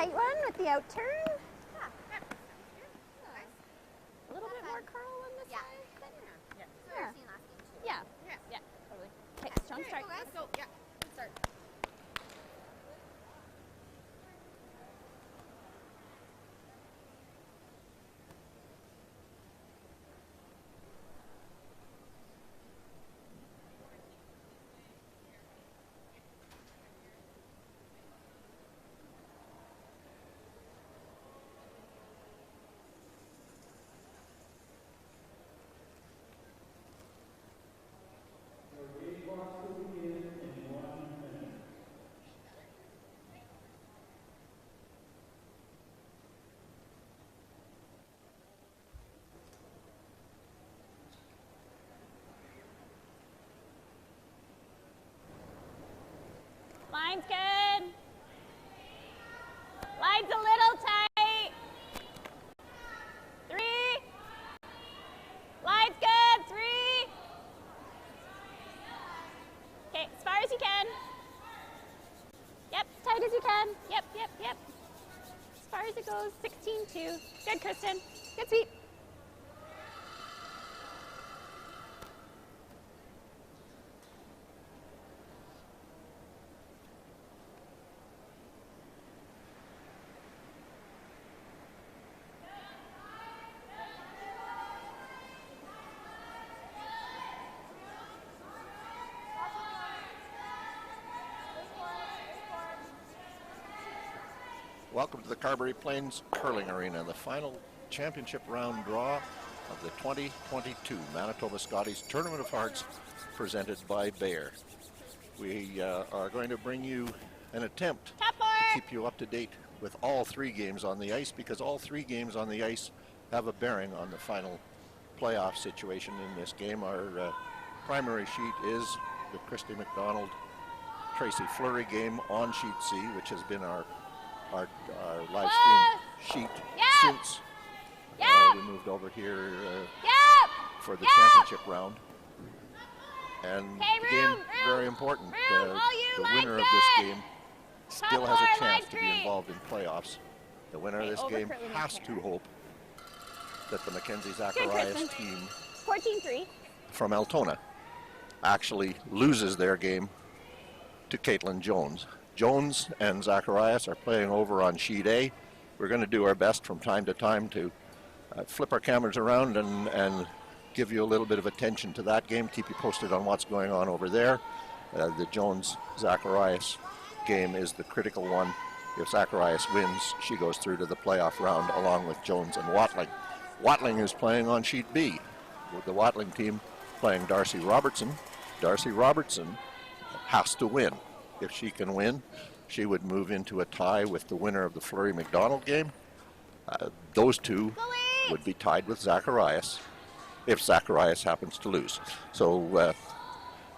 tight one with the out turn. Yeah. A little bit more curl on this side. Yeah. Yeah. Yeah. Yeah. Totally. Okay, strong start. Let's go. Yeah. Good start. Line's good. Line's a little tight. 3. Line's good. 3. Okay, as far as you can. Yep, as tight as you can. Yep. As far as it goes, 16-2. Good, Kristen. Good sweep. Welcome to the Carberry Plains Curling Arena, the final championship round draw of the 2022 Manitoba Scotties Tournament of Hearts presented by Bayer. We are going to bring you an attempt to keep you up to date with all 3 games on the ice, because all 3 games on the ice have a bearing on the final playoff situation in this game. Our primary sheet is the Christy McDonald Tracy Fleury game on sheet C, which has been our live stream sheet since we moved over here for the championship round. And the game, very important. The winner of this game still has a chance to be involved in playoffs. The winner of this game has to hope that the Mackenzie Zacharias team 14-3 from Altona actually loses their game to Caitlin Jones. Jones and Zacharias are playing over on sheet A. We're going to do our best from time to time to flip our cameras around and give you a little bit of attention to that game, keep you posted on what's going on over there. The Jones-Zacharias game is the critical one. If Zacharias wins, she goes through to the playoff round along with Jones and Watling. Watling is playing on sheet B, with the Watling team playing Darcy Robertson. Darcy Robertson has to win. If she can win, she would move into a tie with the winner of the Fleury-McDonald game. Those two would be tied with Zacharias if Zacharias happens to lose. So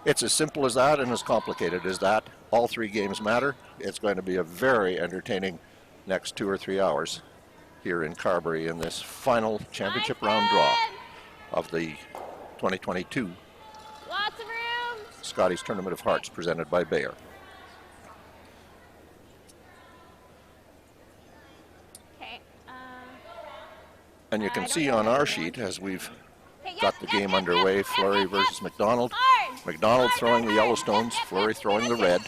it's as simple as that and as complicated as that. All 3 games matter. It's going to be a very entertaining next 2 or 3 hours here in Carberry in this final championship round draw of the 2022 Scotties Tournament of Hearts presented by Bayer. And you can see on our sheet, as we've got the game underway, Fleury versus McDonald. McDonald throwing the Yellowstones, Fleury throwing the red.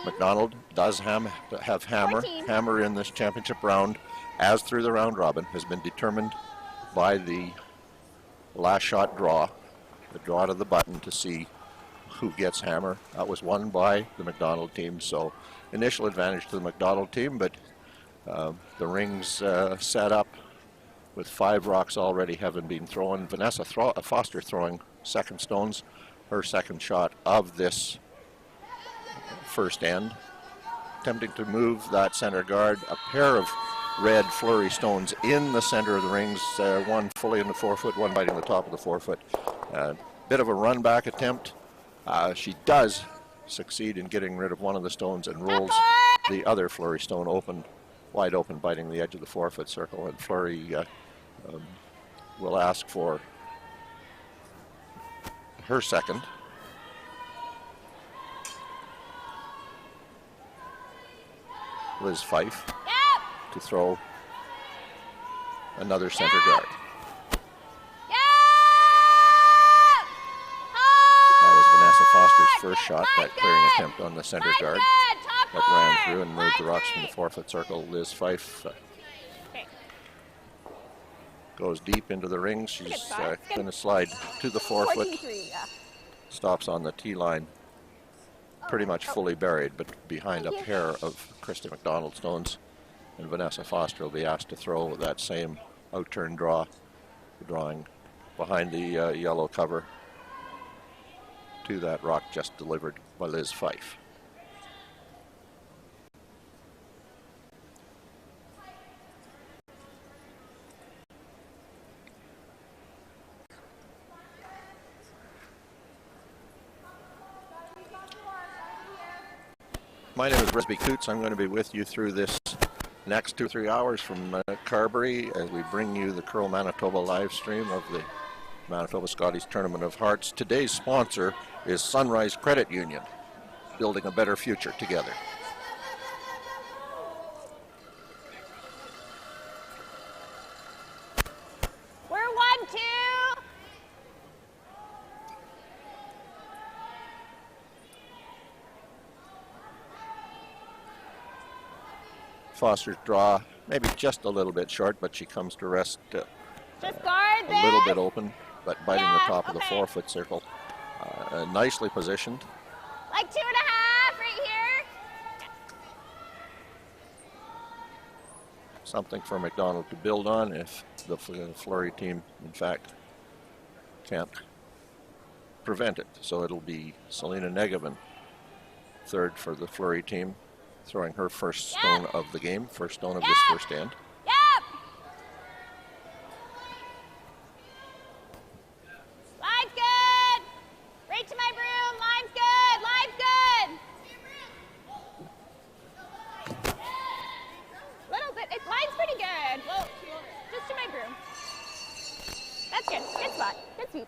McDonald does have Hammer. Hammer in this championship round, as through the round robin, has been determined by the last shot draw, the draw to the button to see who gets Hammer. That was won by the McDonald team, so initial advantage to the McDonald team, but the rings set up with 5 rocks already having been thrown. Vanessa Foster throwing second stones, her second shot of this first end. Attempting to move that center guard, a pair of red Fleury stones in the center of the rings, one fully in the forefoot, one biting the top of the forefoot. Bit of a run back attempt. She does succeed in getting rid of one of the stones and rolls the other Fleury stone open, wide open, biting the edge of the forefoot circle, and Fleury will ask for her second. Liz Fife, Yep. to throw another center Yep. guard. Yep. That was Vanessa Foster's Hard. first shot, Line's that clearing good. attempt on the center Line's guard. good. Top That ran court. through and moved the Line rocks from the three. forfeit circle. Liz Fife Okay. goes deep into the ring. She's Good spot. Good. going to slide to the forefoot. 14-3, yeah. Stops on the tee line, pretty much fully buried, but behind a Thank you. pair of Christy McDonald stones. And Vanessa Foster will be asked to throw that same out-turn draw, drawing behind the yellow cover to that rock just delivered by Liz Fife. My name is Brisby Coots. I'm going to be with you through this next 2 or 3 hours from Carberry as we bring you the Curl Manitoba live stream of the Manitoba Scotties Tournament of Hearts. Today's sponsor is Sunrise Credit Union, building a better future together. We're 1-2. Foster's draw, maybe just a little bit short, but she comes to rest Just guard a little bit this. open, but biting the Yeah, top of the okay. forefoot circle. Nicely positioned. Like 2.5 right here. Something for McDonald to build on if the Fleury team, in fact, can't prevent it. So it'll be Selena Negevin, third for the Fleury team, throwing her first stone of the game, first stone of this first end. Yep. Line's good. Right to my broom. Line's good. Line's good. Little bit. Line's pretty good. Well, just to my broom. That's good. Good spot. Good sweep.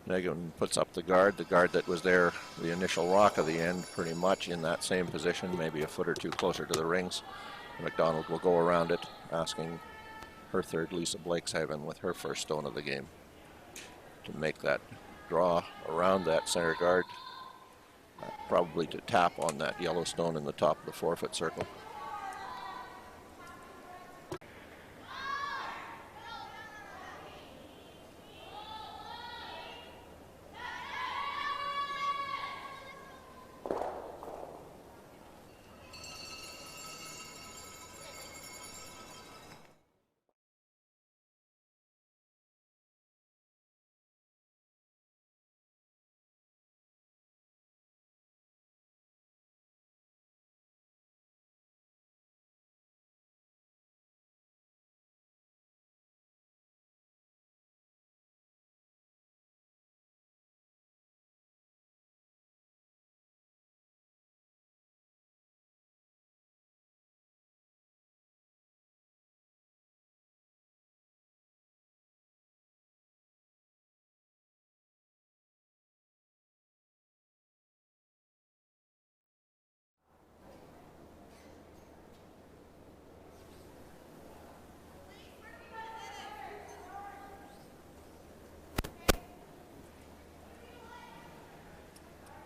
Negevin puts up the guard that was there, the initial rock of the end, pretty much in that same position, maybe a foot or two closer to the rings. McDonald will go around it, asking her third, Lisa Blakeshaven, with her first stone of the game, to make that draw around that center guard, probably to tap on that yellow stone in the top of the forefoot circle.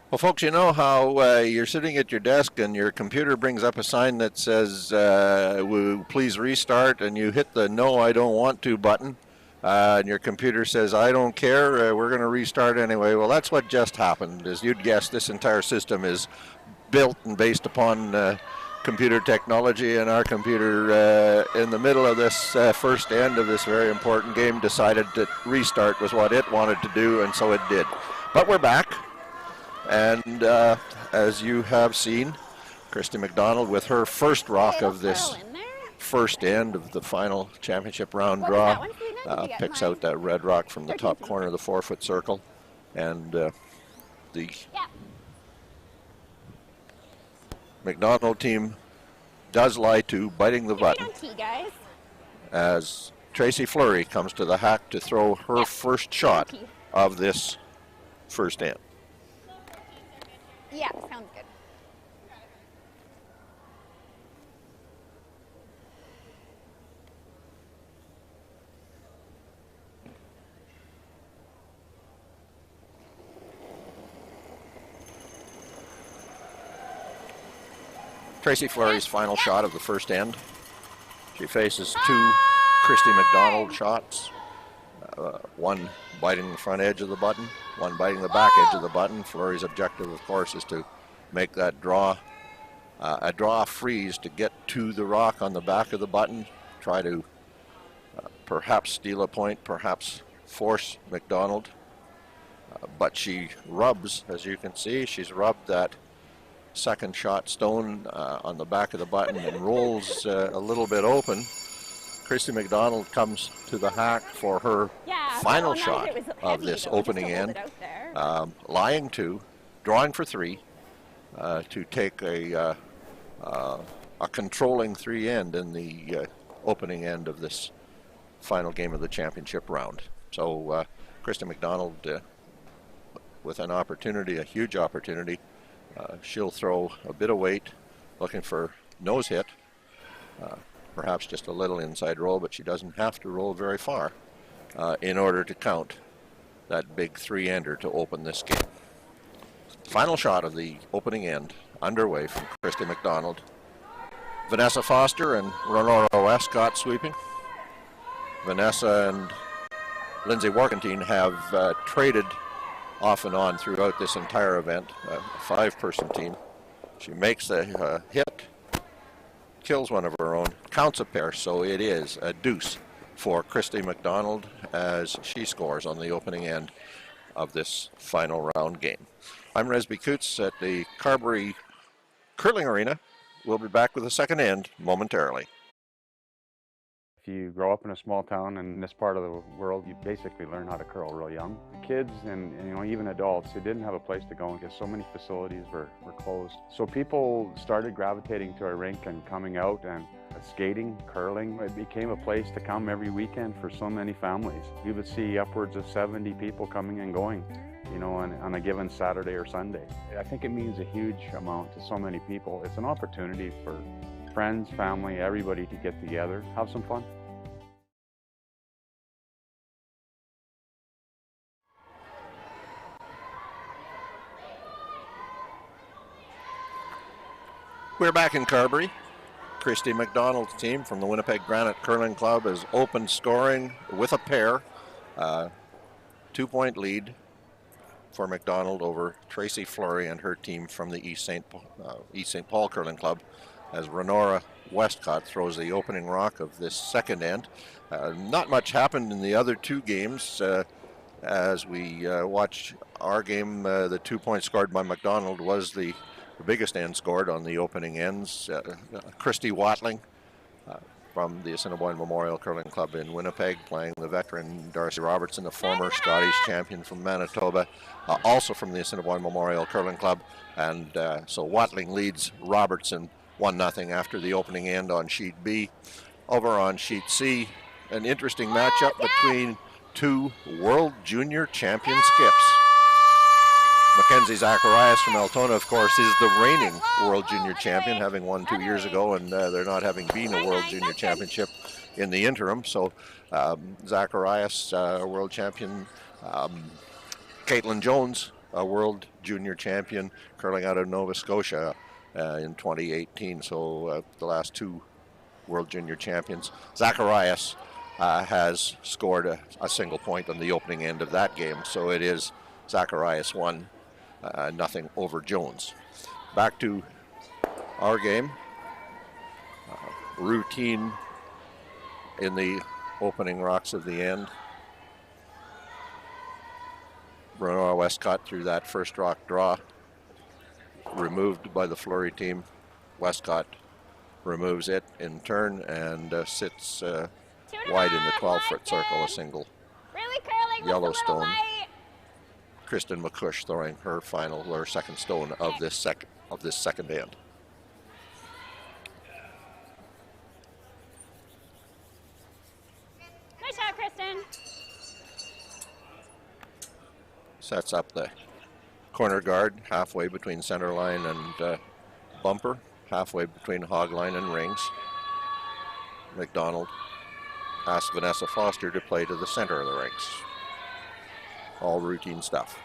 Well, folks, you know how you're sitting at your desk and your computer brings up a sign that says, please restart, and you hit the no, I don't want to button, and your computer says, I don't care, we're going to restart anyway. Well, that's what just happened. As you'd guess, this entire system is built and based upon computer technology, and our computer, in the middle of this first end of this very important game, decided that restart was what it wanted to do, and so it did. But we're back. And as you have seen, Christy McDonald with her first rock of this first end of the final championship round draw picks out that red rock from the top corner of the forefoot circle. And the McDonald team does lie to biting the button as Tracy Fleury comes to the hack to throw her first shot of this first end. Yeah, sounds good. Tracy Fleury's final shot of the first end. She faces two Christy McDonald shots. One biting the front edge of the button, one biting the back edge of the button. Fleury's objective, of course, is to make that draw, a draw freeze to get to the rock on the back of the button, try to perhaps steal a point, perhaps force McDonald. But she rubs, as you can see, she's rubbed that second shot stone on the back of the button and rolls a little bit open. Christy McDonald comes to the hack for her final shot of this opening end, lying two, drawing for three, to take a controlling three end in the opening end of this final game of the championship round. So Christy McDonald with an opportunity, a huge opportunity. She'll throw a bit of weight, looking for nose hit, perhaps just a little inside roll, but she doesn't have to roll very far in order to count that big three-ender to open this game. Final shot of the opening end underway from Christy McDonald. Vanessa Foster and Renora Westcott sweeping. Vanessa and Lindsay Warkentine have traded off and on throughout this entire event, a five-person team. She makes a hit, kills one of her own, counts a pair, so it is a deuce for Christy McDonald as she scores on the opening end of this final round game. I'm Resby Coots at the Carberry Curling Arena. We'll be back with the second end momentarily. If you grow up in a small town in this part of the world, you basically learn how to curl real young. Kids and you know, even adults who didn't have a place to go because so many facilities were closed. So people started gravitating to our rink and coming out and skating, curling. It became a place to come every weekend for so many families. We would see upwards of 70 people coming and going, you know, on a given Saturday or Sunday. I think it means a huge amount to so many people. It's an opportunity for friends, family, everybody to get together, have some fun. We're back in Carberry. Christy McDonald's team from the Winnipeg Granite Curling Club is open scoring with a pair. 2-point lead for McDonald over Tracy Fleury and her team from the East St. Paul Curling Club, as Renora Westcott throws the opening rock of this second end. Not much happened in the other two games. As we watch our game, the 2 points scored by McDonald was the biggest end scored on the opening ends. Christy Watling from the Assiniboine Memorial Curling Club in Winnipeg, playing the veteran Darcy Robertson, the former Scotties champion from Manitoba, also from the Assiniboine Memorial Curling Club. And so Watling leads Robertson 1-0 after the opening end on sheet B. Over on sheet C, an interesting matchup between two world junior champion skips. Mackenzie Zacharias from Altona, of course, is the reigning world junior champion, having won 2 years ago, and they're not having been a world junior championship in the interim. So Zacharias, a world champion, Caitlin Jones, a world junior champion, curling out of Nova Scotia in 2018. So the last two world junior champions. Zacharias has scored a single point on the opening end of that game. So it is Zacharias 1-0 over Jones. Back to our game. Routine in the opening rocks of the end. Renora Westcott through that first rock draw. Removed by the Fleury team. Westcott removes it in turn and sits wide in the 12-foot circle, a single Yellowstone. Kristen McCush throwing her second stone of this second end. Nice shot, Kristen. Sets up the corner guard halfway between center line and bumper, halfway between hog line and rings. McDonald asks Vanessa Foster to play to the center of the rings. All routine stuff.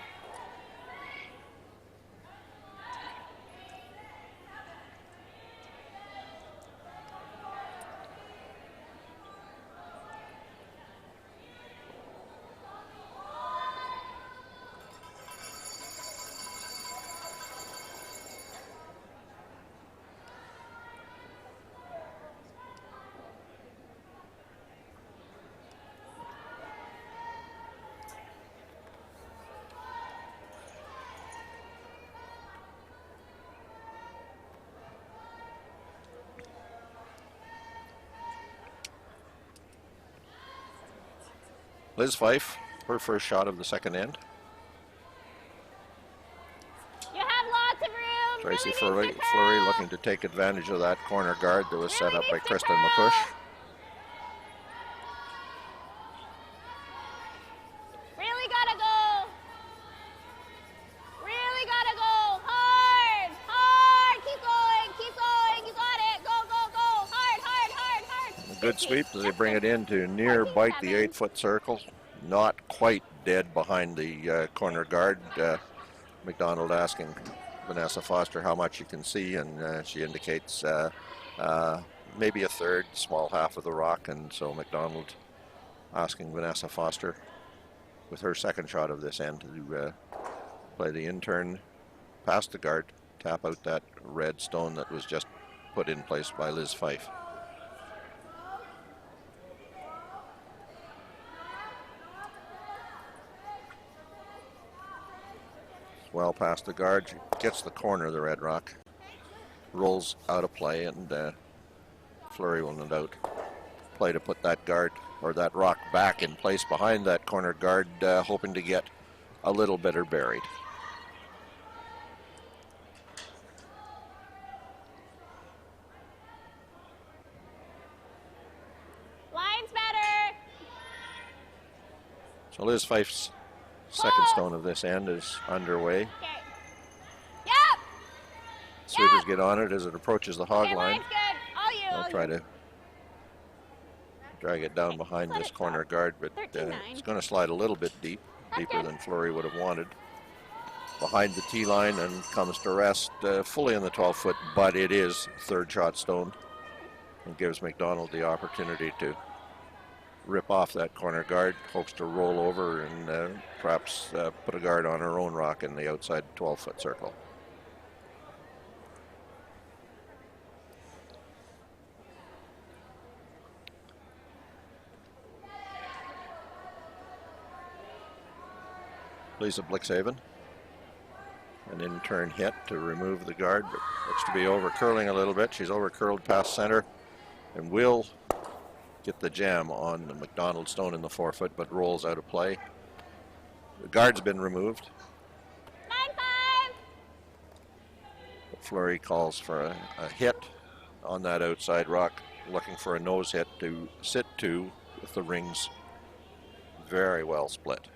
Liz Fife, her first shot of the second end. You have lots of room. Tracy Really needs to Fleury curl. looking to take advantage of that corner guard that was set Really up by needs to Kristen curl. McCush. Really gotta go. Really gotta go. Hard. Hard. Keep going. Keep going. You got it. Go, go, go. Hard, hard, hard, hard. A good 50. sweep as they That's bring good. it in to near 14-7. bite the 8-foot circle. Not quite dead behind the corner guard. McDonald asking Vanessa Foster how much you can see, and she indicates maybe a third, small half of the rock, and so McDonald asking Vanessa Foster with her second shot of this end to play the in-turn past the guard, tap out that red stone that was just put in place by Liz Fife. Well past the guard, she gets the corner of the red rock, rolls out of play, and Fleury will no doubt play to put that guard or that rock back in place behind that corner guard, hoping to get a little better buried. Line's better. So Liz Fife's second stone of this end is underway. Okay. Yep. Sweepers get on it as it approaches the hog Okay, line. line's good. All you. I'll all try you. to drag it down behind let this it corner drop. guard, but 13-9. it's going to slide a little bit That's deeper good. than Fleury would have wanted. Behind the tee line and comes to rest fully in the 12-foot, but it is third shot stone and gives McDonald the opportunity to rip off that corner guard, hopes to roll over and perhaps put a guard on her own rock in the outside 12-foot circle. Lisa Blixhaven, an in-turn hit to remove the guard, but looks to be over curling a little bit. She's over curled past center and will get the jam on the McDonald stone in the 4-foot, but rolls out of play. The guard's been removed. 9-5. Fleury calls for a hit on that outside rock, looking for a nose hit to sit to with the rings very well split.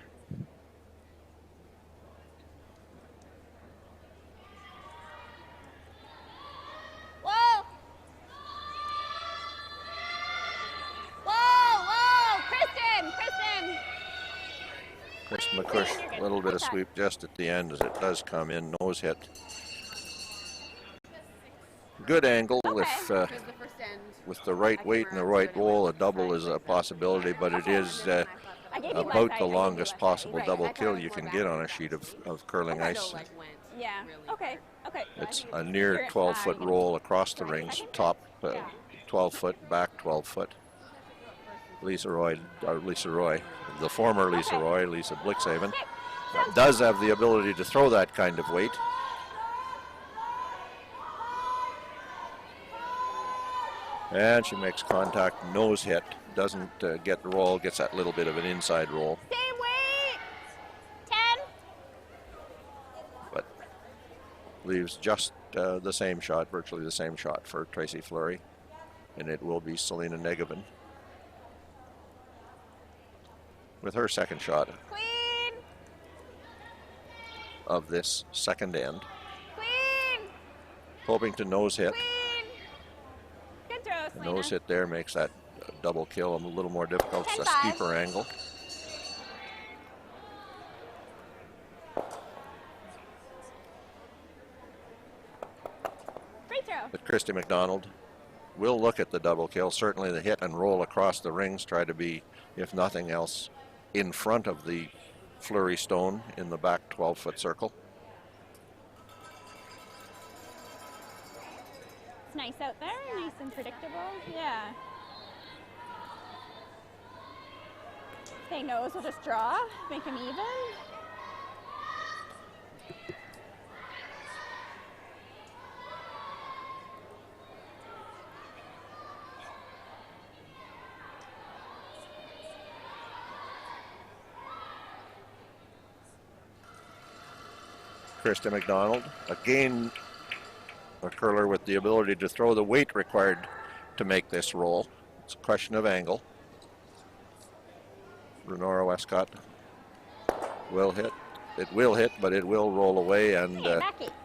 Whoa. Whoa, whoa. Kristen, Kristen. Kristen McCush, a little bit of sweep just at the end as it does come in, nose hit. Good angle Okay. with Here's the first end. with the right weight and the right roll. A double is a possibility, but it is I gave you my about side, I the gave you longest left side. possible Right, double I thought kill it was you more can back get than on a back. sheet of curling Okay. ice. Like went Yeah. really Okay. Okay. It's I a think near you're- 12-foot you roll across the Right. rings, Second? top Yeah. 12-foot, back 12-foot. Lisa Roy, the former Lisa Okay. Roy, Lisa Blixhaven, Okay. Sounds does have the ability to throw that kind of weight. And she makes contact, nose hit, doesn't get the roll, gets that little bit of an inside roll, Same weight. 10. but leaves just the same shot, virtually the same shot for Tracy Fleury. And it will be Selena Negevin with her second shot Queen. of this second end, Queen. hoping to nose hit. Queen. Good throw, The Selena. nose hit there makes that double kill a little more difficult. It's a 10-5. steeper angle. Free throw. But Christy McDonald will look at the double kill. Certainly the hit and roll across the rings, try to be, if nothing else, in front of the Fleury stone in the back 12-foot circle. It's nice out there, nice and predictable. Yeah. They knows we'll just draw, make them even. Krista McDonald, again a curler with the ability to throw the weight required to make this roll. It's a question of angle. Renora Westcott will hit. It will hit, but it will roll away and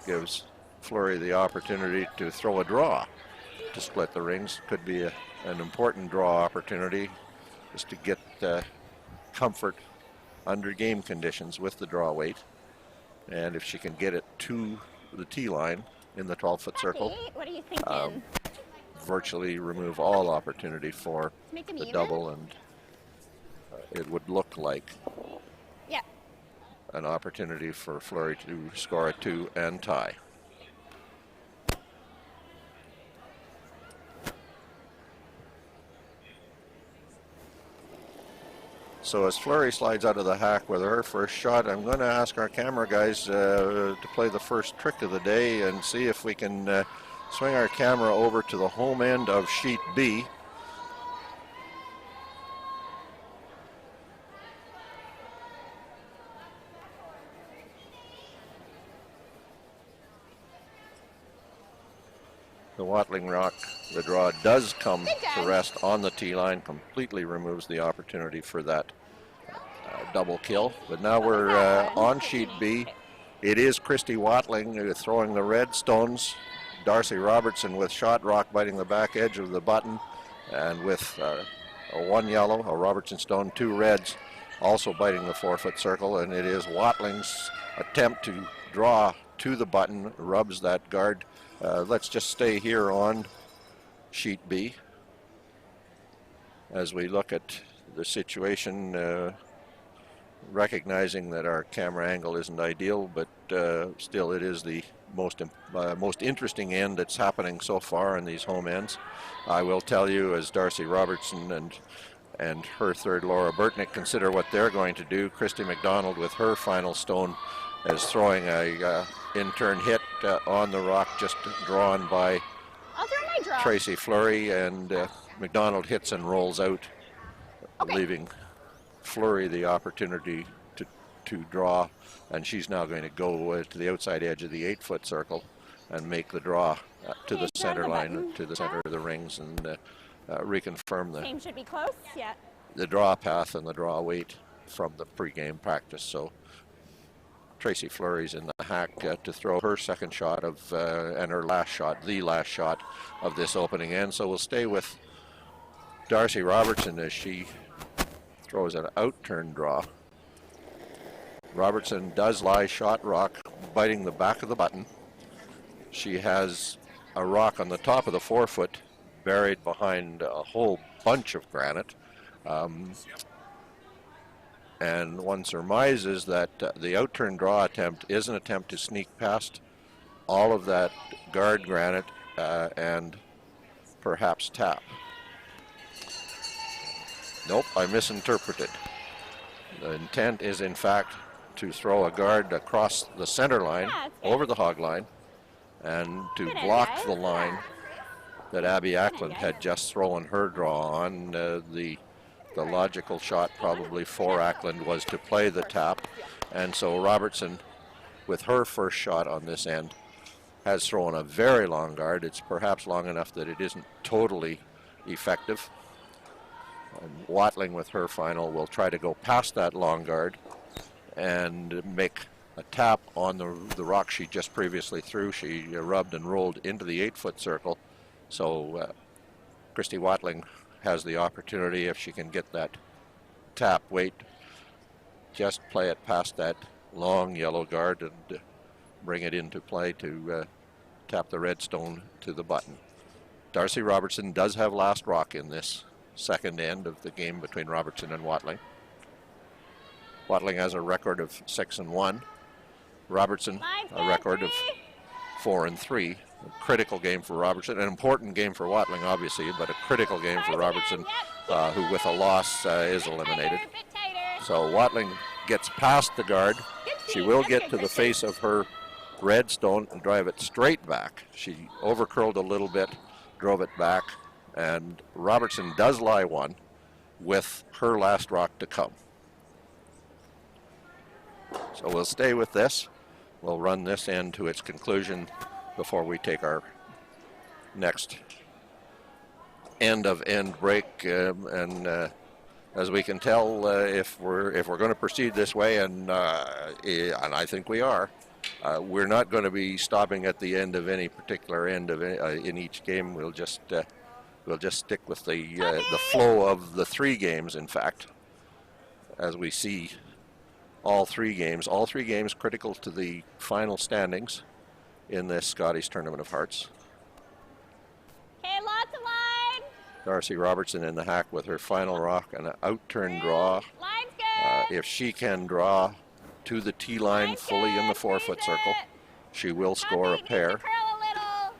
gives Fleury the opportunity to throw a draw to split the rings. Could be an important draw opportunity just to get comfort under game conditions with the draw weight. And if she can get it to the tee line in the 12-foot circle, what are you thinking? virtually remove all opportunity for the double, and it would look like an opportunity for Fleury to score a 2 and tie. So as Fleury slides out of the hack with her first shot, I'm going to ask our camera guys to play the first trick of the day and see if we can swing our camera over to the home end of sheet B. The Watling Rock, the draw does come to rest on the tee line, completely removes the opportunity for that double kill. But now we're on sheet B. It is Christy Watling throwing the red stones. Darcy Robertson with shot rock biting the back edge of the button, and with a 1 yellow, a Robertson stone, 2 reds, also biting the 4-foot circle. And it is Watling's attempt to draw to the button, rubs that guard. Let's just stay here on sheet B as we look at the situation, recognizing that our camera angle isn't ideal, but still it is the most interesting end that's happening so far in these home ends. I will tell you, as Darcy Robertson and her third Laura Burtnick consider what they're going to do, Christy McDonald with her final stone is throwing a in-turn hit on the rock, just drawn by Tracy Fleury, and McDonald hits and rolls out, leaving Fleury the opportunity to draw, and she's now going to go to the outside edge of the 8-foot circle and make the draw to the center line, to the center of the rings, and reconfirm the draw path and the draw weight from the pregame practice. So Tracy Fleury's in the hack to throw her second shot of and her last shot, the last shot of this opening end. So we'll stay with Darcy Robertson as she throws an out-turn draw. Robertson does lie shot rock, biting the back of the button. She has a rock on the top of the 4-foot, buried behind a whole bunch of granite. And one surmises that the out-turn draw attempt is an attempt to sneak past all of that guard granite and perhaps tap. Nope, I misinterpreted. The intent is, in fact, to throw a guard across the center line, over the hog line, and to block the line that Abby Ackland had just thrown her draw on. The logical shot probably for Ackland was to play the tap, and so Robertson, with her first shot on this end, has thrown a very long guard. It's perhaps long enough that it isn't totally effective. And Watling with her final will try to go past that long guard and make a tap on the rock she just previously threw. She rubbed and rolled into the 8-foot circle, so Christy Watling has the opportunity, if she can get that tap weight, just play it past that long yellow guard and bring it into play to tap the red stone to the button. Darcy Robertson does have last rock in this second end of the game between Robertson and Watling. Watling has a record of 6-1. Robertson a record of 4-3. A critical game for Robertson, an important game for Watling, obviously, but a critical game for Robertson, who with a loss is eliminated. So Watling gets past the guard. She will get to the face of her red stone and drive it straight back. She overcurled a little bit, drove it back, and Robertson does lie one with her last rock to come. So we'll stay with this. we'll run this end to its conclusion before we take our next end of end break. As we can tell, if we're going to proceed this way, and I think we are, we're not going to be stopping at the end of any particular end of in each game. We'll just stick with the flow of the 3 games. In fact, as we see all three games critical to the final standings in this Scotties Tournament of Hearts. Okay, lots of line. Darcy Robertson in the hack with her final rock and an out-turn draw. Line's good. If she can draw to the tee line Line's fully in the good. 4-foot Freeze circle, it. she will score a Needs to pair. curl a little.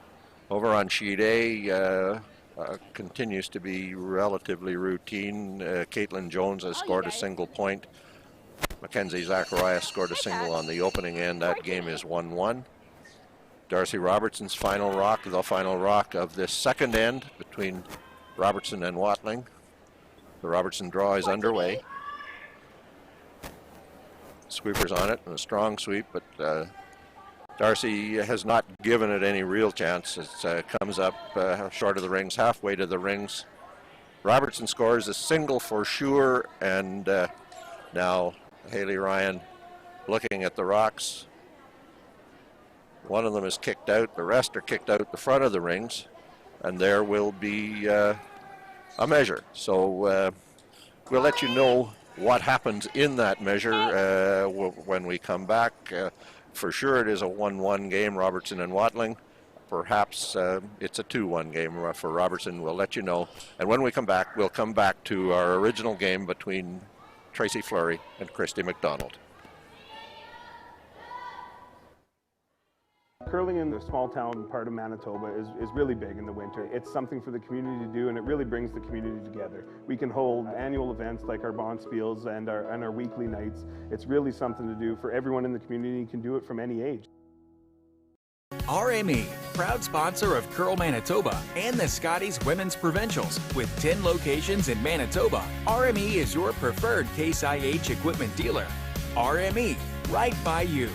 Over on sheet A, continues to be relatively routine. Caitlin Jones has scored a single point. Mackenzie Zacharias scored a single on the opening end. That game is 1-1. Darcy Robertson's final rock, the final rock of this second end between Robertson and Watling. The Robertson draw is underway. Sweeper's on it, and a strong sweep, but Darcy has not given it any real chance. It comes up short of the rings, halfway to the rings. Robertson scores a single for sure, and now Haley Ryan looking at the rocks. One of them is kicked out, the rest are kicked out the front of the rings, and there will be a measure. So we'll let you know what happens in that measure when we come back. For sure it is a 1-1 game, Robertson and Watling. Perhaps it's a 2-1 game for Robertson. We'll let you know. And when we come back, we'll come back to our original game between Tracy Fleury and Christy McDonald. Curling in the small town part of Manitoba is really big in the winter. It's something for the community to do, and it really brings the community together. We can hold annual events like our Bonspiels and our weekly nights. It's really something to do for everyone in the community. You can do it from any age. RME, proud sponsor of Curl Manitoba and the Scotties Women's Provincials. With 10 locations in Manitoba, RME is your preferred Case IH equipment dealer. RME, right by you.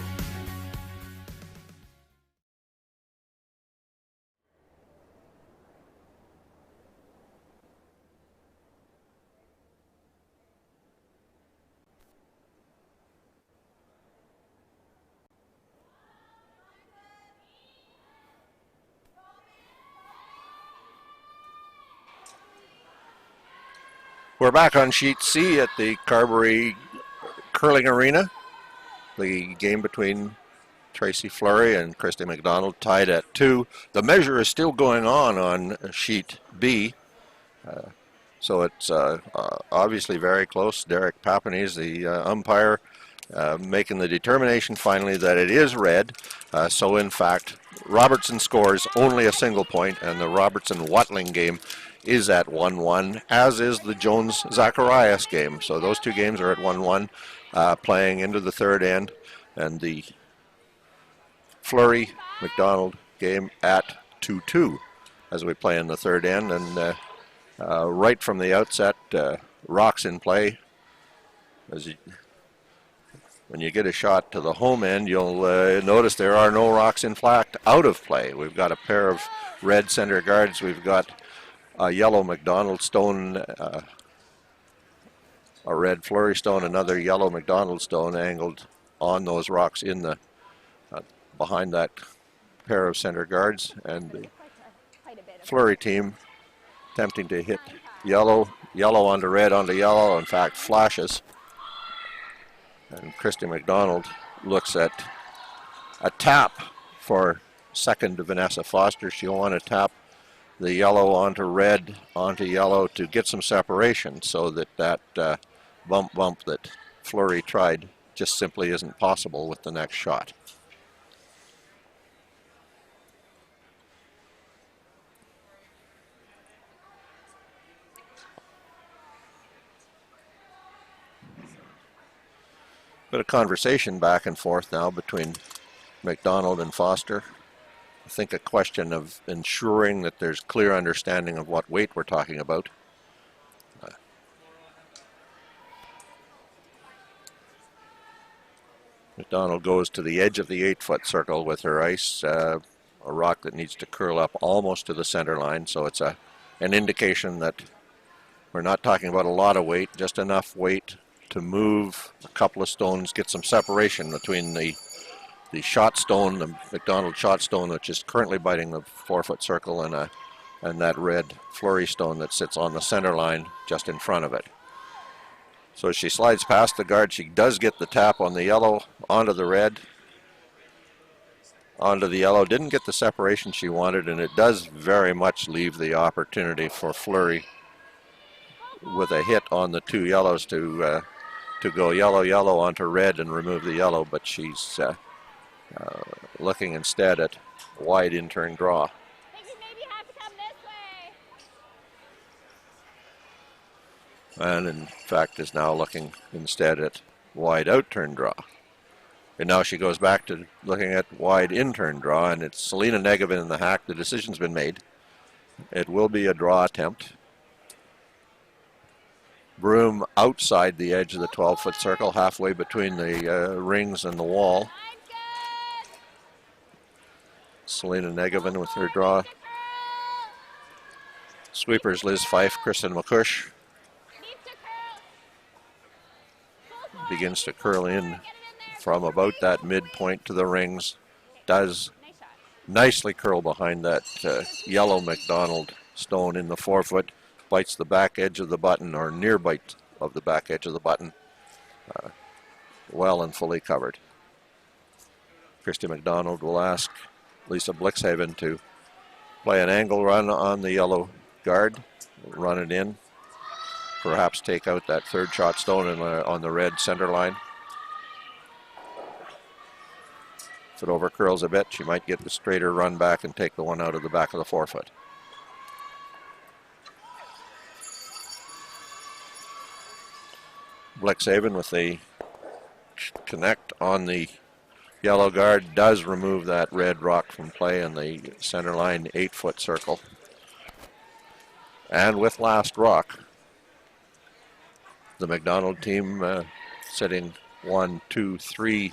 We're back on sheet C at the Carberry Curling Arena. The game between Tracy Fleury and Christy McDonald tied at 2. The measure is still going on sheet B. So it's obviously very close. Derek Papanese, the umpire, making the determination finally that it is red. So in fact, Robertson scores only a single point, and the Robertson-Watling game is at 1-1, as is the Jones-Zacharias game. So those two games are at 1-1, playing into the third end, and the Fleury-McDonald game at 2-2 as we play in the third end. And right from the outset, rocks in play. When you get a shot to the home end, you'll notice there are no rocks in fact out of play. We've got a pair of red center guards. We've got a yellow McDonald stone, a red Fleury stone, another yellow McDonald stone angled on those rocks in the behind that pair of center guards, and the Fleury team attempting to hit yellow onto red onto yellow, in fact flashes. And Christy McDonald looks at a tap for second to Vanessa Foster. She'll want to tap the yellow onto red onto yellow to get some separation, so that bump that Fleury tried just simply isn't possible with the next shot. Bit of conversation back and forth now between McDonald and Foster. I think a question of ensuring that there's clear understanding of what weight we're talking about. McDonald goes to the edge of the 8-foot circle with her ice, a rock that needs to curl up almost to the center line. So it's an indication that we're not talking about a lot of weight, just enough weight to move a couple of stones, get some separation between the shot stone, the McDonald shot stone, which is currently biting the 4-foot circle, and that red flurry stone that sits on the center line just in front of it. So as she slides past the guard, she does get the tap on the yellow, onto the red, onto the yellow. Didn't get the separation she wanted, and it does very much leave the opportunity for Fleury with a hit on the 2 yellows to go yellow onto red and remove the yellow, but she's looking instead at wide in-turn draw. Maybe you have to come this way. And in fact is now looking instead at wide out-turn draw. And now she goes back to looking at wide in-turn draw, and it's Selena Negevin in the hack. The decision's been made. It will be a draw attempt. Broom outside the edge of the 12-foot circle, halfway between the rings and the wall. Selena Negevin with her draw. Sweepers Liz Fife, Kristen McCush. Begins to curl in from about that midpoint to the rings. Does nicely curl behind that yellow McDonald stone in the 4-foot. Bites the back edge of the button, or near bite of the back edge of the button. Well and fully covered. Christy McDonald will ask Lisa Blixhaven to play an angle run on the yellow guard, run it in, perhaps take out that 3rd shot stone on the red center line. If it overcurls a bit, she might get the straighter run back and take the one out of the back of the 4-foot. Blixhaven with the connect on the yellow guard does remove that red rock from play in the center line 8-foot circle. And with last rock, the McDonald team sitting 1, 2, 3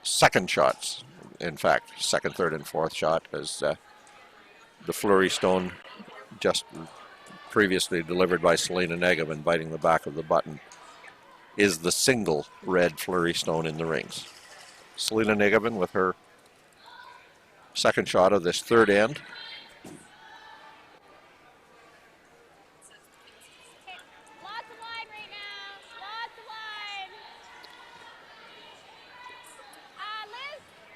second shots. In fact, 2nd, 3rd, and 4th shot, as the Fleury stone just previously delivered by Selena Negevin, biting the back of the button, is the single red Fleury stone in the rings. Selena Negevin with her 2nd shot of this 3rd end. Lots of line right now. Lots of line.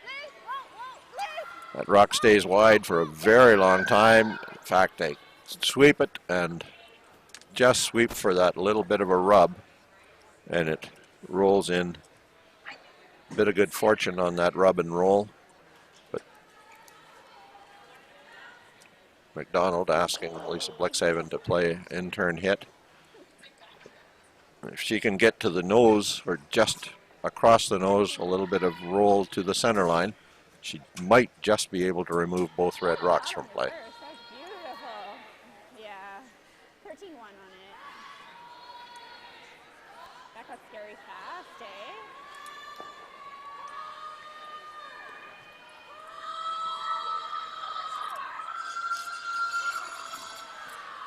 Liz, whoa, Liz. That rock stays wide for a very long time. In fact, they sweep it and just sweep for that little bit of a rub, and it rolls in. A bit of good fortune on that rub and roll, but McDonald asking Lisa Blixhaven to play in-turn hit. If she can get to the nose, or just across the nose, a little bit of roll to the center line, she might just be able to remove both red rocks from play. That's beautiful. Yeah. 13-1 on it. That got scary fast, eh?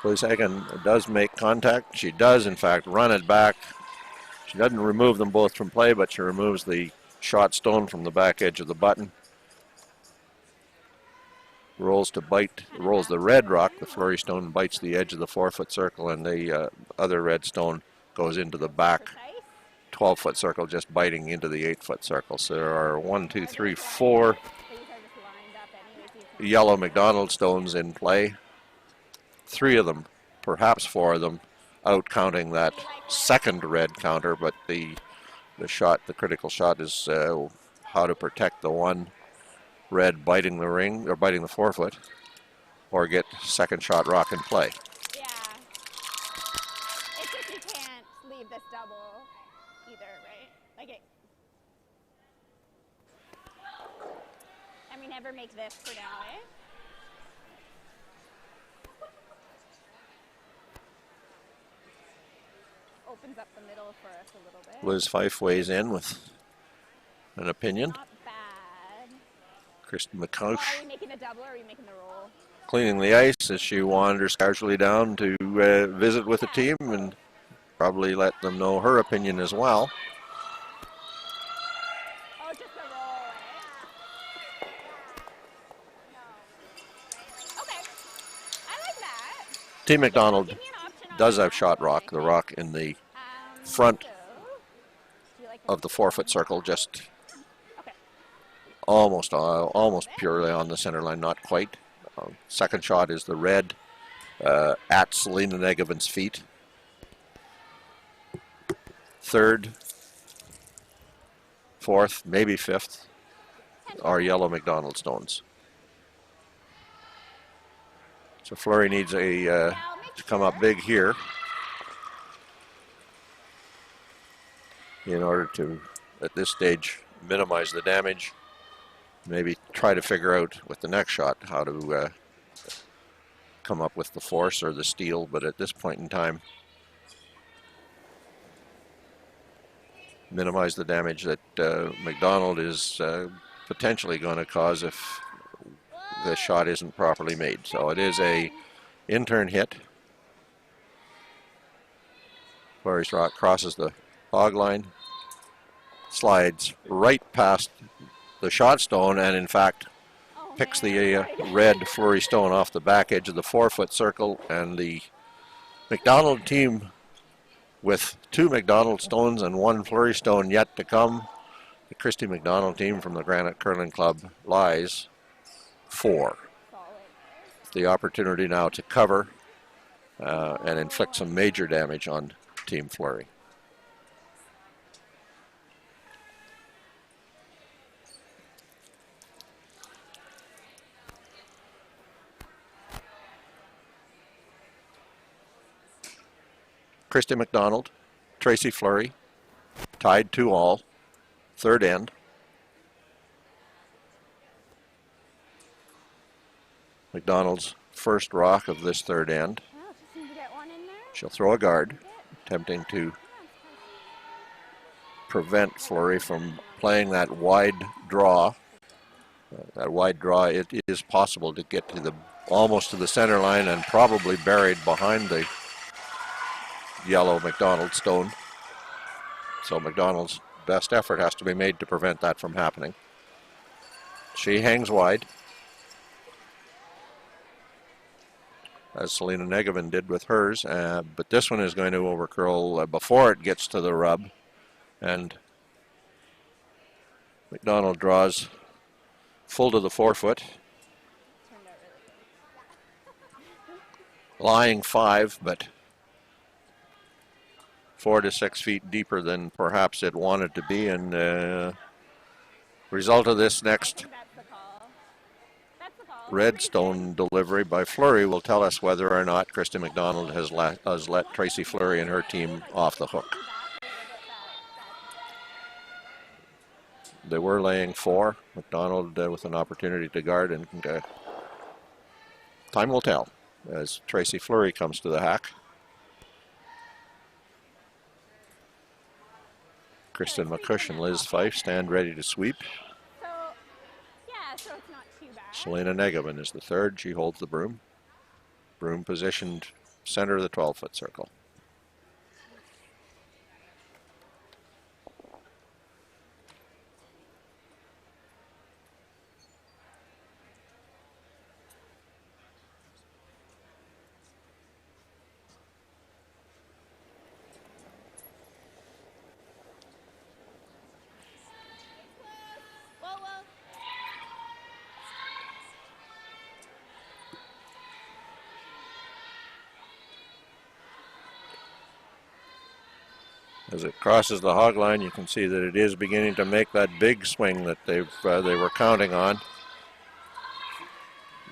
Blixhaven does make contact. She does, in fact, run it back. She doesn't remove them both from play, but she removes the shot stone from the back edge of the button. Rolls to bite, rolls the red rock, the Fleury stone bites the edge of the 4-foot circle, and the other red stone goes into the back 12-foot circle, just biting into the 8-foot circle. So there are 1, 2, 3, 4 yellow McDonald stones in play. 3 of them, perhaps 4 of them, out counting that 2nd red counter, but the shot, the critical shot, is how to protect the one red biting the ring, or biting the 4-foot, or get 2nd shot rock in play. Yeah. It's just you can't leave this double either, right? Like it. And we never make this for now, eh? Oh, opens up the middle for us a little bit. Liz Fife weighs in with an opinion. Not bad. Kristen Well, McCouch are we making a double or are we making the roll? cleaning the ice as she wanders casually down to visit with the team and probably let them know her opinion as well. Oh, just the roll, eh? Okay. I like that. Team McDonald Give me an option on does that. have shot rock, the rock in the Um, front so, do you like of the 4-foot circle, just Okay. almost purely on the center line, not quite. Second shot is the red at Selena Negovan's feet. Third, fourth, maybe fifth are yellow McDonald stones. So Fleury needs to come up big here in order to, at this stage, minimize the damage. Maybe try to figure out with the next shot how to come up with the force or the steal, but at this point in time, minimize the damage that McDonald is potentially going to cause if the shot isn't properly made. So it is a in-turn hit. Fleury's rock crosses the hog line, slides right past the shot stone, and in fact picks the red Fleury stone off the back edge of the 4-foot circle, and the McDonald team with 2 McDonald stones and 1 Fleury stone yet to come. The Christy McDonald team from the Granite Curling Club lies 4. The opportunity now to cover and inflict some major damage on Team Fleury. Christy McDonald, Tracy Fleury, tied 2-all, third end. McDonald's first rock of this third end. Well, just need to get one in there. She'll throw a guard, attempting to prevent Fleury from playing that wide draw. It is possible to get to almost to the center line and probably buried behind the yellow McDonald stone. So McDonald's best effort has to be made to prevent that from happening. She hangs wide, as Selena Negovan did with hers, but this one is going to overcurl before it gets to the rub, and McDonald draws full to the 4-foot. Lying 5, but 4 to 6 feet deeper than perhaps it wanted to be, and result of this next redstone delivery by Fleury will tell us whether or not Christy McDonald has let Tracy Fleury and her team off the hook. They were laying 4. McDonald with an opportunity to guard, and time will tell as Tracy Fleury comes to the hack. Kristen McCush and Liz Fife stand ready to sweep. So, yeah, so it's not too bad. Selena Negovan is the third. She holds the broom. Broom positioned center of the 12-foot circle. As it crosses the hog line, you can see that it is beginning to make that big swing that they were counting on. It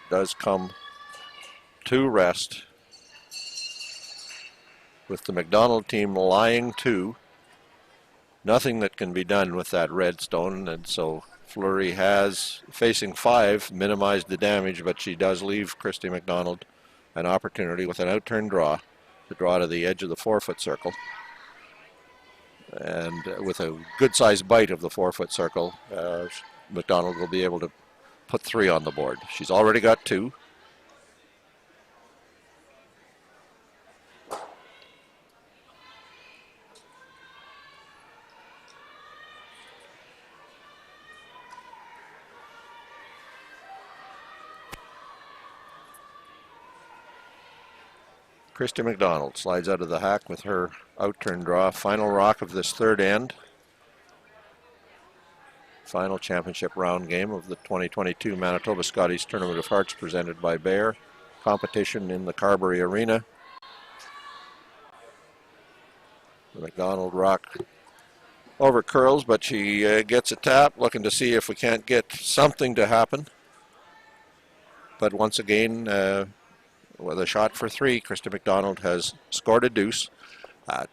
does come to rest with the McDonald team lying 2. Nothing that can be done with that red stone, and so Fleury has, facing 5, minimized the damage, but she does leave Christy McDonald an opportunity with an out-turn draw to draw to the edge of the 4-foot circle. And with a good-sized bite of the 4-foot circle, McDonald will be able to put 3 on the board. She's already got 2. Christy McDonald slides out of the hack with her out-turn draw. Final rock of this third end. Final championship round game of the 2022 Manitoba Scotties Tournament of Hearts presented by Bayer. Competition in the Carberry Arena. The McDonald rock over curls, but she gets a tap, looking to see if we can't get something to happen. But once again, with a shot for 3, Krista McDonald has scored a deuce,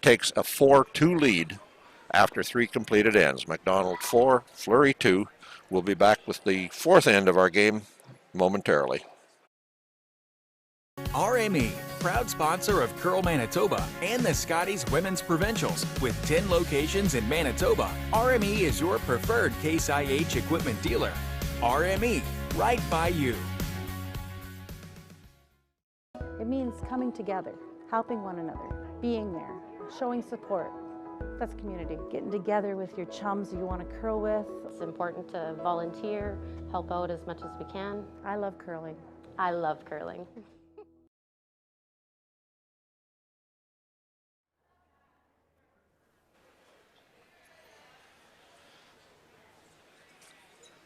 takes a 4-2 lead after 3 completed ends. McDonald 4, Fleury 2. We'll be back with the 4th end of our game momentarily. RME, proud sponsor of Curl Manitoba and the Scotties Women's Provincials. With 10 locations in Manitoba, RME is your preferred Case IH equipment dealer. RME, right by you. It means coming together, helping one another, being there, showing support. That's community. Getting together with your chums you want to curl with. It's important to volunteer, help out as much as we can. I love curling. I love curling.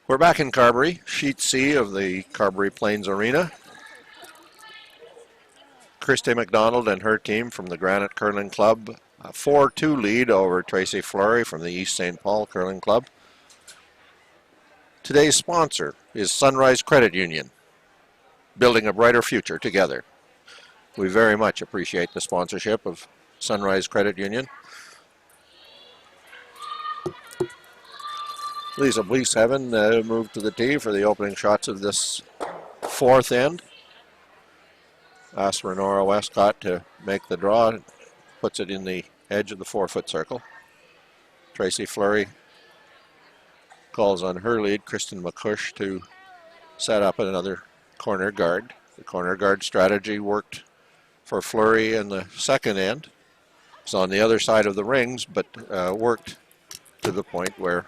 We're back in Carberry, Sheet C of the Carberry Plains Arena. Christy McDonald and her team from the Granite Curling Club, a 4-2 lead over Tracy Fleury from the East St. Paul Curling Club. Today's sponsor is Sunrise Credit Union, building a brighter future together. We very much appreciate the sponsorship of Sunrise Credit Union. Lisa Bleeshaven moved to the tee for the opening shots of this 4th end. Asks Renora Westcott to make the draw, puts it in the edge of the 4-foot circle. Tracy Fleury calls on her lead, Kristen McCush, to set up another corner guard. The corner guard strategy worked for Fleury in the second end. It's on the other side of the rings, but worked to the point where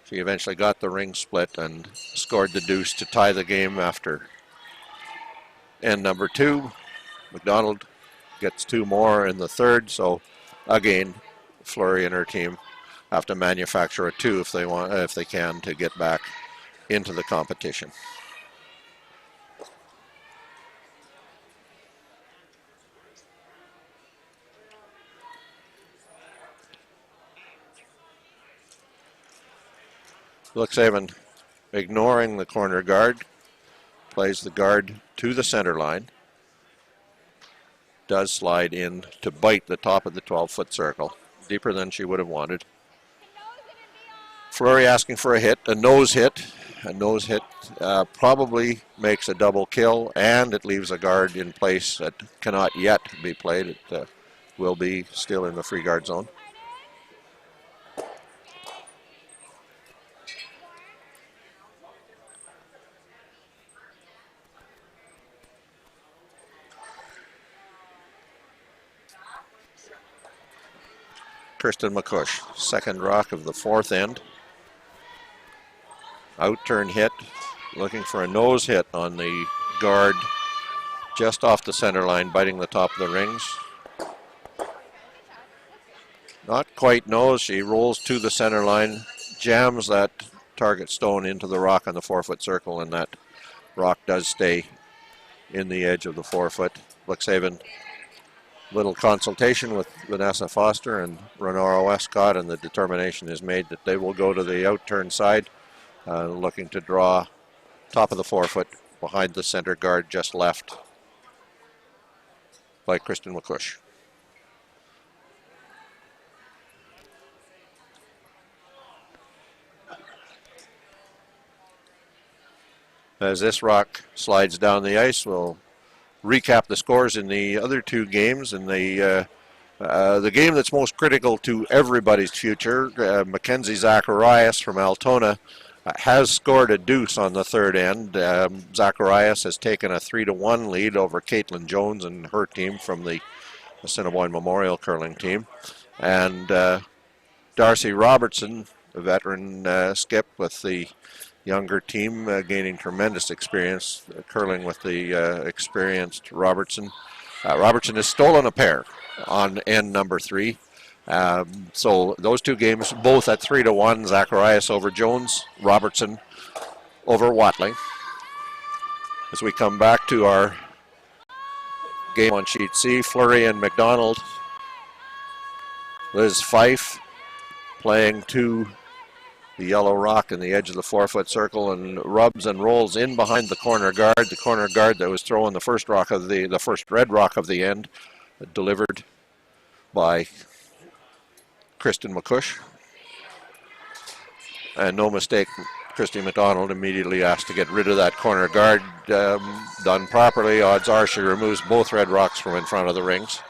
she eventually got the ring split and scored the deuce to tie the game after end number 2. McDonald gets 2 more in the third, so again, Fleury and her team have to manufacture a 2 if they can to get back into the competition. Bleeshaven ignoring the corner guard, plays the guard to the center line. Does slide in to bite the top of the 12-foot circle, deeper than she would have wanted. Fleury asking for a hit, a nose hit. A nose hit probably makes a double kill, and it leaves a guard in place that cannot yet be played. It will be still in the free guard zone. Kristen McCush, second rock of the 4th end. Out-turn hit, looking for a nose hit on the guard just off the center line, biting the top of the rings. Not quite nose, she rolls to the center line, jams that target stone into the rock on the 4-foot circle, and that rock does stay in the edge of the 4-foot. Bleeshaven, little consultation with Vanessa Foster and Renora Westcott, and the determination is made that they will go to the out-turn side, looking to draw top of the 4-foot behind the center guard just left by Kristen McCush. As this rock slides down the ice, we'll recap the scores in the other 2 games. In the The game that's most critical to everybody's future, Mackenzie Zacharias from Altona has scored a deuce on the third end. Zacharias has taken a 3-1 lead over Caitlin Jones and her team from the Assiniboine Memorial curling team. And Darcy Robertson, a veteran skip with the younger team, gaining tremendous experience curling with the experienced Robertson. Robertson has stolen a pair on end number 3. So those two games, both at 3-1, Zacharias over Jones, Robertson over Watling. As we come back to our game on sheet C, Fleury and McDonald. Liz Fife playing to the yellow rock in the edge of the 4-foot circle and rubs and rolls in behind the corner guard that was throwing the first red rock of the end, delivered by Kristen McCush. And no mistake, Christy McDonald immediately asked to get rid of that corner guard. Done properly, odds are she removes both red rocks from in front of the rings.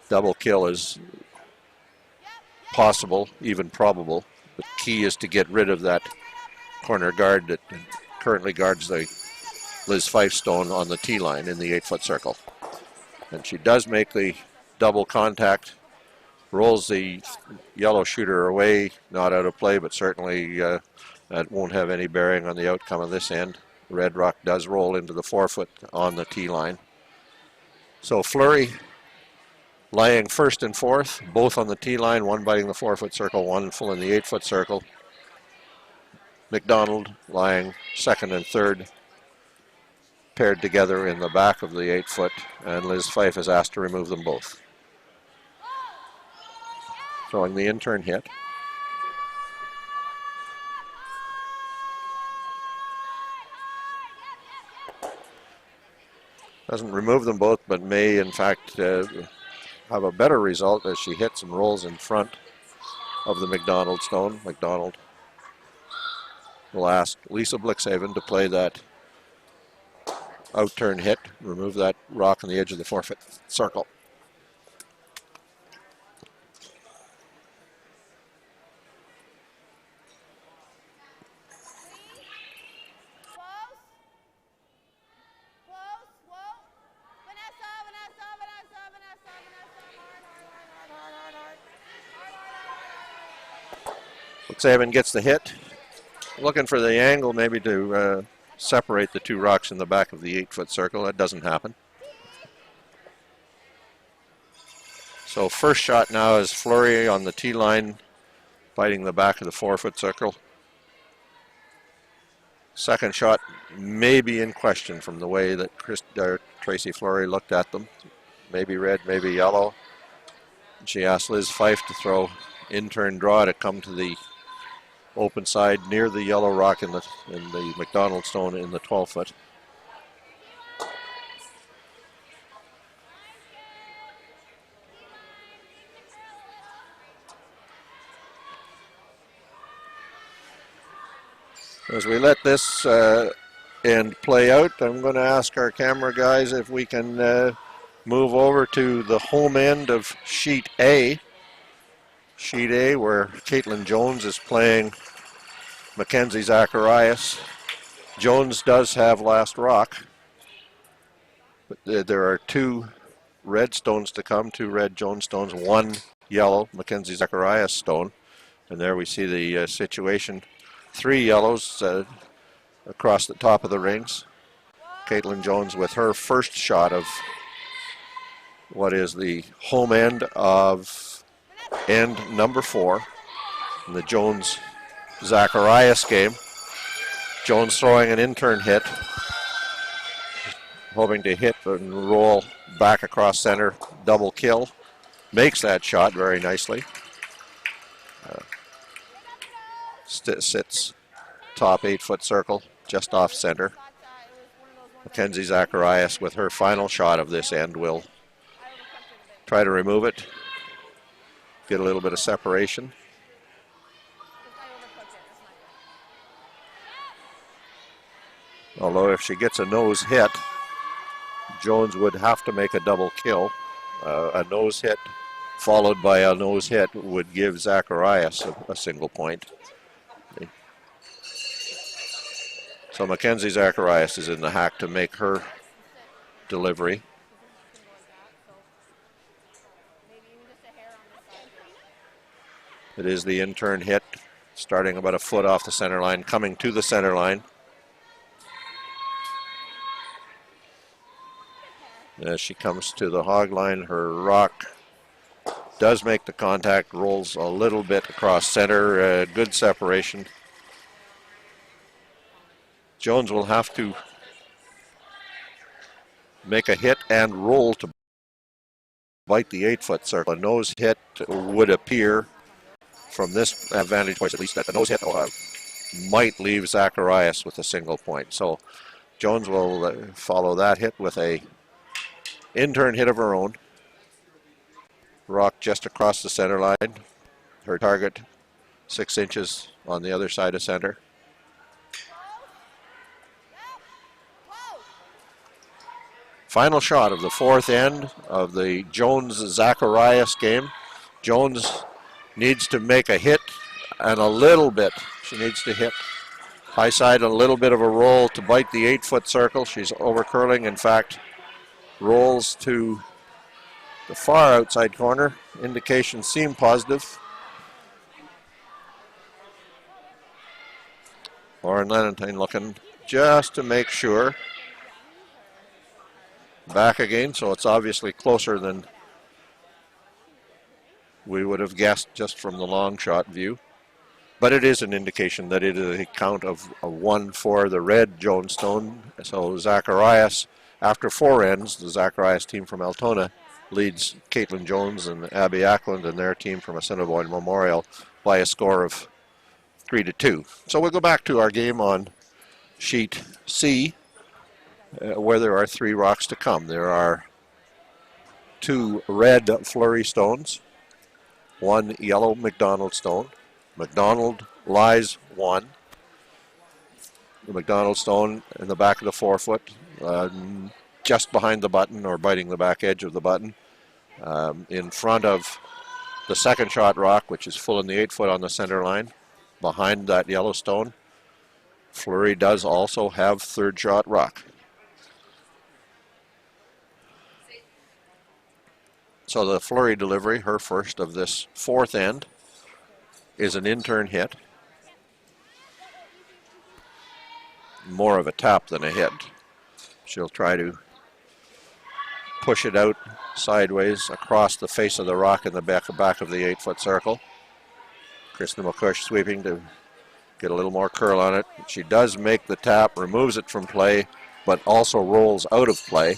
Double kill is possible, even probable. The key is to get rid of that corner guard that currently guards the Liz Fife stone on the tee line in the 8-foot circle. And she does make the double contact, rolls the yellow shooter away, not out of play, but certainly that won't have any bearing on the outcome of this end. Red rock does roll into the 4-foot on the tee line. So Fleury lying first and fourth, both on the tee line, one biting the 4-foot circle, one full in the 8-foot circle. McDonald lying second and third, paired together in the back of the 8-foot, and Liz Fife is asked to remove them both. Throwing the in-turn hit. Doesn't remove them both, but may in fact have a better result as she hits and rolls in front of the McDonald stone. McDonald will ask Lisa Blixhaven to play that out-turn hit, remove that rock on the edge of the 4-foot circle. Blixhaven gets the hit, looking for the angle maybe to separate the two rocks in the back of the 8-foot circle. That doesn't happen. So first shot now is Fleury on the tee line, biting the back of the 4-foot circle. Second shot may be in question from the way that Tracy Fleury looked at them. Maybe red, maybe yellow. She asked Liz Fife to throw in-turn draw to come to the open side near the yellow rock in the McDonald stone in the 12-foot. As we let this end play out, I'm going to ask our camera guys if we can move over to the home end of sheet A. Sheet A, where Caitlin Jones is playing Mackenzie Zacharias. Jones does have last rock, but there are two red stones to come, two red Jones stones, one yellow Mackenzie Zacharias stone. And there we see the situation. Three yellows across the top of the rings. Caitlin Jones with her first shot of what is the home end of end number 4 in the Jones-Zacharias game. Jones throwing an in-turn hit, hoping to hit and roll back across center, double kill. Makes that shot very nicely. Sits top 8-foot circle, just off center. Mackenzie Zacharias with her final shot of this end will try to remove it. Get a little bit of separation. Although if she gets a nose hit, Jones would have to make a double kill. A nose hit followed by a nose hit would give Zacharias a single point. So Mackenzie Zacharias is in the hack to make her delivery. It is the in-turn hit, starting about a foot off the center line, coming to the center line. As she comes to the hog line, her rock does make the contact, rolls a little bit across center, good separation. Jones will have to make a hit and roll to bite the 8-foot circle. A nose hit would appear from this vantage point, at least, that the nose hit might leave Zacharias with a single point. So Jones will follow that hit with a in-turn hit of her own. Rock just across the center line. Her target 6 inches on the other side of center. Final shot of the fourth end of the Jones-Zacharias game. Jones needs to make a hit and a little bit. She needs to hit high side and a little bit of a roll to bite the 8-foot circle. She's over curling. In fact, rolls to the far outside corner. Indications seem positive. Lauren Lenentine looking just to make sure. Back again, so it's obviously closer than we would have guessed just from the long shot view. But it is an indication that it is a count of a 1 for the red Jonestone. So Zacharias, after 4 ends, the Zacharias team from Altona leads Caitlin Jones and Abby Ackland and their team from Assiniboine Memorial by a score of 3-2. So we'll go back to our game on sheet C, where there are 3 rocks to come. There are 2 red flurry stones, 1 yellow McDonald stone. McDonald lies 1. The McDonald stone in the back of the 4-foot, just behind the button or biting the back edge of the button, in front of the second shot rock, which is full in the 8-foot on the center line, behind that yellow stone. Flurry does also have third shot rock. So the flurry delivery, her first of this fourth end, is an in-turn hit. More of a tap than a hit. She'll try to push it out sideways across the face of the rock in the back of the 8-foot circle. Kristen McCush sweeping to get a little more curl on it. She does make the tap, removes it from play, but also rolls out of play.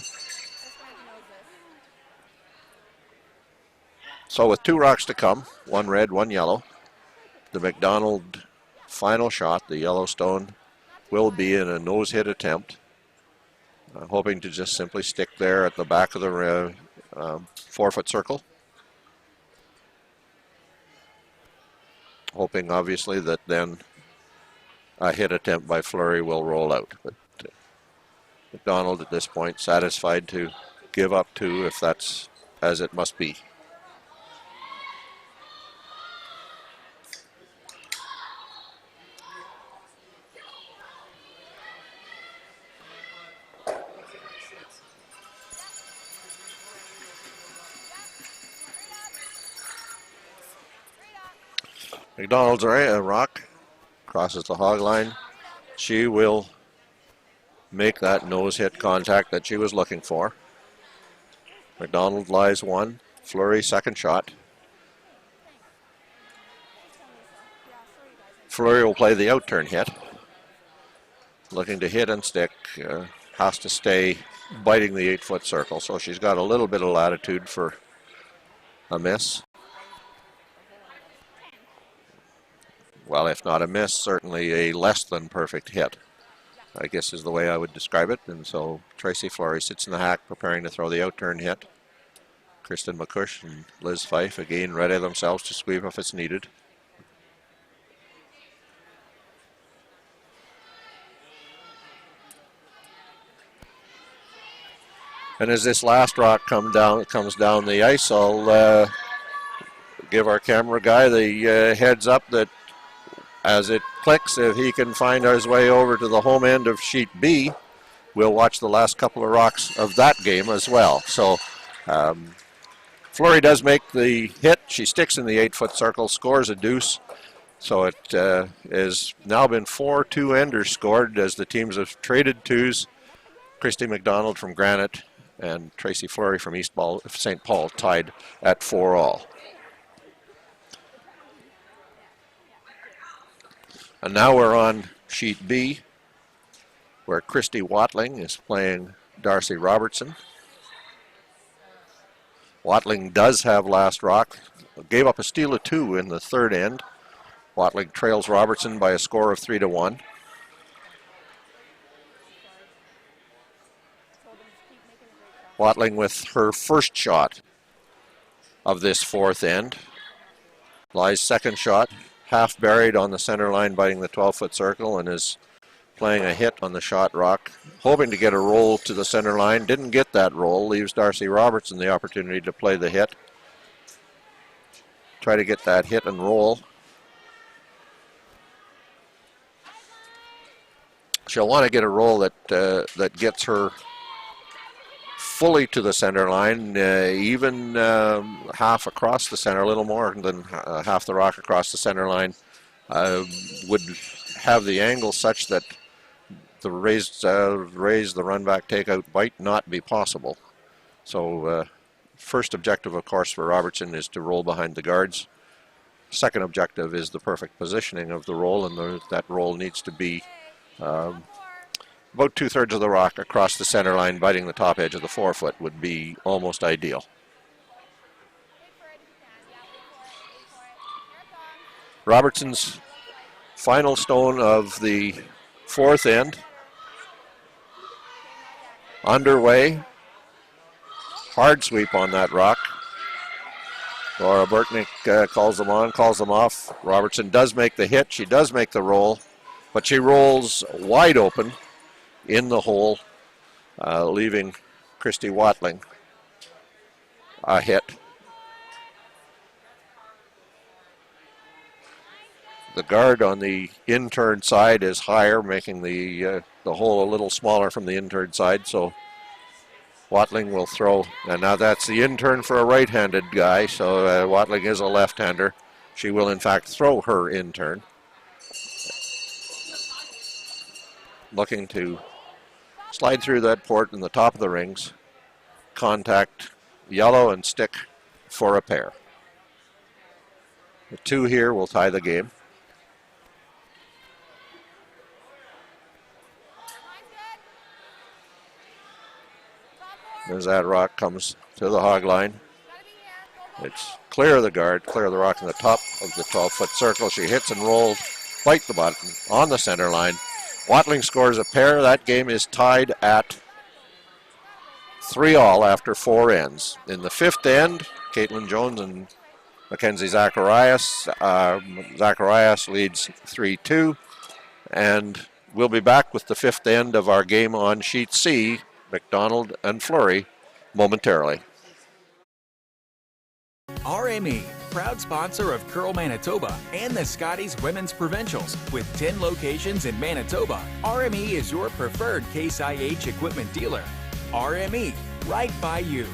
So with 2 rocks to come, 1 red, 1 yellow, the McDonald final shot, the Yellowstone, will be in a nose hit attempt, hoping to just simply stick there at the back of the 4-foot circle. Hoping obviously that then a hit attempt by Flurry will roll out. But McDonald at this point satisfied to give up 2 if that's as it must be. McDonald's rock crosses the hog line. She will make that nose hit contact that she was looking for. McDonald lies 1. Flurry second shot. Flurry will play the out-turn hit. Looking to hit and stick. Has to stay biting the 8-foot circle, so she's got a little bit of latitude for a miss. Well, if not a miss, certainly a less than perfect hit, I guess is the way I would describe it. And so Tracy Flurry sits in the hack preparing to throw the out-turn hit. Kristen McCush and Liz Fife again ready themselves to sweep if it's needed. And as this last rock comes down the ice, I'll give our camera guy the heads up that as it clicks, if he can find his way over to the home end of sheet B, we'll watch the last couple of rocks of that game as well. So Fleury does make the hit. She sticks in the 8-foot circle, scores a deuce. So it has now been 4 2-enders scored as the teams have traded twos. Christy McDonald from Granite and Tracy Fleury from St. Paul tied at 4-all. And now we're on sheet B, where Christy Watling is playing Darcy Robertson. Watling does have last rock, gave up a steal of 2 in the third end. Watling trails Robertson by a score of 3-1. Watling with her first shot of this fourth end. Ly's second shot, half buried on the center line, biting the 12-foot circle, and is playing a hit on the shot rock, hoping to get a roll to the center line. Didn't get that roll, leaves Darcy Robertson the opportunity to play the hit. Try to get that hit and roll. She'll want to get a roll that gets her fully to the center line, even half across the center, a little more than half the rock across the center line, would have the angle such that the raise the run back takeout might not be possible. So first objective, of course, for Robertson is to roll behind the guards. Second objective is the perfect positioning of the roll, and that roll needs to be about 2/3 of the rock across the center line, biting the top edge of the 4-foot would be almost ideal. Robertson's final stone of the fourth end. Underway. Hard sweep on that rock. Laura Burtnick calls them on, calls them off. Robertson does make the hit. She does make the roll, but she rolls wide open in the hole, leaving Christy Watling a hit. The guard on the in-turn side is higher, making the hole a little smaller from the in-turn side, so Watling will throw, and now that's the in-turn for a right-handed guy, so Watling is a left-hander. She will in fact throw her in-turn. Looking to slide through that port in the top of the rings, contact yellow and stick for a pair. The 2 here will tie the game. As that rock comes to the hog line, it's clear of the guard, clear of the rock in the top of the 12-foot circle. She hits and rolls, bite the button on the center line. Watling scores a pair. That game is tied at 3-all after 4 ends. In the 5th end, Caitlin Jones and Mackenzie Zacharias. Zacharias leads 3-2. And we'll be back with the 5th end of our game on sheet C, McDonald and Fleury, momentarily. RME, proud sponsor of Curl Manitoba and the Scotties Women's Provincials. With 10 locations in Manitoba, RME is your preferred Case IH equipment dealer. RME, right by you.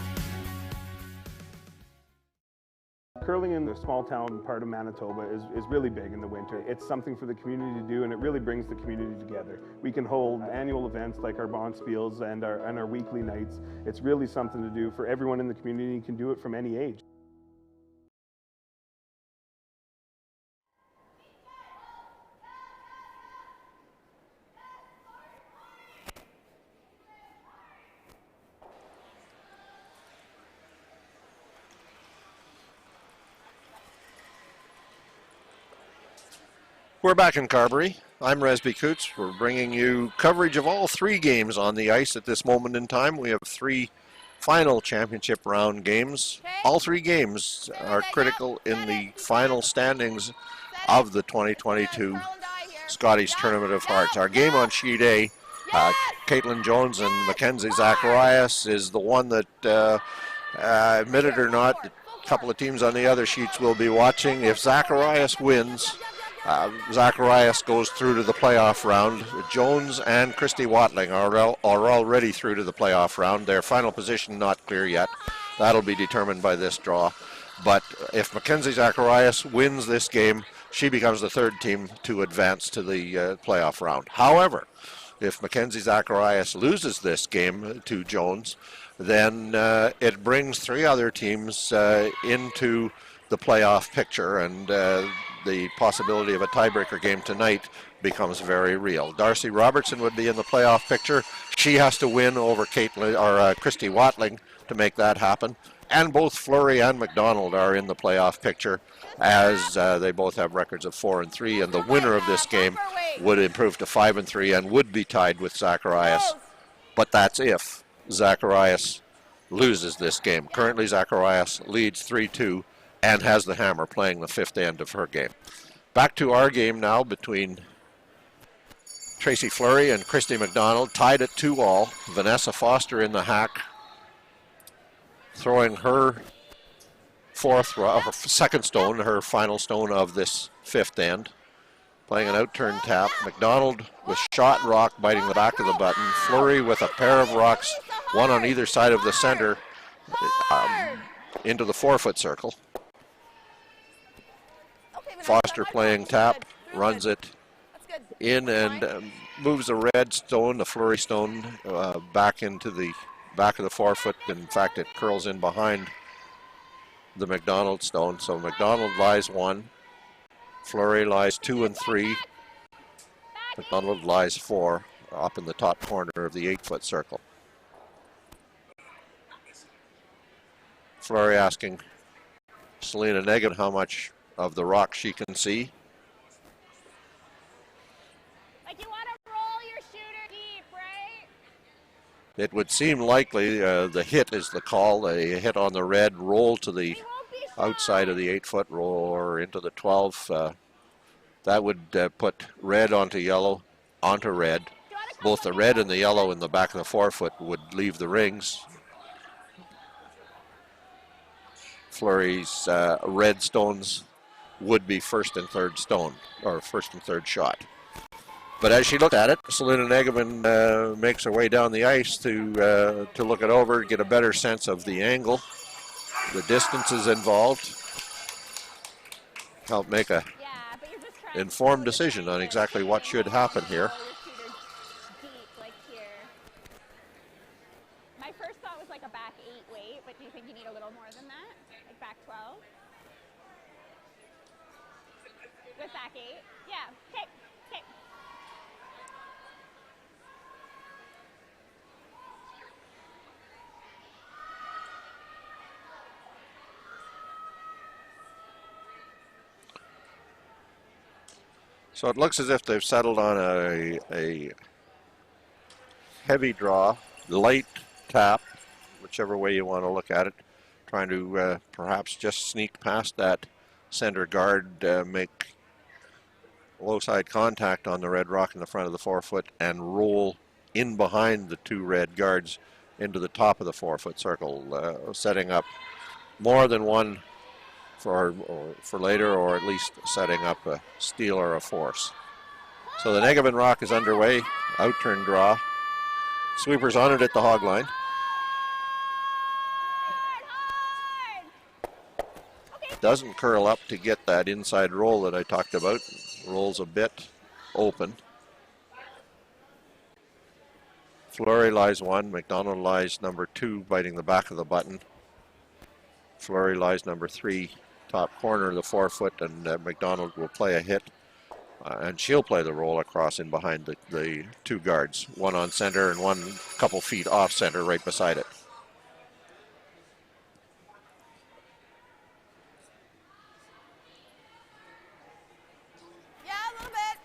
Curling in the small town part of Manitoba is really big in the winter. It's something for the community to do, and it really brings the community together. We can hold annual events like our Bonspiels and our weekly nights. It's really something to do for everyone in the community. You can do it from any age. We're back in Carberry. I'm Resby Coots. We're bringing you coverage of all 3 games on the ice at this moment in time. We have 3 final championship round games. All 3 games are critical in the final standings of the 2022 Scotties Tournament of Hearts. Our game on sheet A Caitlin Jones and Mackenzie Zacharias is the one that, admit it or not, a couple of teams on the other sheets will be watching. If Zacharias wins, Zacharias goes through to the playoff round. Jones and Christy Watling are already through to the playoff round. Their final position not clear yet. That'll be determined by this draw. But if Mackenzie Zacharias wins this game, she becomes the third team to advance to the playoff round. However, if Mackenzie Zacharias loses this game to Jones, then it brings three other teams into the playoff picture, and the possibility of a tiebreaker game tonight becomes very real. Darcy Robertson would be in the playoff picture. She has to win over Christy Watling to make that happen. And both Fleury and McDonald are in the playoff picture, as they both have records of 4-3, and the winner of this game would improve to 5-3 and would be tied with Zacharias. But that's if Zacharias loses this game. Currently, Zacharias leads 3-2 and has the hammer playing the fifth end of her game. Back to our game now between Tracy Fleury and Christy McDonald, tied at 2-all. Vanessa Foster in the hack, throwing her second stone, her final stone of this fifth end. Playing an out-turn tap. McDonald with shot rock biting the back of the button. Fleury with a pair of rocks, one on either side of the center, into the 4-foot circle. Foster playing tap, runs it in and moves the red stone, the Fleury stone, back into the back of the 4-foot. In fact, it curls in behind the McDonald stone. So McDonald lies 1, Fleury lies 2 and 3, McDonald lies 4 up in the top corner of the 8-foot circle. Fleury asking Selena Negan how much of the rock she can see. Like, you want to roll your shooter deep, right? It would seem likely the hit is the call. A hit on the red, roll to the outside of the 8-foot, roll or into the 12. That would put red onto yellow, onto red. Both the red and the yellow in the back of the 4-foot would leave the rings. Fleury's red stones would be first and third stone, or first and third shot. But as she looked at it, Selena Negaman makes her way down the ice to look it over, get a better sense of the angle, the distances involved, help make a informed decision on exactly what should happen here. My first thought was like a back 8 weight, but do you think you need a little more than that? Like back 12? With back 8? Yeah. Okay. Okay. So it looks as if they've settled on a heavy draw, light tap, whichever way you want to look at it, trying to perhaps just sneak past that center guard, make low side contact on the red rock in the front of the 4-foot and roll in behind the two red guards into the top of the 4-foot circle, setting up more than one for later, or at least setting up a steal or a force. So the Negavan rock is underway, out-turn draw. Sweepers on it at the hog line. Doesn't curl up to get that inside roll that I talked about. Rolls a bit open. Fleury lies 1, McDonald lies number 2, biting the back of the button. Fleury lies number 3, top corner of the 4-foot, and McDonald will play a hit. And she'll play the roll across in behind the two guards, one on center and one couple feet off center right beside it. Yeah, a little bit.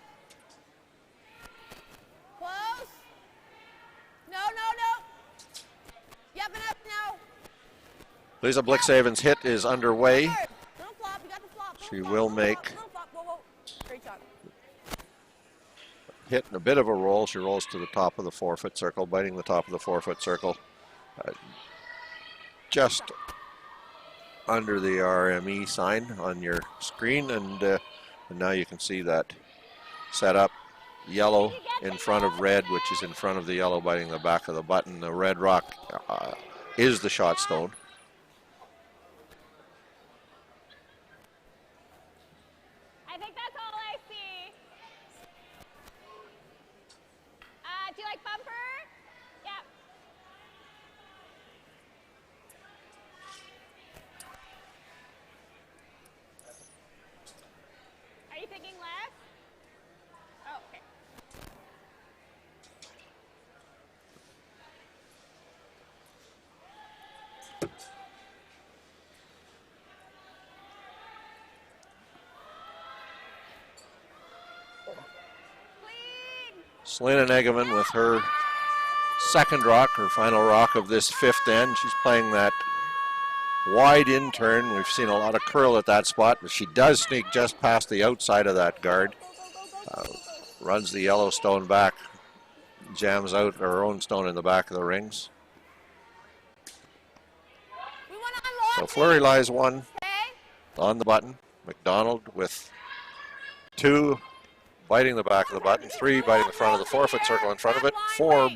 Close. No. Yep, and up now. Lisa Blixhaven's hit is underway. Don't flop. You got the flop. She will make hitting a bit of a roll. She rolls to the top of the 4-foot circle, biting the top of the 4-foot circle. Just under the RME sign on your screen, and now you can see that set up. Yellow in front of red, which is in front of the yellow, biting the back of the button. The red rock is the shot stone. I think that's all I see. Do you like bumper? Yep. Are you thinking left? Oh, okay. Selena Negaman with her second rock, her final rock of this fifth end. She's playing that wide in turn. We've seen a lot of curl at that spot, but she does sneak just past the outside of that guard. Runs the yellow stone back, jams out her own stone in the back of the rings. So Fleury lies 1 on the button. McDonald with 2 biting the back of the button, 3 biting the front of the 4-foot circle in front of it, 4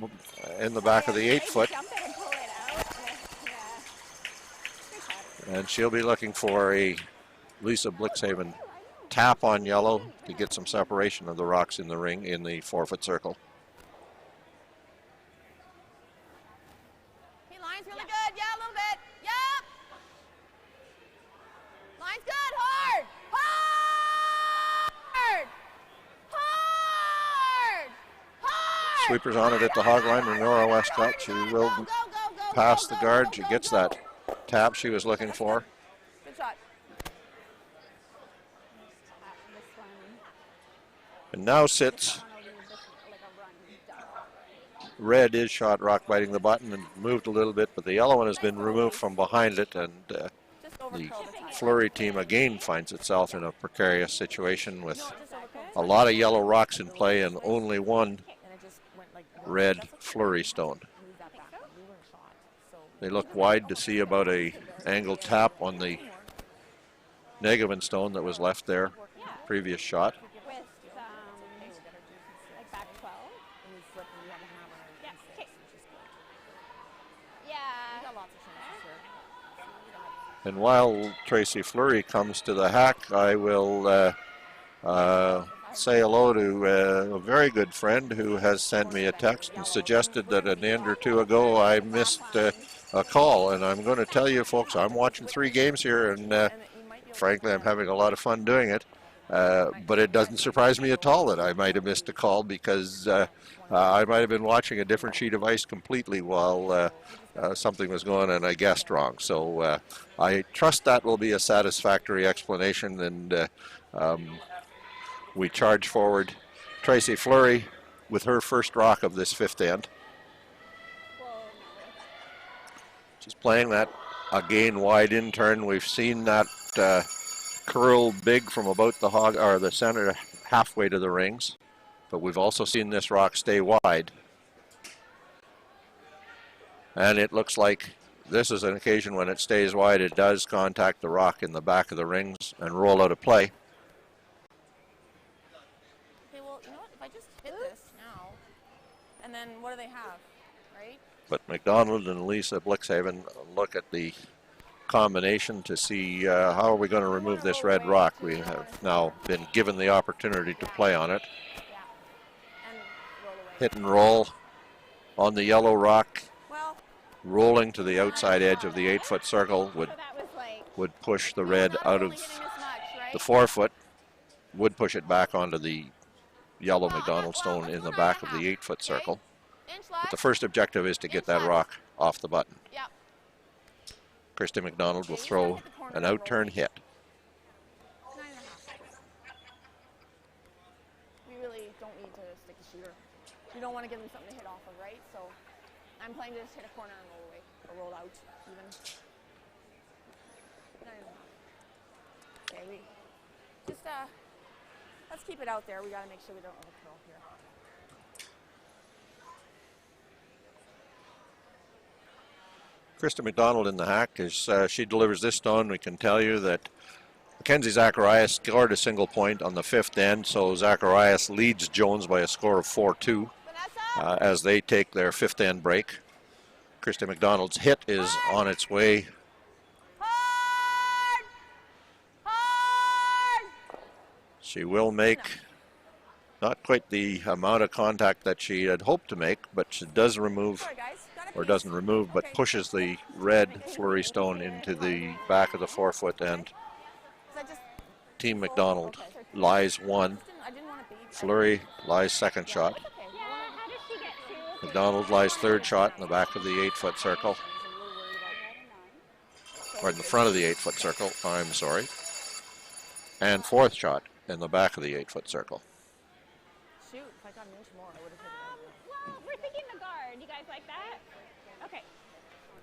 in the back of the 8-foot. And she'll be looking for a Lisa Blixhaven tap on yellow to get some separation of the rocks in the ring in the 4-foot circle. Hey, line's really good. Yeah, a little bit. Yep. Line's good. Hard. Hard. Hard. Hard. Sweepers on it at the hog line. Renora Westcott, she will pass the guard. She gets that tap she was looking for. Good shot. And now sits red is shot rock biting the button and moved a little bit, but the yellow one has been removed from behind it, and the Fleury team again finds itself in a precarious situation with a lot of yellow rocks in play and only 1 red Fleury stone. They look wide to see about a angled tap on the Negavan stone that was left there previous shot. Like back 12. Yeah. And while Tracy Fleury comes to the hack, I will say hello to a very good friend who has sent me a text and suggested that an end or two ago I missed a call. And I'm going to tell you folks, I'm watching 3 games here, and frankly I'm having a lot of fun doing it. But it doesn't surprise me at all that I might have missed a call, because I might have been watching a different sheet of ice completely while something was going on and I guessed wrong. So I trust that will be a satisfactory explanation, and we charge forward Tracy Fleury with her first rock of this fifth end. She's playing that again wide in turn. We've seen that curl big from about the hog or the center halfway to the rings, but we've also seen this rock stay wide. And it looks like this is an occasion when it stays wide, it does contact the rock in the back of the rings and roll out of play. Okay, well, you know what? If I just hit this now, and then what do they have, right? But McDonald and Lisa Blixhaven look at the combination to see how are we going to remove this red rock. We have now been given the opportunity to play on it. Hit and roll on the yellow rock, rolling to the outside edge of the 8-foot circle would push the red out of the 4-foot, would push it back onto the yellow McDonald stone in the back of the 8-foot circle. But the first objective is to get that rock off the button. Christy McDonald will throw an out-turn hit. We really don't need to stick a shooter. We don't want to give them something to hit off of, right? So I'm playing to just hit a corner and roll away, or roll out even. Okay, we just let's keep it out there. We got to make sure we don't overcurl here. Krista McDonald in the hack. As she delivers this stone, we can tell you that Mackenzie Zacharias scored a single point on the 5th end, so Zacharias leads Jones by a score of 4-2 as they take their 5th end break. Krista McDonald's hit is on its way. She will make not quite the amount of contact that she had hoped to make, but she does remove, or doesn't remove, but pushes the red flurry stone into the back of the forefoot, and Team McDonald lies 1. Flurry lies 2nd shot. McDonald lies 3rd shot in the back of the 8-foot circle. Or in the front of the 8-foot circle, I'm sorry. And 4th shot in the back of the 8-foot circle. Shoot, if I got an inch more, I would have hit it. Well, we're thinking the guard. You guys like that? Okay.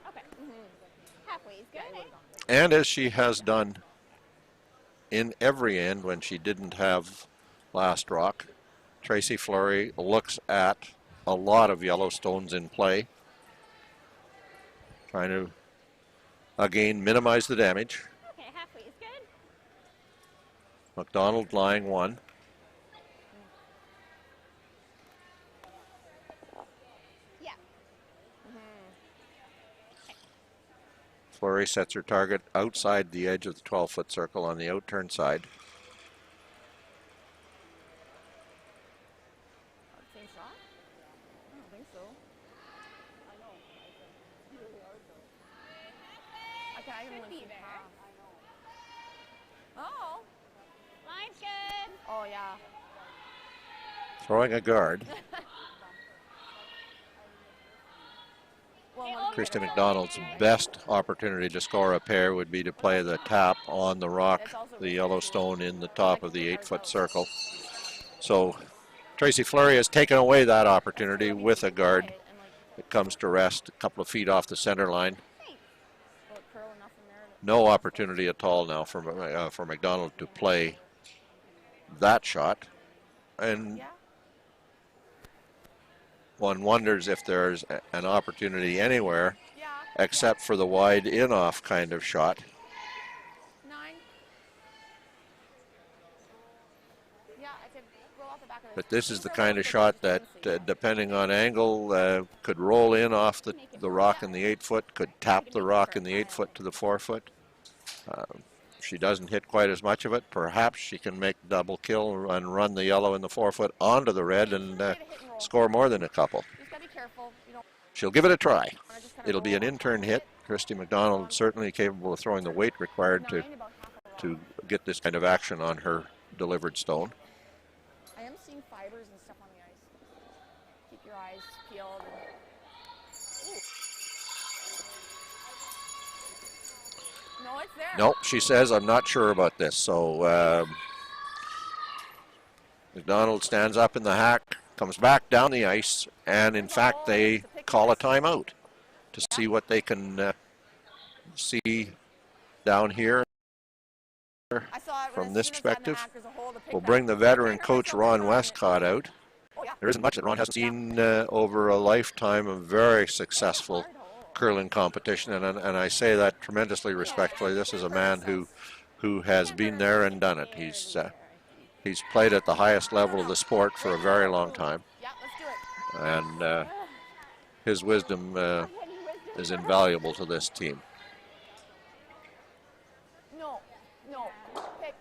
Okay. Halfway is good. And as she has done in every end when she didn't have last rock, Tracy Fleury looks at a lot of yellow stones in play, trying to again minimize the damage. Okay, halfway is good. McDonald lying 1. Yeah. Fleury sets her target outside the edge of the 12-foot circle on the outturn side. Same shot? I don't think so. I know. It's really hard though. Okay, I even went through half. Oh. Line's good. Oh yeah. Throwing a guard. Well, Krista McDonald's best opportunity to score a pair would be to play the tap on the rock, the yellow stone in the top of the 8-foot circle. So Tracy Fleury has taken away that opportunity with a guard. It comes to rest a couple of feet off the center line. No opportunity at all now for McDonald to play that shot. And one wonders if there's an opportunity anywhere except for the wide in-off kind of shot. 9. Yeah, I could roll off the back of it. But this is the kind of shot that, depending on angle, could roll in off the rock in the 8-foot, could tap the rock in the 8-foot to the 4-foot. If she doesn't hit quite as much of it, perhaps she can make double kill and run the yellow in the 4-foot onto the red and score more than a couple. Just gotta be careful. She'll give it a try. It'll be an in-turn hit. Christy McDonald certainly capable of throwing the weight required to get this kind of action on her delivered stone. I am seeing fibers and stuff on the ice. Keep your eyes peeled. No, it's there. Nope, she says, I'm not sure about this. So McDonald stands up in the hack, comes back down the ice, and in fact they call a timeout to see what they can see down here. From this perspective, we'll bring the veteran coach Ron Westcott out. There isn't much that Ron hasn't seen over a lifetime of very successful curling competition, and I say that tremendously respectfully. This is a man who has been there and done it. He's played at the highest level of the sport for a very long time, and his wisdom is invaluable to this team. No, pick.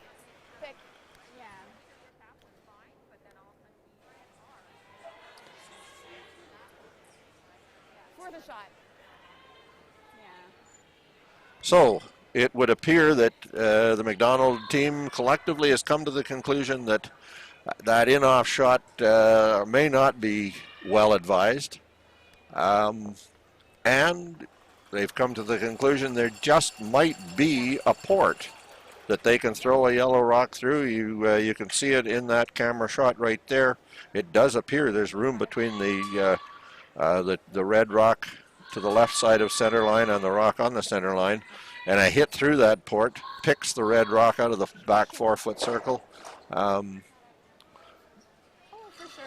Yeah. Worth a shot. So it would appear that the McDonald team collectively has come to the conclusion that that in-off shot may not be well advised. And they've come to the conclusion there just might be a port that they can throw a yellow rock through. You can see it in that camera shot right there. It does appear there's room between the red rock to the left side of center line and the rock on the center line. And a hit through that port picks the red rock out of the back 4-foot circle. Oh, for sure.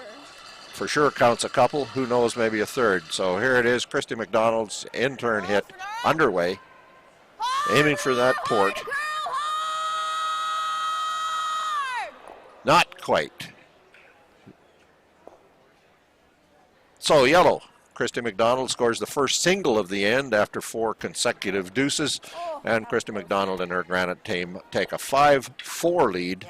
for sure counts a couple. Who knows, maybe a third. So here it is, Christy McDonald's in-turn hit underway, aiming for that port. Not quite. So yellow. Christy McDonald scores the first single of the end after 4 consecutive deuces, and Christy McDonald and her Granite team take a 5-4 lead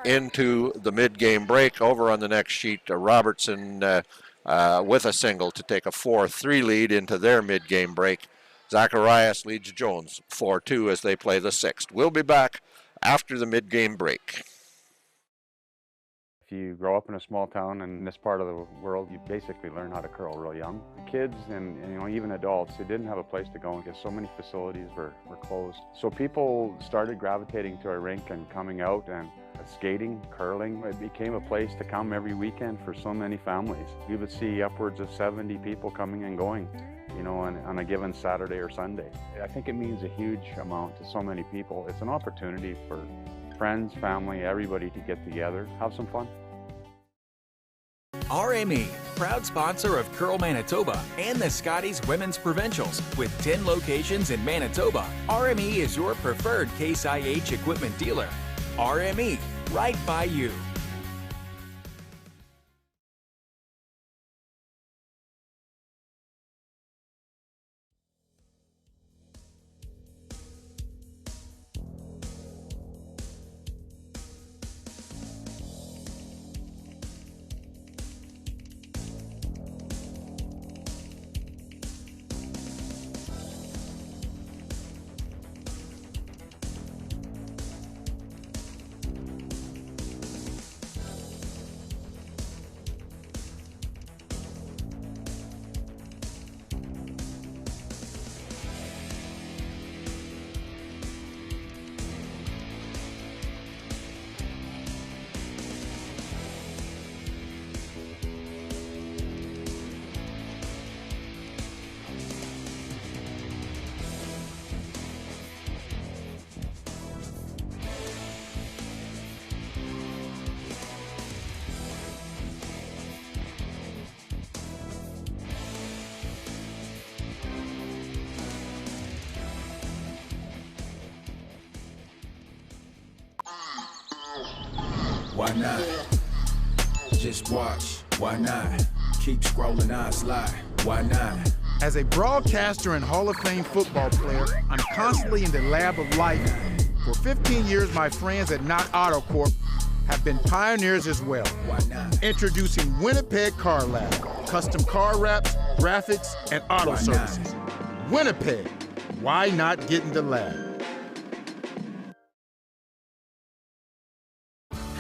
into the mid-game break. Over on the next sheet, Robertson with a single to take a 4-3 lead into their mid-game break. Zacharias leads Jones 4-2 as they play the 6th. We'll be back after the mid-game break. If you grow up in a small town in this part of the world, you basically learn how to curl real young. The kids and even adults, they didn't have a place to go because so many facilities were closed. So people started gravitating to our rink and coming out and skating, curling. It became a place to come every weekend for so many families. You would see upwards of 70 people coming and going, on a given Saturday or Sunday. I think it means a huge amount to so many people. It's an opportunity for friends, family, everybody to get together, have some fun. RME, proud sponsor of Curl Manitoba and the Scotties Women's Provincials. With 10 locations in Manitoba, RME is your preferred Case IH equipment dealer. RME, right by you. Why not? Just watch. Why not? Keep scrolling, I slide. Why not? As a broadcaster and Hall of Fame football player, I'm constantly in the lab of life. For 15 years, my friends at Knott Auto Corp have been pioneers as well. Why not? Introducing Winnipeg Car Lab, custom car wraps, graphics, and auto services. Winnipeg, why not get in the lab?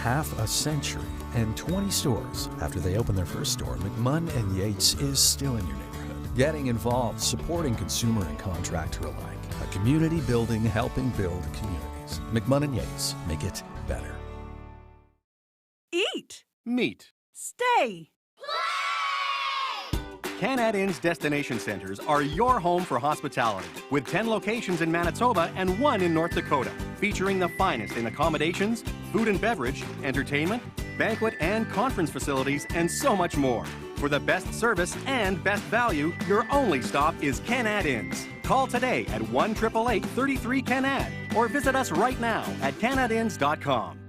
Half a century and 20 stores after they opened their first store, McMunn & Yates is still in your neighborhood. Getting involved, supporting consumer and contractor alike. A community building, helping build communities. McMunn & Yates, make it better. Eat. Meet. Stay. Canad Inn's destination centers are your home for hospitality, with 10 locations in Manitoba and 1 in North Dakota, featuring the finest in accommodations, food and beverage, entertainment, banquet and conference facilities, and so much more. For the best service and best value, your only stop is Canad Inns. Call today at 1-888-33-CANAD or visit us right now at canadinns.com.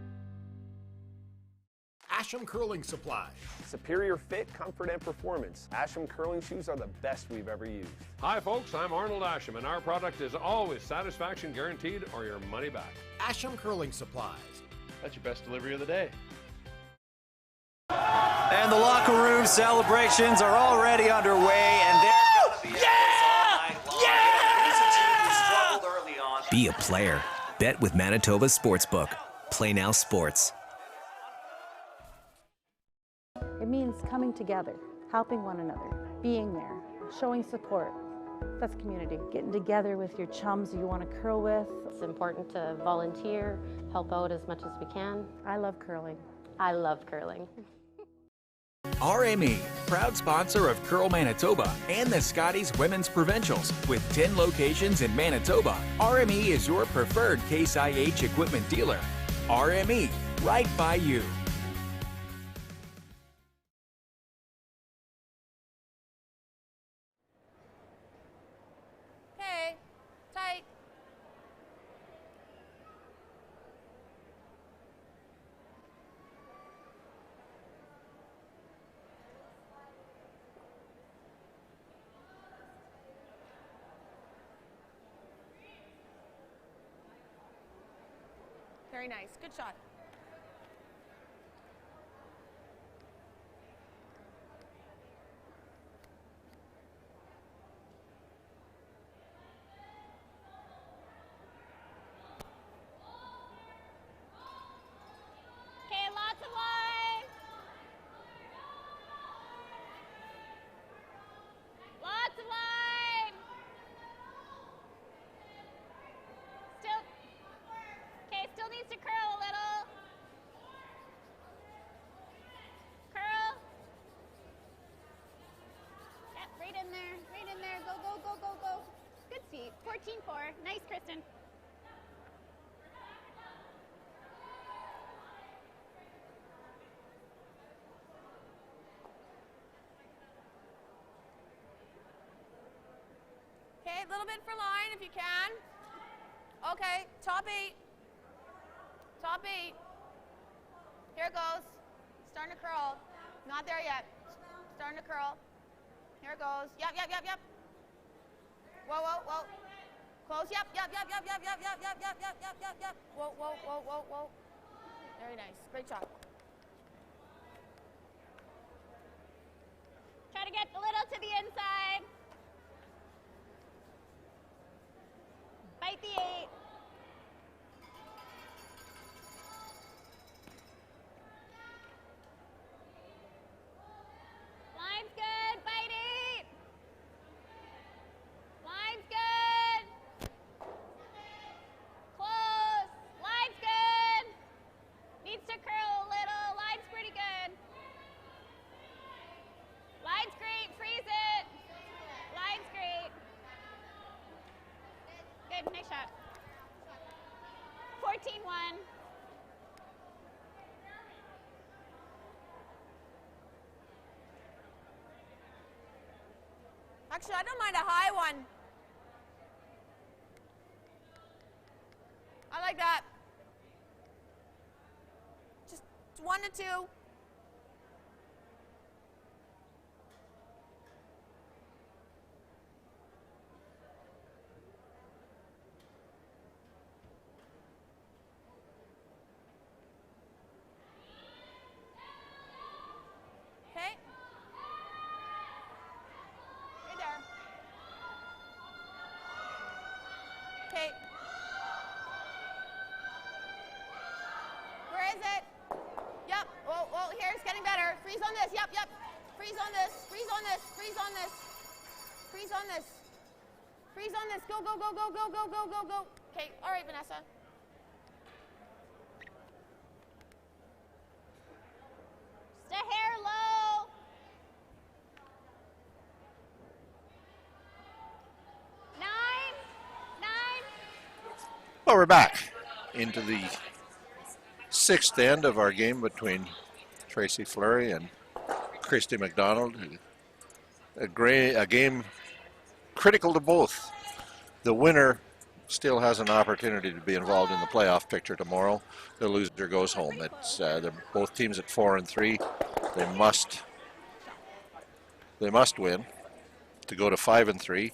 Asham Curling Supply. Superior fit, comfort, and performance. Asham curling shoes are the best we've ever used. Hi folks, I'm Arnold Asham, and our product is always satisfaction guaranteed or your money back. Asham Curling Supplies. That's your best delivery of the day. And the locker room celebrations are already underway, and they're going to be all night long. Here's a team who struggled early on. Be a player. Bet with Manitoba Sportsbook. Play now sports. It means coming together, helping one another, being there, showing support. That's community. Getting together with your chums you want to curl with. It's important to volunteer, help out as much as we can. I love curling. I love curling. RME, proud sponsor of Curl Manitoba and the Scotties Women's Provincials. With 10 locations in Manitoba, RME is your preferred Case IH equipment dealer. RME, right by you. Very nice. Good shot. Okay, lots of line. Lots of line. Still. Okay, still needs to curl a little. Curl. Yep, right in there. Right in there. Go, go, go, go, go. Good sweep. 14-4. Nice, Kristen. Okay, a little bit for line if you can. Okay, top 8. Top 8. Here it goes. Starting to curl. Not there yet. Starting to curl. Here it goes. Yep, yep, yep, yep. Whoa, whoa, whoa. Close. Yep, yep, yep, yep, yep, yep, yep, yep, yep, yep, yep, yep, yep. Whoa, whoa, whoa, whoa, whoa. Very nice. Great shot. Try to get a little to the inside. Bite the 8. Line's good. Bite 8. Line's good. Close. Line's good. Needs to curl a little. Line's pretty good. Line's great. Freeze it. Line's great. Good. Nice shot. 14-1. Actually, I don't mind a high one. I like that. Just 1 to 2. Okay. Right there. Okay. Where is it? Yep. Whoa, whoa, here, it's getting better. Freeze on this. Yep, yep. Freeze on this. Freeze on this. Freeze on this. Freeze on this. Freeze on this. Go, go, go, go, go, go, go, go, go. Okay, all right, Vanessa. Just a hair low. Nine. Well, we're back into the 6th end of our game between Tracy Fleury and Christy McDonald. A game critical to both. The winner still has an opportunity to be involved in the playoff picture tomorrow. The loser goes home. It's they're both teams at 4-3. They must win to go to 5-3,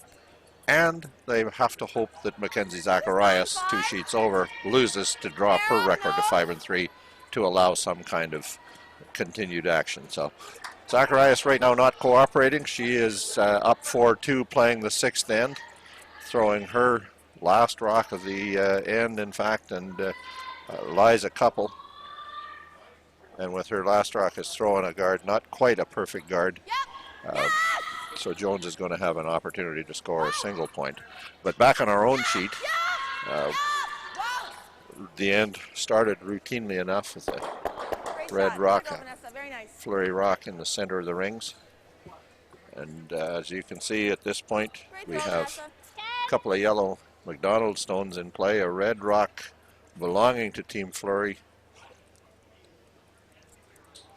and they have to hope that Mackenzie Zacharias, 2 sheets over, loses to drop her record to 5-3 to allow some kind of continued action. So Zacharias right now not cooperating. She is up 4-2 playing the 6th end, throwing her last rock of the end, in fact, and lies a couple. And with her last rock is throwing a guard, not quite a perfect guard. So Jones is going to have an opportunity to score a single point. But back on our own sheet, the end started routinely enough with a red rock, Fleury rock in the center of the rings. And as you can see at this point, we have a couple of yellow McDonald stones in play, a red rock belonging to Team Fleury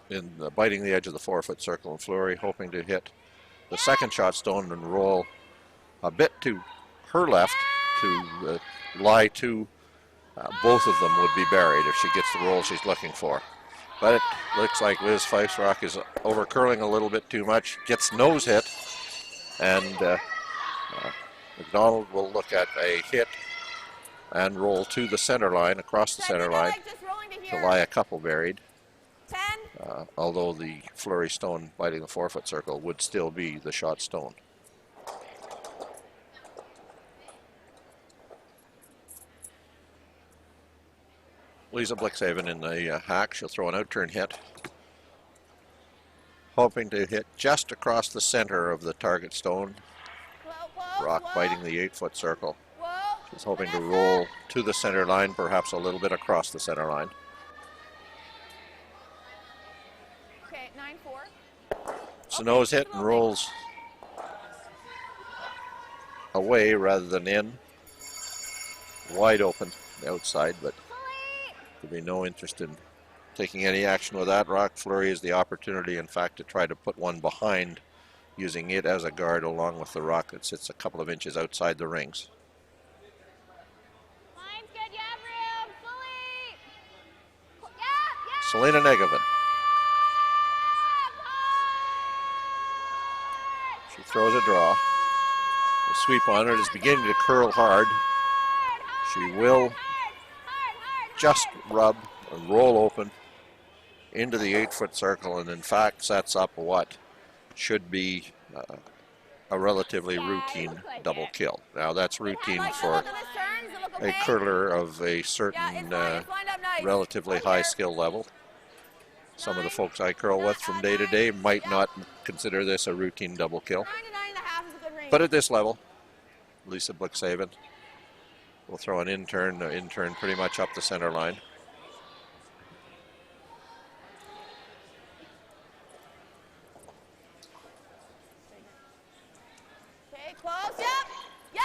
in biting the edge of the 4-foot circle, and Fleury hoping to hit the second shot stone and roll a bit to her left to lie to. Both of them would be buried if she gets the roll she's looking for. But it looks like Liz Fife's rock is over curling a little bit too much, gets nose hit, and McDonald will look at a hit and roll to the center line, across the center line, to lie a couple buried. Although the flurry stone biting the 4-foot circle would still be the shot stone. Lisa Blixhaven in the hack. She'll throw an out-turn hit, hoping to hit just across the center of the target stone. Rock biting the 8-foot circle. She's hoping to roll to the center line, perhaps a little bit across the center line. Okay, 9-4. It's a nose hit and rolls away rather than in. Wide open outside, but there'll be no interest in taking any action with that. Rock flurry is the opportunity, in fact, to try to put one behind, using it as a guard along with the rock that sits a couple of inches outside the rings. Line's good, you have room. Fully. Selena Negovan. She throws a draw. The sweep on it is beginning to curl hard. She will just rub and roll open into the 8-foot circle, and in fact sets up what should be a relatively routine double kill. Now that's routine for a curler of a certain relatively high skill level. Some of the folks I curl with from day to day might not consider this a routine double kill. But at this level, Lisa Blixhaven will throw an in-turn pretty much up the center line. Okay, close, yep.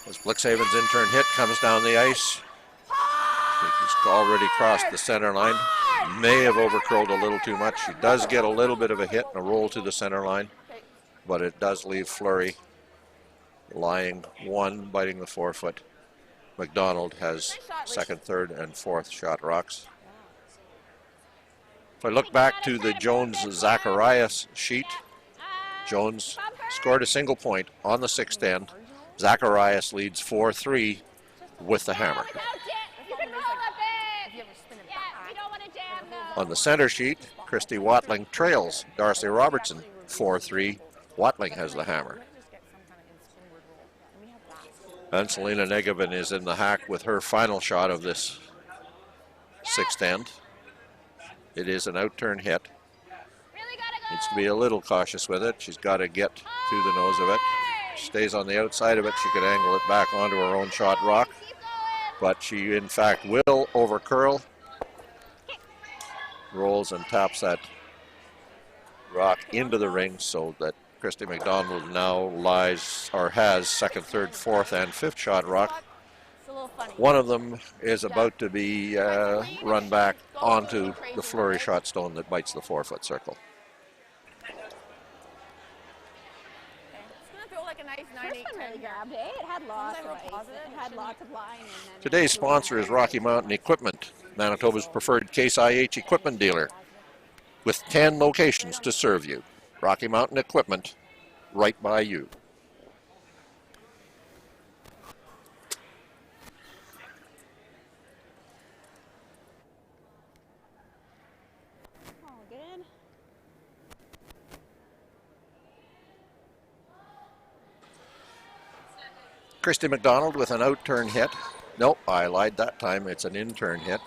As Blixhaven's in-turn hit comes down the ice, she's already crossed the center line. May have overcurled a little too much. She does get a little bit of a hit and a roll to the center line, but it does leave flurry lying one, biting the 4-foot. McDonald has second, third, and fourth shot rocks. If I look back to the Jones-Zacharias sheet, Jones scored a single point on the 6th end. Zacharias leads 4-3 with the hammer. On the center sheet, Christy Watling trails Darcy Robertson 4-3. Watling has the hammer. And Selena Negovan is in the hack with her final shot of this 6th end. It is an out-turn hit. Needs to be a little cautious with it. She's got to get to the nose of it. Stays on the outside of it. She could angle it back onto her own shot rock. But she, in fact, will overcurl. Rolls and taps that rock into the ring so that Christy McDonald now has second, third, fourth, and fifth shot rock. One of them is about to be run back onto the flurry shot stone that bites the 4-foot circle. Really grabbed it. It had lots of ice. It had lots of line. Today's sponsor is Rocky Mountain Equipment, Manitoba's preferred Case IH equipment dealer, with 10 locations to serve you. Rocky Mountain Equipment, right by you. All good. Christy McDonald with an out-turn hit. Nope, I lied that time. It's an in-turn hit.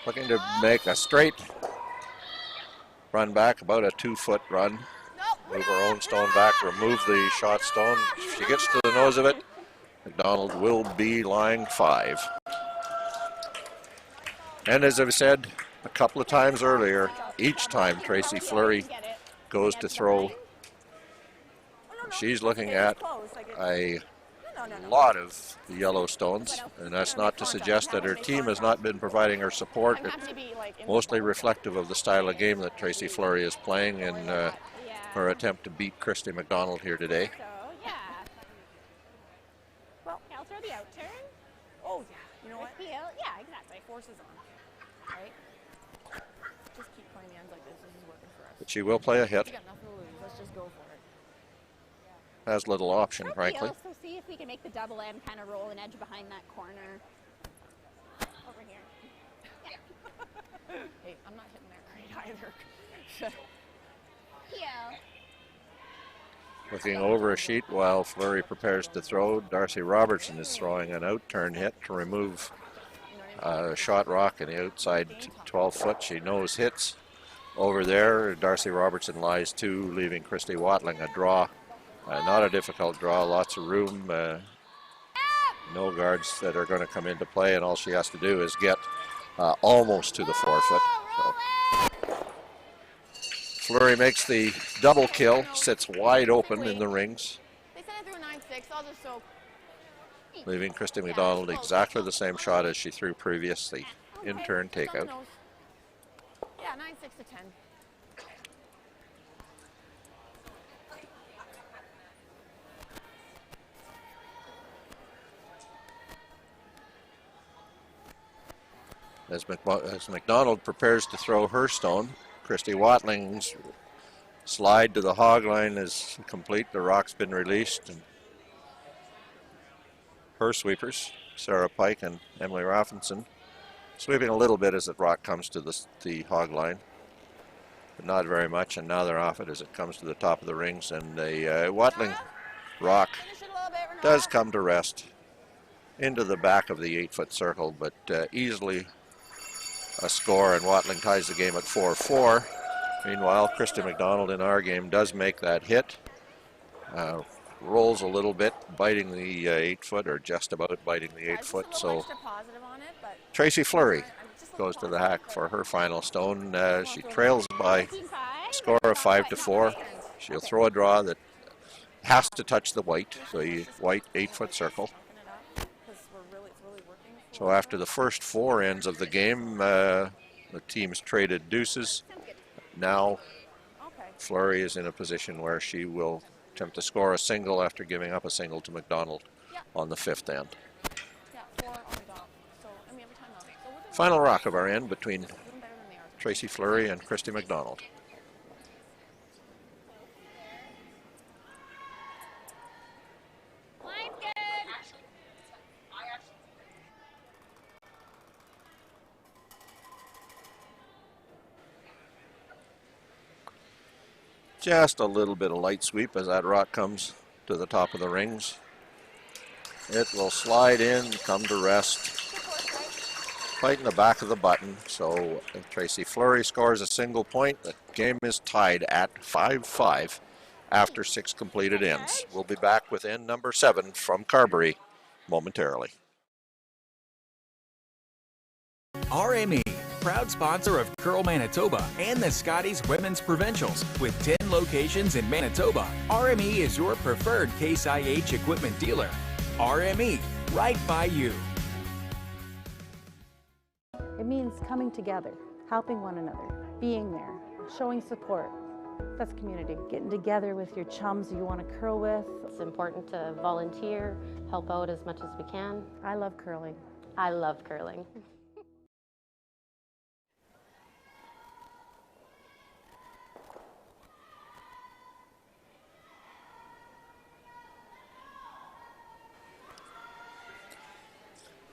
Looking to make a straight run back, about a 2-foot run. Move her own stone back, remove the shot stone. If she gets to the nose of it, McDonald will be lying 5. And as I've said a couple of times earlier, each time Tracy Fleury goes to throw, she's looking at a lot of the yellow stones, and that's not to suggest that her team has not been providing her support. It's mostly reflective of the style of game that Tracy Fleury is playing in her attempt to beat Christy McDonald here today. So, yeah. Well, I'll throw the out turn. Oh, yeah. You know what? Yeah, exactly. Force is on. Right? Just keep playing the ends like this. This is working for us. But she will play a hit. We got nothing to lose. Let's just go for has little option, frankly. So see if we can make the double end kind of roll an edge behind that corner. Over here. Yeah. Hey, I'm not hitting there great either. Heel. Looking over a sheet while Fleury prepares to throw. Darcy Robertson is throwing an out-turn hit to remove a shot rock in the outside 12 foot. She knows hits over there. Darcy Robertson lies two, leaving Christy Watling a draw. Not a difficult draw, lots of room. No guards that are going to come into play, and all she has to do is get almost to the 4 foot. So Fleury makes the double kill, sits wide open in the rings, They sent it through a 9-6. I'll just soak. leaving Christy McDonald exactly the same shot as she threw previously. In-turn takeout. Yeah, 9-6 to 10. As McDonald prepares to throw her stone, Christy Watling's slide to the hog line is complete. The rock's been released. And her sweepers, Sarah Pike and Emily Raffinson, sweeping a little bit as the rock comes to the hog line, but not very much, and now they're off it as it comes to the top of the rings, and the Watling rock does come to rest into the back of the 8 foot circle, but easily a score, and Watling ties the game at 4-4. Meanwhile, Christy McDonald in our game does make that hit. Rolls a little bit, biting the 8 foot, or just about biting the 8 foot. So Tracy Fleury goes to the hack for her final stone. She trails by a score of 5-4. She'll throw a draw that has to touch the white, the white 8 foot circle. So after the first 4 ends of the game, the teams traded deuces. Now Fleury is in a position where she will attempt to score a single after giving up a single to McDonald on the 5th end. Final rock of our end between Tracy Fleury and Christy McDonald. Just a little bit of light sweep as that rock comes to the top of the rings. It will slide in, come to rest, right in the back of the button. So if Tracy Fleury scores a single point, the game is tied at 5-5 after 6 completed ends. We'll be back with end number 7 from Carberry momentarily. RME, proud sponsor of Curl Manitoba and the Scotties Women's Provincials. With 10 locations in Manitoba, RME is your preferred Case IH equipment dealer. RME, right by you. It means coming together, helping one another, being there, showing support. That's community. Getting together with your chums you want to curl with. It's important to volunteer, help out as much as we can. I love curling. I love curling.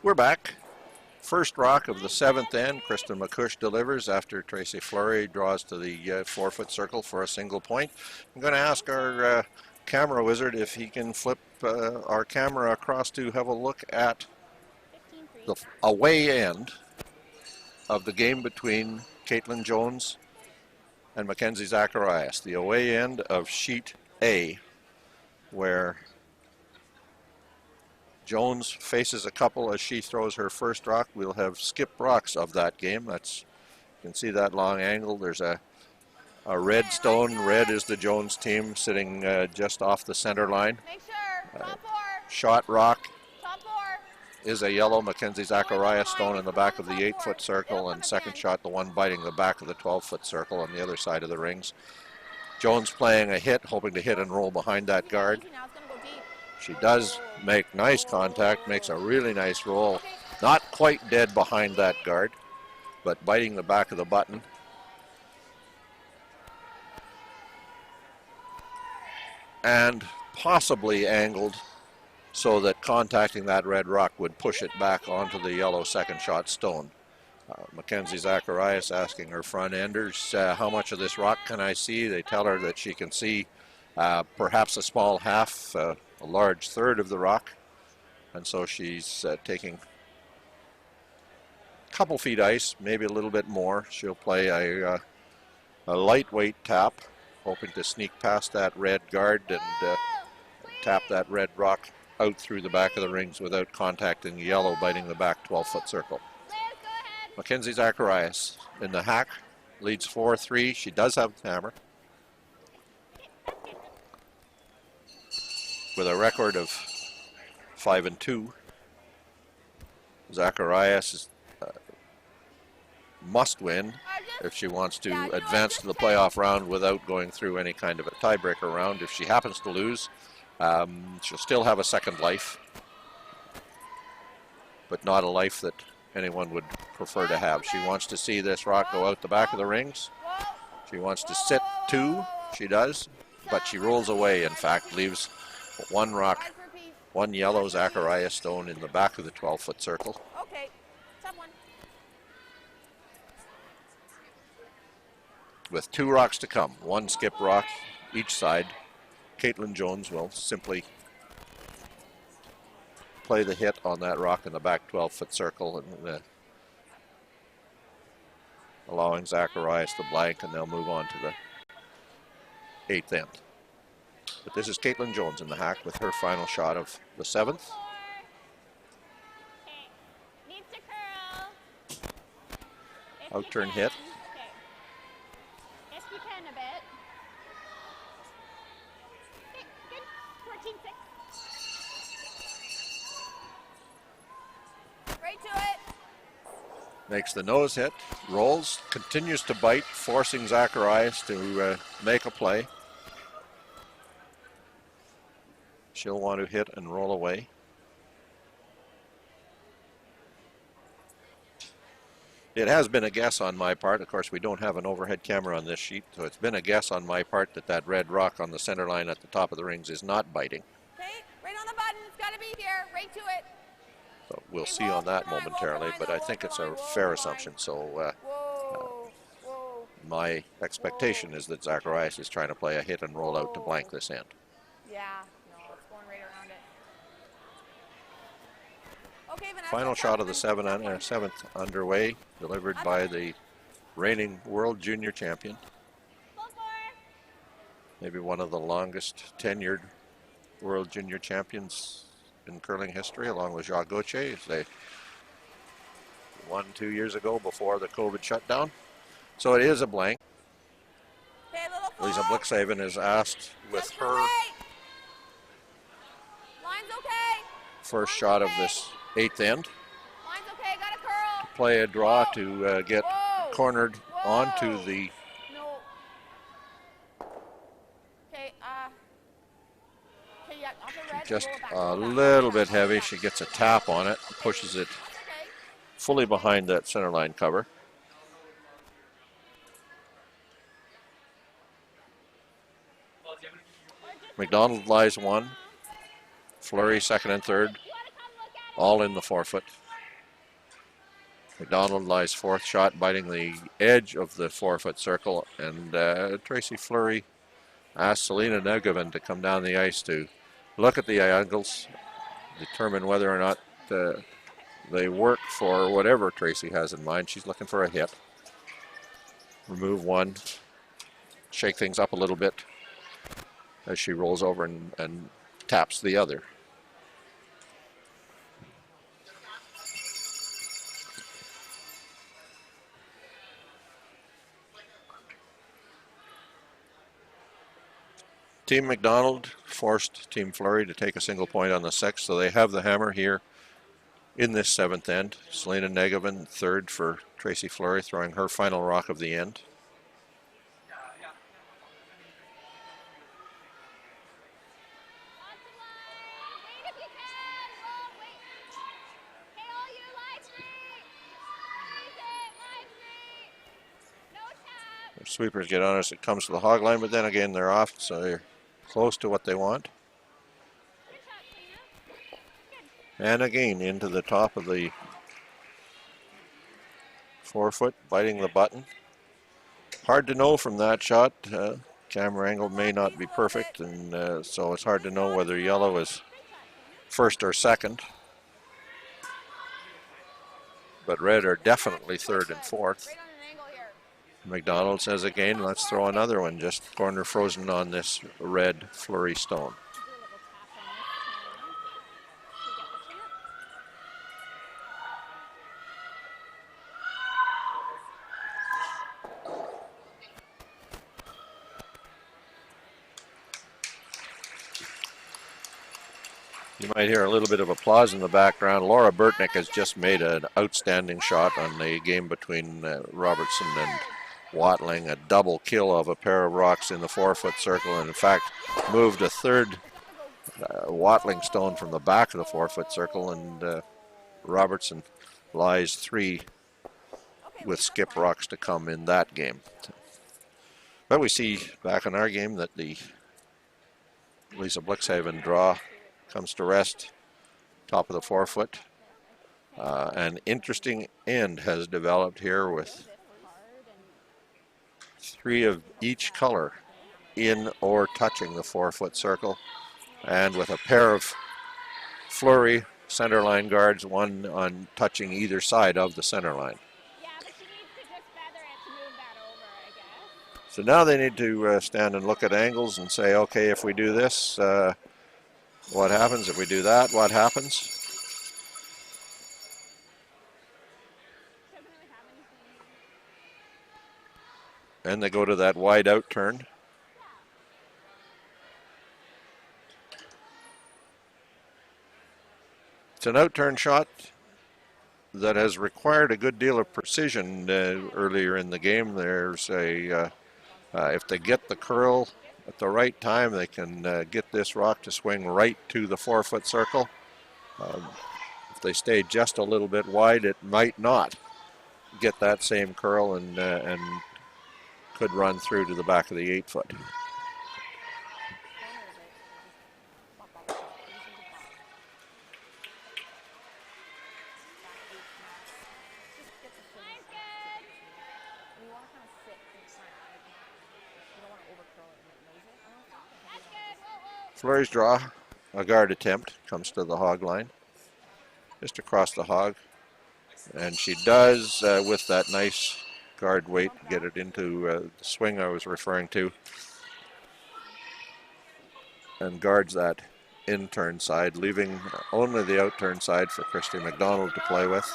We're back. First rock of the 7th end, Kristen McCush delivers after Tracy Fleury draws to the 4 foot circle for a single point. I'm going to ask our camera wizard if he can flip our camera across to have a look at the away end of the game between Caitlin Jones and Mackenzie Zacharias. The away end of sheet A, where Jones faces a couple as she throws her first rock. We'll have skip rocks of that game. That's, you can see that long angle. There's a red stone. Red is the Jones team sitting just off the center line. Shot rock is a yellow Mackenzie Zacharias stone in the back of the 8 foot circle, and second shot the one biting the back of the 12 foot circle on the other side of the rings. Jones playing a hit, hoping to hit and roll behind that guard. She does make nice contact, makes a really nice roll. Not quite dead behind that guard, but biting the back of the button. And possibly angled so that contacting that red rock would push it back onto the yellow second shot stone. Mackenzie Zacharias asking her front enders, how much of this rock can I see? They tell her that she can see perhaps a small half, a large third of the rock. And so she's taking a couple feet ice, maybe a little bit more. She'll play a lightweight tap, hoping to sneak past that red guard and tap that red rock out through the back of the rings without contacting the yellow, biting the back 12-foot circle. Mackenzie Zacharias in the hack, leads 4-3. She does have the hammer. With a record of 5-2, Zacharias must win if she wants to advance to the playoff round without going through any kind of a tiebreaker round. If she happens to lose, she'll still have a second life, but not a life that anyone would prefer to have. She wants to see this rock go out the back of the rings. She wants to sit 2, she does, but she rolls away, in fact, leaves one rock, one yellow Zacharias stone in the back of the 12-foot circle. Okay, tough one. With 2 rocks to come, 1 skip rock each side. Caitlin Jones will simply play the hit on that rock in the back 12-foot circle and allowing Zacharias to blank, and they'll move on to the 8th end. But this is Caitlin Jones in the hack with her final shot of the 7th. Needs to curl. Outturn hit. If you can a bit. Okay, good. 14-6. Right to it. Makes the nose hit, rolls, continues to bite, forcing Zacharias to make a play. She'll want to hit and roll away. It has been a guess on my part. Of course, we don't have an overhead camera on this sheet, so it's been a guess on my part that that red rock on the center line at the top of the rings is not biting. Okay, right on the button. It's got to be here. Right to it. So we'll see on that momentarily, but I think it's a fair assumption. So my expectation is that Zacharias is trying to play a hit and roll out to blank this end. Yeah, no, it's going right around it. Okay, Vanessa. Final shot of the 7th underway, delivered by the reigning world junior champion. Maybe one of the longest tenured world junior champions in curling history, along with Jacques Gauthier. They won 2 years ago before the COVID shutdown. So it is a blank. Lisa Blixhaven is asked with her first shot of this 8th end to play a draw to get cornered onto the just a little bit heavy. She gets a tap on it, pushes it fully behind that center line cover. McDonald lies 1, Fleury 2nd and 3rd, all in the 4-foot. McDonald lies 4th shot, biting the edge of the 4-foot circle, and Tracy Fleury asked Selena Negovan to come down the ice to look at the angles, determine whether or not they work for whatever Tracy has in mind. She's looking for a hit. Remove 1, shake things up a little bit as she rolls over and taps the other. Team McDonald forced Team Fleury to take a single point on the 6th, so they have the hammer here in this 7th end. Selena Negovan 3rd for Tracy Fleury, throwing her final rock of the end. Sweepers get on us, it comes to the hog line, but then again they're off, so they're close to what they want. And again into the top of the forefoot, biting the button. Hard to know from that shot. Camera angle may not be perfect, and so it's hard to know whether yellow is first or second. But red are definitely third and fourth. McDonald says again, let's throw another one, just corner frozen on this red flurry stone. You might hear a little bit of applause in the background. Laura Burtnick has just made an outstanding shot on the game between Robertson and Watling, a double kill of a pair of rocks in the forefoot circle, and in fact moved a third Watling stone from the back of the forefoot circle, and Robertson lies 3 with skip rocks to come in that game. But we see back in our game that the Lisa Blixhaven draw comes to rest, top of the forefoot. An interesting end has developed here with 3 of each color in or touching the forefoot circle, and with a pair of flurry center line guards, one on touching either side of the center line. So now they need to stand and look at angles and say, okay, if we do this, what happens? If we do that, what happens? And they go to that wide out turn. It's an out turn shot that has required a good deal of precision earlier in the game. There's a, if they get the curl at the right time, they can get this rock to swing right to the forefoot circle. If they stay just a little bit wide, it might not get that same curl and could run through to the back of the 8-foot. Flurry's draw, a guard attempt, comes to the hog line, just across the hog. And she does, with that nice guard weight, get it into the swing I was referring to, and guards that in-turn side, leaving only the out-turn side for Christy McDonald to play with.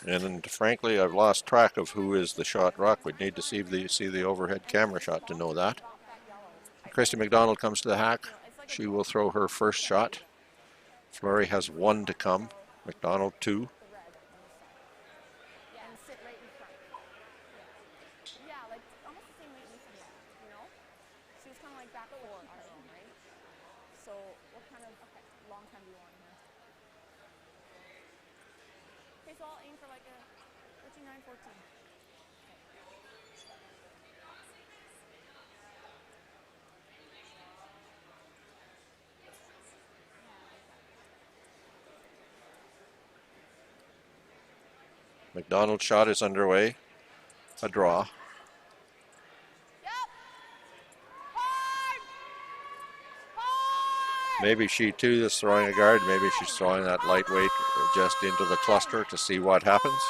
And frankly, I've lost track of who is the shot rock. We'd need to see the overhead camera shot to know that. Christy McDonald comes to the hack. She will throw her first shot. Fleury has 1 to come. McDonald 2. McDonald's shot is underway. A draw. Maybe she too is throwing a guard. Maybe she's throwing that lightweight just into the cluster to see what happens.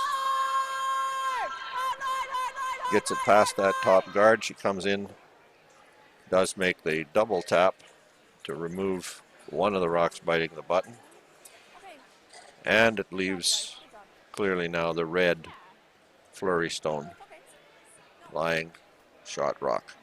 Gets it past that top guard. She comes in, does make the double tap to remove one of the rocks biting the button. And it leaves clearly now the red flurry stone lying shot rock.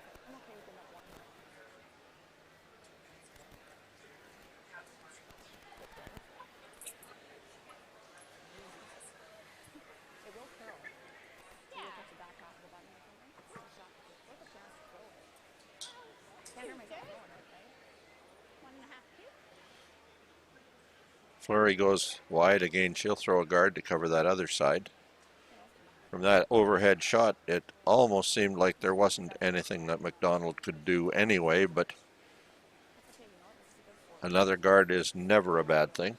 Fleury goes wide again. She'll throw a guard to cover that other side. From that overhead shot, it almost seemed like there wasn't anything that McDonald could do anyway, but another guard is never a bad thing.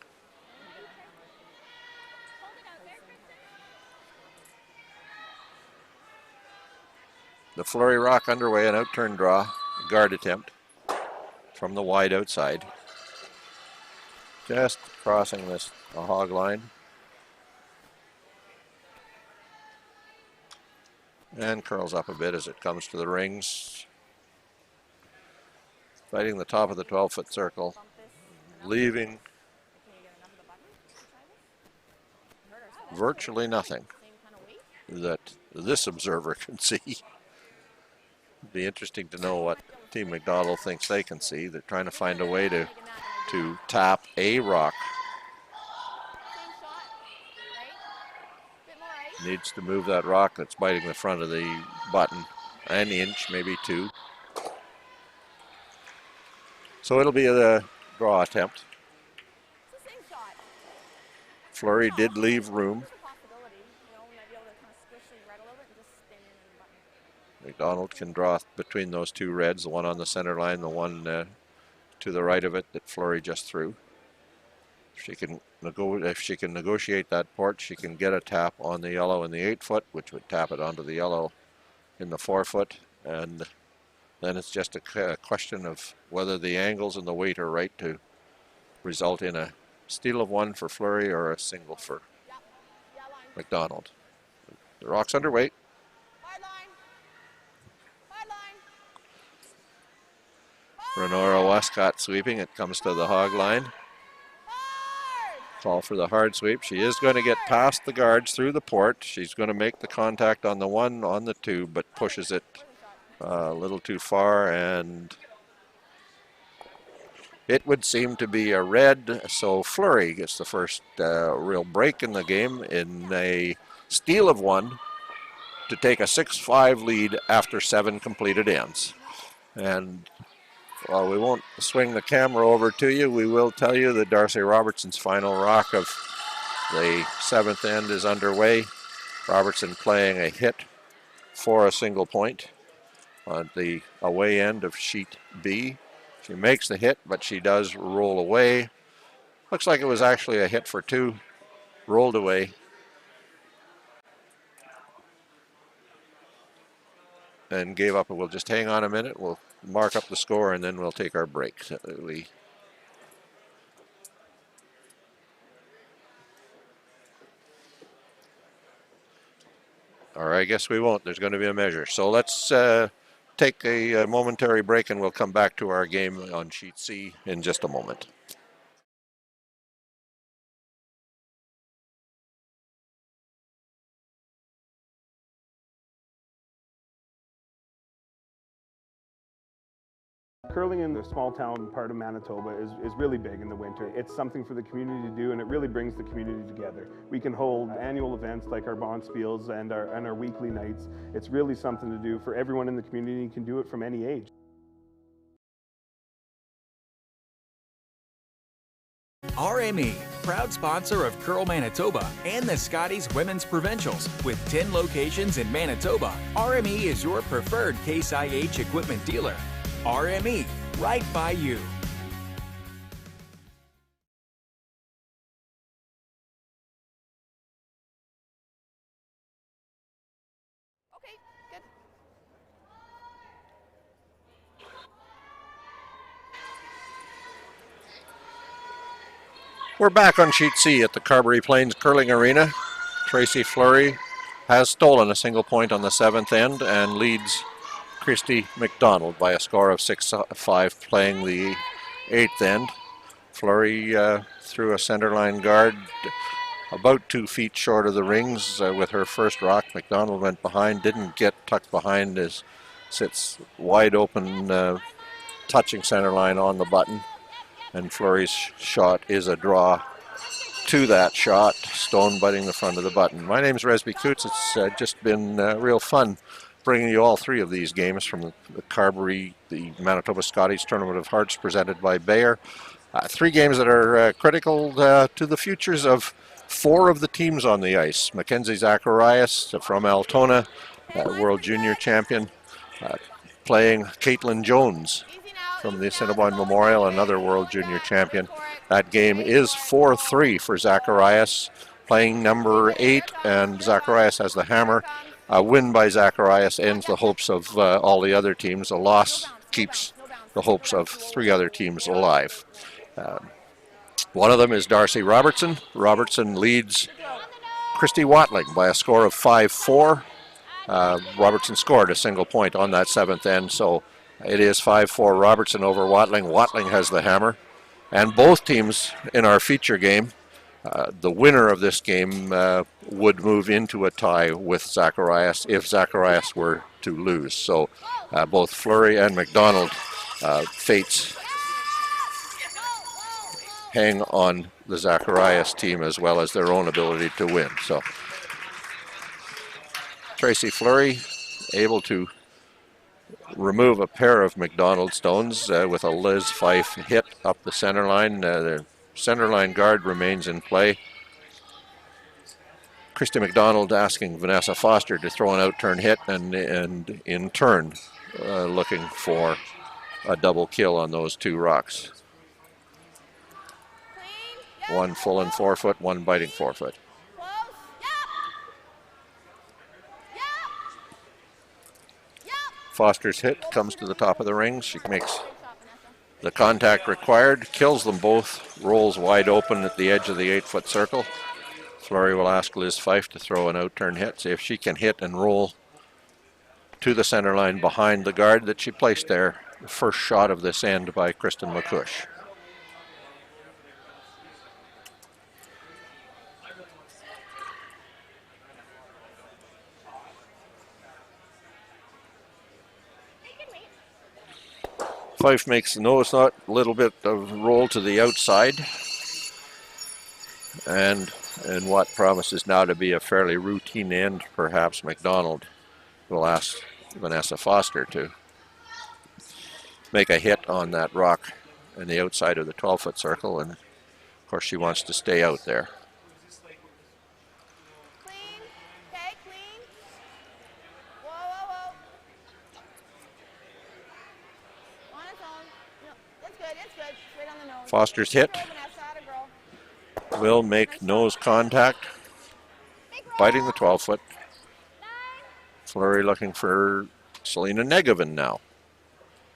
The flurry rock underway, an out-turn draw, guard attempt from the wide outside. Just crossing this hog line. And curls up a bit as it comes to the rings. Fighting the top of the 12-foot circle. Leaving virtually nothing that this observer can see. Be interesting to know what Team McDonald thinks they can see. They're trying to find a way to tap a rock. Needs to move that rock that's biting the front of the button an inch, maybe two. So it'll be a draw attempt. Fleury did leave room. McDonald can draw between those two reds, the one on the center line, the one to the right of it that Fleury just threw. If she can negotiate that port, she can get a tap on the yellow in the 8-foot, which would tap it onto the yellow in the 4-foot, and then it's just a question of whether the angles and the weight are right to result in a steal of one for Fleury or a single for McDonald. The rock's underway. Renora Westcott sweeping. It comes to the hog line. Call for the hard sweep. She is going to get past the guards through the port. She's going to make the contact on the one, on the two, but pushes it a little too far, and it would seem to be a red. So Fleury gets the first real break in the game in a steal of one to take a 6-5 lead after 7 completed ends. And while we won't swing the camera over to you, we will tell you that Darcy Robertson's final rock of the 7th end is underway. Robertson playing a hit for a single point on the away end of sheet B. She makes the hit, but she does roll away. Looks like it was actually a hit for 2, rolled away. And gave up. We'll just hang on a minute. We'll mark up the score and then we'll take our break. Or I guess we won't. There's going to be a measure. So let's take a momentary break and we'll come back to our game on sheet C in just a moment. Curling in the small town part of Manitoba is really big in the winter. It's something for the community to do, and it really brings the community together. We can hold annual events like our Bonspiels and our weekly nights. It's really something to do for everyone in the community. You can do it from any age. RME, proud sponsor of Curl Manitoba and the Scotties Women's Provincials. With 10 locations in Manitoba, RME is your preferred Case IH equipment dealer. RME, right by you. Okay, good. We're back on sheet C at the Carberry Plains Curling Arena. Tracy Fleury has stolen a single point on the 7th end and leads Christy McDonald by a score of 6-5 playing the 8th end. Fleury threw a centerline guard about 2 feet short of the rings with her first rock. McDonald went behind, didn't get tucked behind, as sits wide open, touching centerline on the button. And Fleury's shot is a draw to that shot, stone butting the front of the button. My name's Resby Coots. It's just been real fun bringing you all 3 of these games from the Carberry, the Manitoba Scotties Tournament of Hearts presented by Bayer. 3 games that are critical to the futures of 4 of the teams on the ice. Mackenzie Zacharias from Altona, World Junior Champion, playing Caitlin Jones from the Cinnabon Memorial, another World Junior Champion. That game is 4-3 for Zacharias, playing number 8, and Zacharias has the hammer. A win by Zacharias ends the hopes of all the other teams. A loss keeps the hopes of 3 other teams alive. One of them is Darcy Robertson. Robertson leads Christy Watling by a score of 5-4. Robertson scored a single point on that 7th end, so it is 5-4 Robertson over Watling. Watling has the hammer. And both teams in our feature game, the winner of this game would move into a tie with Zacharias if Zacharias were to lose. So both Fleury and McDonald fates hang on the Zacharias team as well as their own ability to win. So Tracy Fleury able to remove a pair of McDonald stones with a Liz Fife hit up the center line. The center line guard remains in play. Christy McDonald asking Vanessa Foster to throw an out-turn hit and in turn looking for a double kill on those 2 rocks. One full and forefoot, one biting forefoot. Foster's hit comes to the top of the ring. She makes the contact required, kills them both, rolls wide open at the edge of the 8-foot circle. Fleury will ask Liz Fife to throw an out-turn hit, see if she can hit and roll to the center line behind the guard that she placed there. The first shot of this end by Kristen McCush. Fife makes the nose knot, a little bit of roll to the outside. And in what promises now to be a fairly routine end, perhaps McDonald will ask Vanessa Foster to make a hit on that rock on the outside of the 12-foot circle. And of course she wants to stay out there. Foster's hit will make nose contact, biting the 12-foot. Fleury looking for Selena Negovin now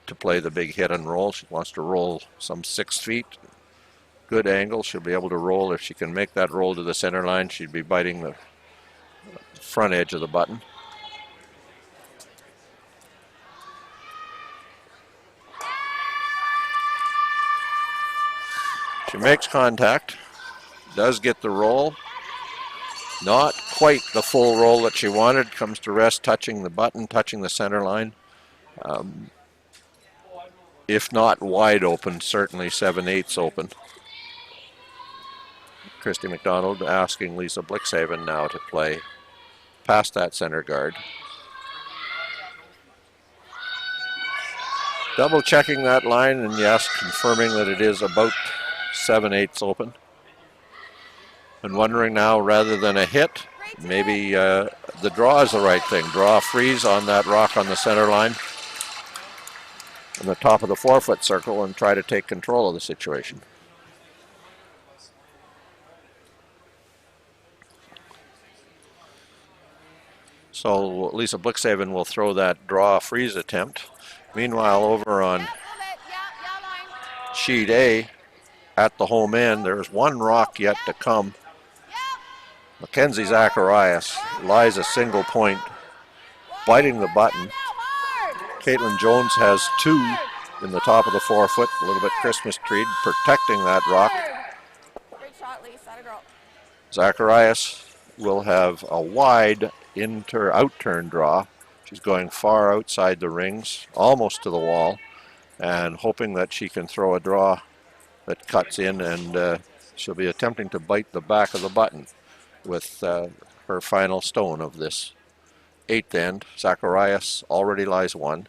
to play the big hit and roll. She wants to roll some 6 feet. Good angle. She'll be able to roll. If she can make that roll to the center line, she'd be biting the front edge of the button. She makes contact, does get the roll. Not quite the full roll that she wanted. Comes to rest, touching the button, touching the center line. If not wide open, certainly 7/8 open. Christy McDonald asking Lisa Blixhaven now to play past that center guard. Double checking that line, and yes, confirming that it is about 7/8 open. And wondering now, rather than a hit, maybe the draw is the right thing. Draw a freeze on that rock on the center line on the top of the 4-foot circle and try to take control of the situation. So Lisa Blixhaven will throw that draw freeze attempt. Meanwhile, over on sheet A, at the home end, there's one rock yet to come. Mackenzie Zacharias lies a single point, biting the button. Caitlin Jones has 2 in the top of the 4-foot, a little bit Christmas treed, protecting that rock. Great shot, Lisa. That a girl. Zacharias will have a wide out-turn draw. She's going far outside the rings, almost to the wall, and hoping that she can throw a draw that cuts in, and she'll be attempting to bite the back of the button with her final stone of this 8th end. Zacharias already lies 1.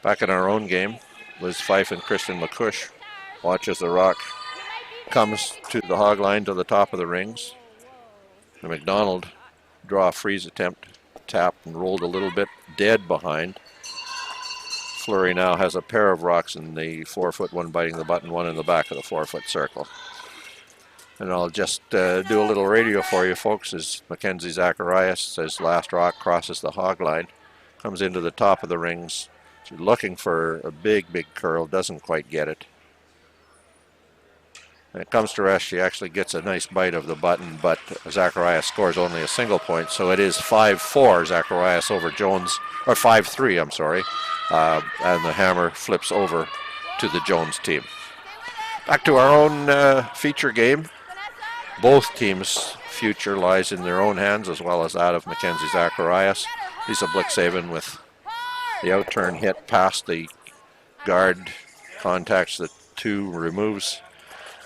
Back in our own game, Liz Fife and Kristen McCush watch as the rock comes to the hog line to the top of the rings. The McDonald draw freeze attempt, tapped and rolled a little bit dead behind. Fleury now has a pair of rocks in the 4-foot, one biting the button, one in the back of the 4-foot circle. And I'll just do a little radio for you folks as Mackenzie Zacharias, his last rock, crosses the hog line, comes into the top of the rings. She's looking for a big curl, doesn't quite get it. When it comes to rest, she actually gets a nice bite of the button, but Zacharias scores only a single point, so it is 5-4 Zacharias over Jones, or 5-3, I'm sorry, and the hammer flips over to the Jones team. Back to our own feature game. Both teams' future lies in their own hands, as well as that of Mackenzie Zacharias. Lisa Blixhaven with the outturn hit past the guard, contacts the two, removes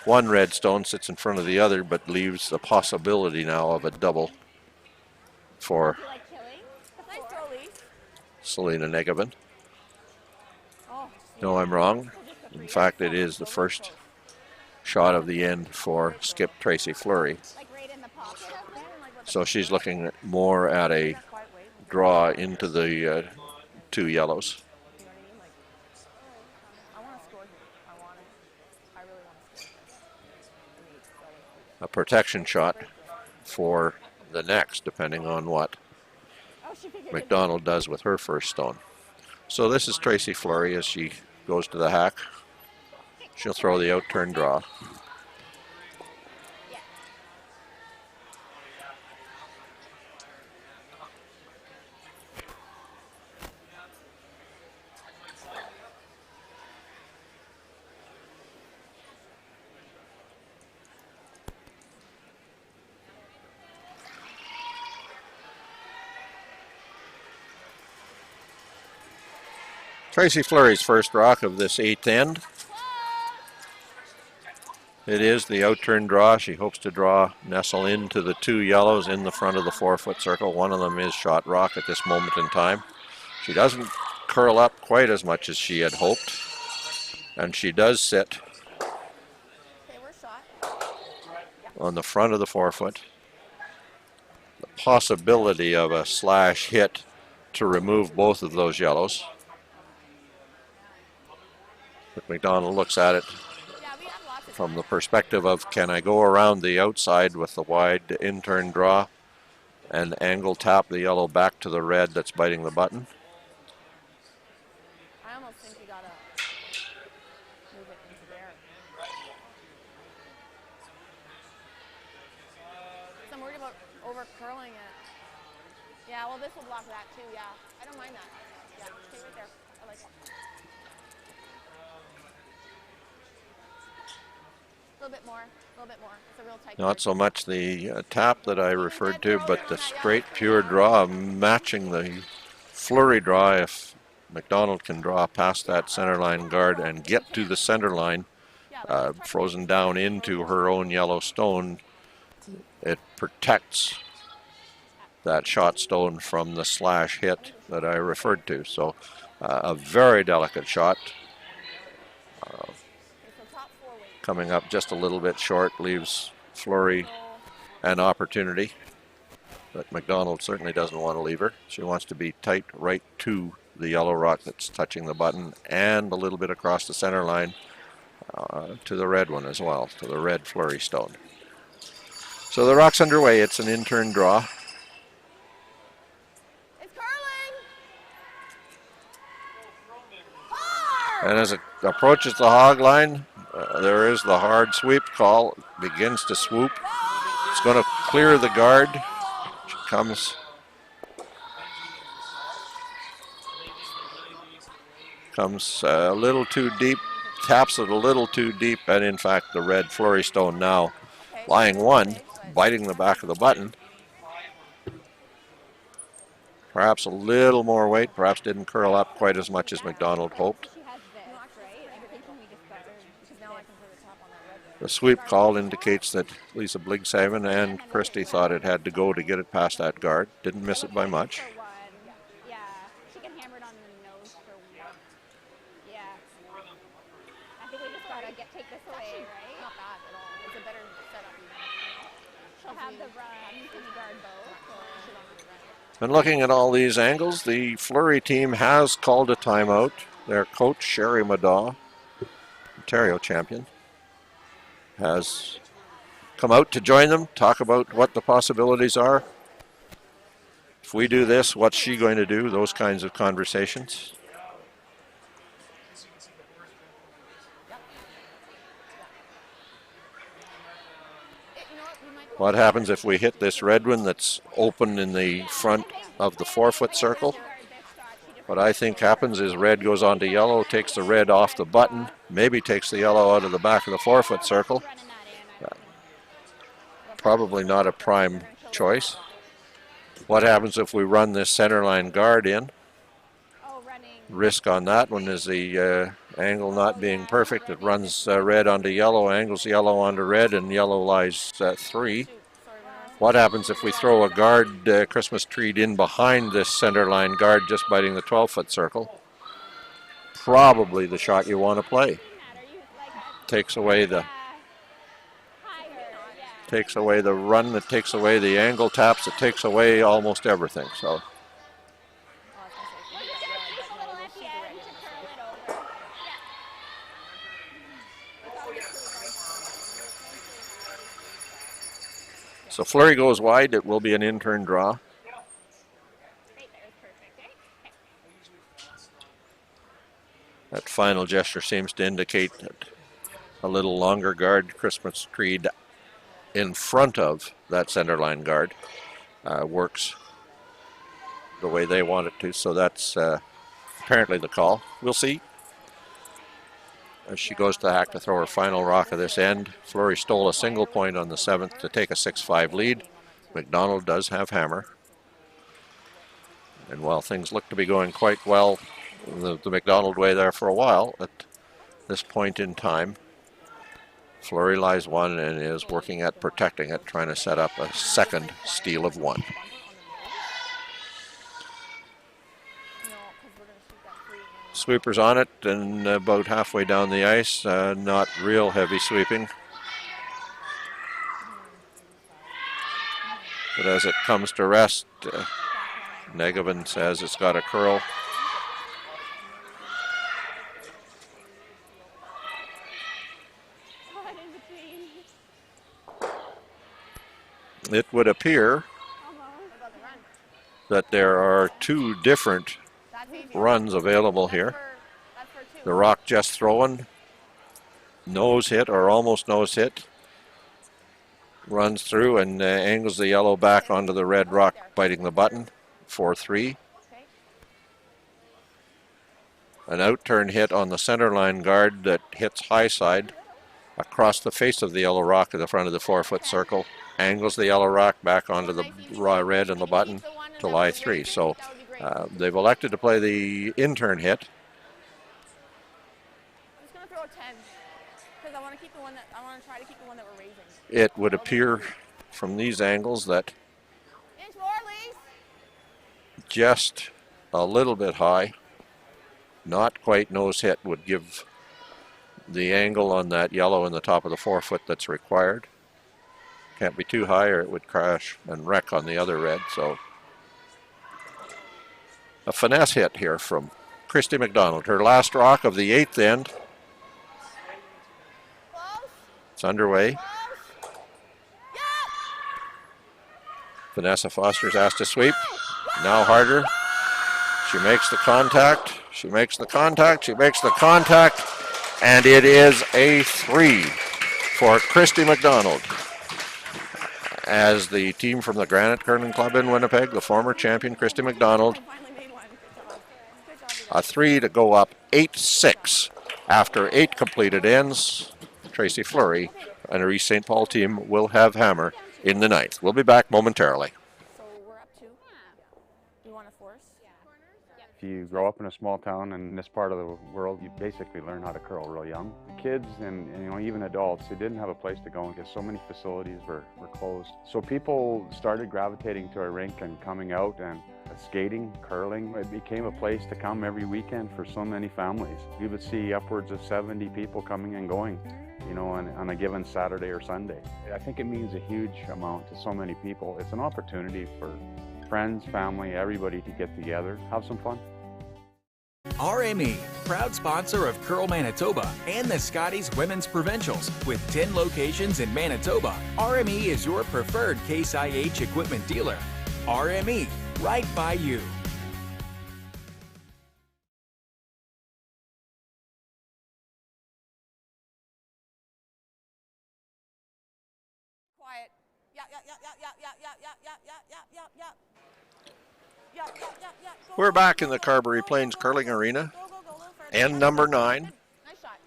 one red stone, sits in front of the other, but leaves the possibility now of a double for Selena Negevin. No, I'm wrong. In fact, it is the first shot of the end for skip Tracy Fleury. So she's looking more at a draw into the two yellows. A protection shot for the next, depending on what McDonald does with her first stone. So this is Tracy Fleury as she goes to the hack. She'll throw the outturn draw. Tracy Fleury's first rock of this 8th end. It is the outturn draw. She hopes to nestle into the two yellows in the front of the 4-foot circle. One of them is shot rock at this moment in time. She doesn't curl up quite as much as she had hoped. And she does sit on the front of the 4-foot. The possibility of a slash hit to remove both of those yellows. But McDonald looks at it from the perspective of, can I go around the outside with the wide in-turn draw and angle tap the yellow back to the red that's biting the button? I almost think you gotta move it into there. So I'm worried about over curling it. Yeah, well this will block that too, yeah. I don't mind that. Yeah, stay right there. I like that. A little bit more, a little bit more. It's a real tight. Not so much the tap that I referred to, but the straight pure draw matching the Fleury draw. If McDonald can draw past that center line guard and get to the center line, frozen down into her own yellow stone, it protects that shot stone from the slash hit that I referred to. So a very delicate shot. Coming up just a little bit short, leaves Fleury an opportunity. But McDonald certainly doesn't want to leave her. She wants to be tight right to the yellow rock that's touching the button and a little bit across the center line to the red one as well, to the red Fleury stone. So the rock's underway. It's an in-turn draw. And as it approaches the hog line, there is the hard sweep call. Begins to swoop. It's going to clear the guard. She comes a little too deep, taps it a little too deep, and in fact the red Fleury stone now lying one, biting the back of the button. Perhaps a little more weight, perhaps didn't curl up quite as much as McDonald hoped. The sweep call indicates that Lisa Blixhaven and Christie thought it had to go to get it past that guard. Didn't miss it by much. Yeah. I think we just gotta take this away, right? Not bad at all. It's a better setup. She'll have the run. Can you guard both? Or? And looking at all these angles, the Fleury team has called a timeout. Their coach, Sherry Madaw, Ontario champion, has come out to join them, talk about what the possibilities are. If we do this, what's she going to do? Those kinds of conversations. What happens if we hit this red one that's open in the front of the 4-foot circle? What I think happens is red goes on to yellow, takes the red off the button, maybe takes the yellow out of the back of the 4-foot circle. Probably not a prime choice. What happens if we run this center line guard in? Risk on that one is the angle not being perfect. It runs red onto yellow, angles yellow onto red, and yellow lies 3. What happens if we throw a guard Christmas tree in behind this center line guard, just biting the 12-foot circle? Probably the shot you want to play. Takes away the run, it takes away the angle taps, it takes away almost everything. So Fleury goes wide. It will be an in-turn draw. That final gesture seems to indicate that a little longer guard Christmas tree in front of that center line guard works the way they want it to. So that's apparently the call. We'll see. As she goes to hack to throw her final rock of this end. Fleury stole a single point on the 7th to take a 6-5 lead. McDonald does have hammer. And while things look to be going quite well the McDonald way there for a while, at this point in time, Fleury lies 1 and is working at protecting it, trying to set up a second steal of 1. Sweepers on it and about halfway down the ice. Not real heavy sweeping. But as it comes to rest, Negavan says it's got a curl. It would appear that there are 2 different runs available here. The rock just thrown, nose hit or almost nose hit, runs through and angles the yellow back onto the red rock, biting the button, 4-3. An out-turn hit on the center line guard that hits high side across the face of the yellow rock at the front of the 4-foot circle, angles the yellow rock back onto the red and the button to lie 3. So they've elected to play the in-turn hit. I'm just going to throw a 10 because I want to try to keep the one that we're raising. It would appear from these angles that just a little bit high, not quite nose hit, would give the angle on that yellow in the top of the 4-foot that's required. Can't be too high or it would crash and wreck on the other red. So a finesse hit here from Christy McDonald. Her last rock of the 8th end. It's underway. Vanessa Foster's asked to sweep. Now harder. She makes the contact. She makes the contact. She makes the contact. And it is a 3 for Christy McDonald. As the team from the Granite Curling Club in Winnipeg, the former champion Christy McDonald, a 3 to go up 8-6 after 8 completed ends. Tracy Fleury and her East St. Paul team will have hammer in the 9th. We'll be back momentarily. So we're up 2. You want to force? If you grow up in a small town in this part of the world, you basically learn how to curl real young. Kids and even adults, they didn't have a place to go because so many facilities were closed. So people started gravitating to our rink and coming out, and Skating, curling, it became a place to come every weekend for so many families. You would see upwards of 70 people coming and going, you know, on a given Saturday or Sunday. I think it means a huge amount to so many people. It's an opportunity for friends, family, everybody to get together, have some fun. RME, proud sponsor of Curl Manitoba and the Scotties Women's Provincials. With 10 locations in Manitoba, RME is your preferred Case IH equipment dealer. RME, right by you. Quiet. Yeah. We're back in the Carberry Plains Curling Arena. End number 9. Nice shot.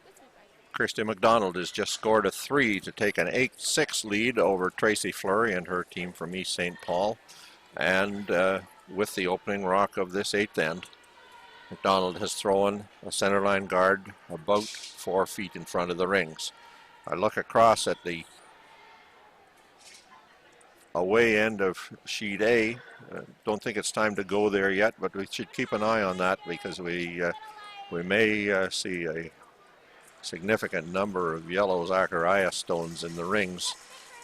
Christy McDonald has just scored a 3 to take an 8-6 lead over Tracy Fleury and her team from East St. Paul. And with the opening rock of this 8th end, McDonald has thrown a centerline guard about 4 feet in front of the rings. I look across at the away end of sheet A. Don't think it's time to go there yet, but we should keep an eye on that because we may see a significant number of yellow Zacharias stones in the rings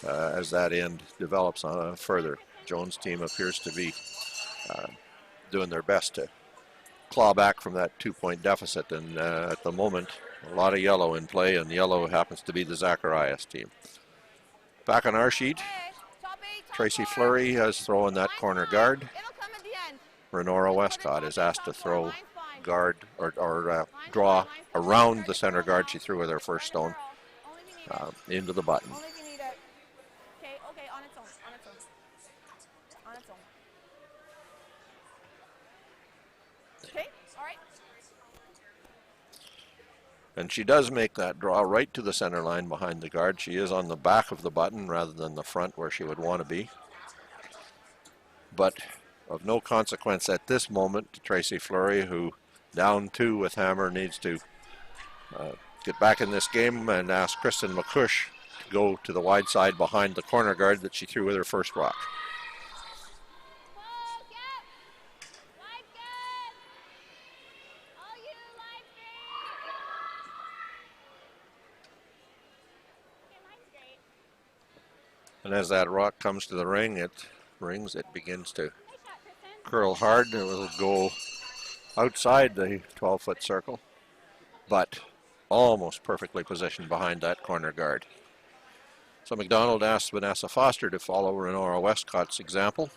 as that end develops further. Jones' team appears to be doing their best to claw back from that 2-point deficit, and at the moment a lot of yellow in play, and yellow happens to be the Zacharias team. Back on our sheet, Tracy Fleury has thrown that corner guard. Renora Westcott is asked to throw guard or draw around the center guard she threw with her first stone into the button. Okay, on its own. Okay, all right. And she does make that draw right to the center line behind the guard. She is on the back of the button rather than the front where she would want to be. But of no consequence at this moment to Tracy Fleury, who down 2 with hammer needs to get back in this game and ask Kristen McCush to go to the wide side behind the corner guard that she threw with her first rock. And as that rock comes to the ring, it begins to curl hard. It will go outside the 12-foot circle, but almost perfectly positioned behind that corner guard. So McDonald asks Vanessa Foster to follow Renora Westcott's example.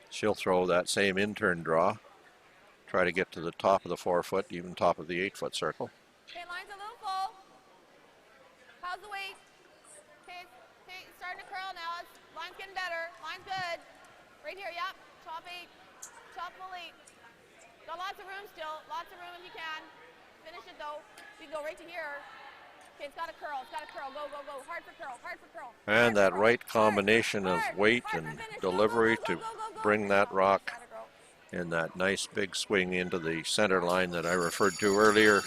She'll throw that same in-turn draw, try to get to the top of the 4-foot, even top of the 8-foot circle. Okay, line's a little full. How's the weight? Okay, starting to curl now. Line's getting better. Line's good. Right here, yep. Top 8. Top full 8. Got lots of room still. Lots of room if you can. Finish it though. You can go right to here. Okay, it's got to curl. Go. Hard for curl. And that right combination of weight and delivery to bring that rock in that nice big swing into the center line that I referred to earlier.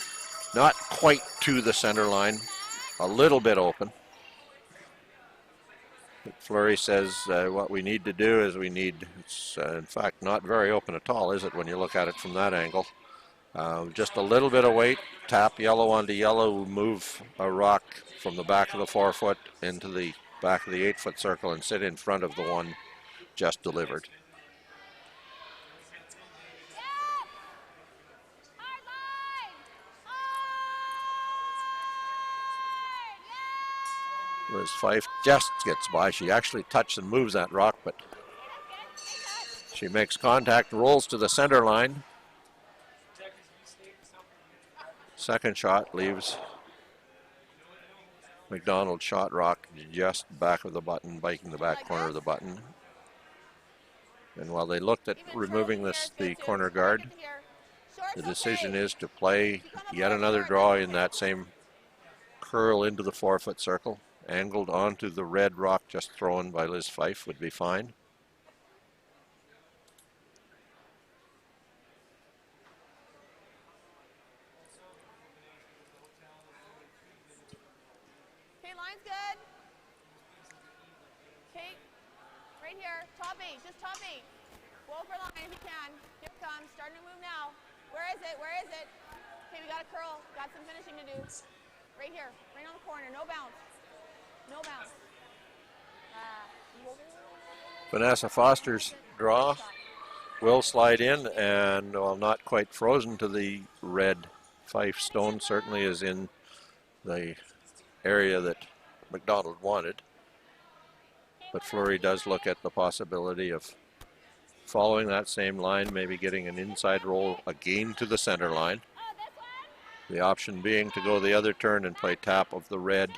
Not quite to the center line, a little bit open. Fleury says what we need to do is it's in fact not very open at all, is it, when you look at it from that angle. Just a little bit of weight, tap yellow onto yellow, move a rock from the back of the 4-foot into the back of the 8-foot circle and sit in front of the one just delivered. Liz Fife just gets by. She actually touches and moves that rock, but she makes contact, rolls to the center line. Second shot leaves McDonald's shot rock just back of the button, biting the back corner of the button. And while they looked at removing the corner guard, the decision is to play yet another draw in that same curl into the 4-foot circle. Angled onto the red rock just thrown by Liz Fife would be fine. Okay, line's good. Okay, right here, top 8, just top 8. Whoa for line if you can. Here it comes. Starting to move now. Where is it? Where is it? Okay, we got a curl. Got some finishing to do. Right here. Right on the corner. No bounce. No bounce. Vanessa Foster's draw will slide in, and while not quite frozen to the red Fife stone, certainly is in the area that McDonald wanted. But Fleury does look at the possibility of following that same line, maybe getting an inside roll again to the center line. The option being to go the other turn and play tap of the red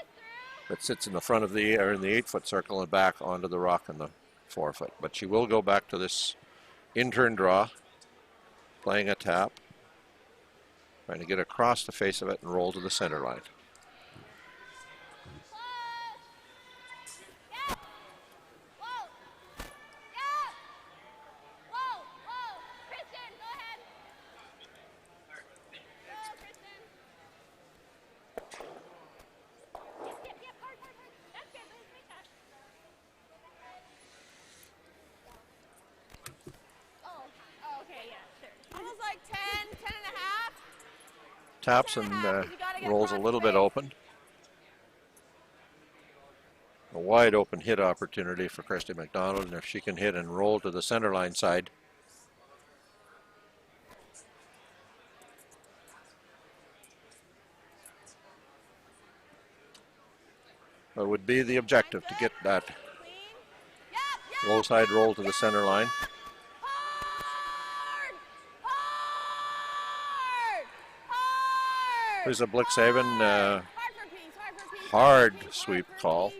that sits in the front of the, or in the 8-foot circle and back onto the rock in the 4-foot. But she will go back to this in-turn draw, playing a tap, trying to get across the face of it and roll to the center line. Almost like 10, 10 and a half. Taps and rolls a little bit open. A wide open hit opportunity for Christy McDonald, and if she can hit and roll to the center line side, that would be the objective, to get that low side roll to the center line. There's a Blixhaven hard sweep call.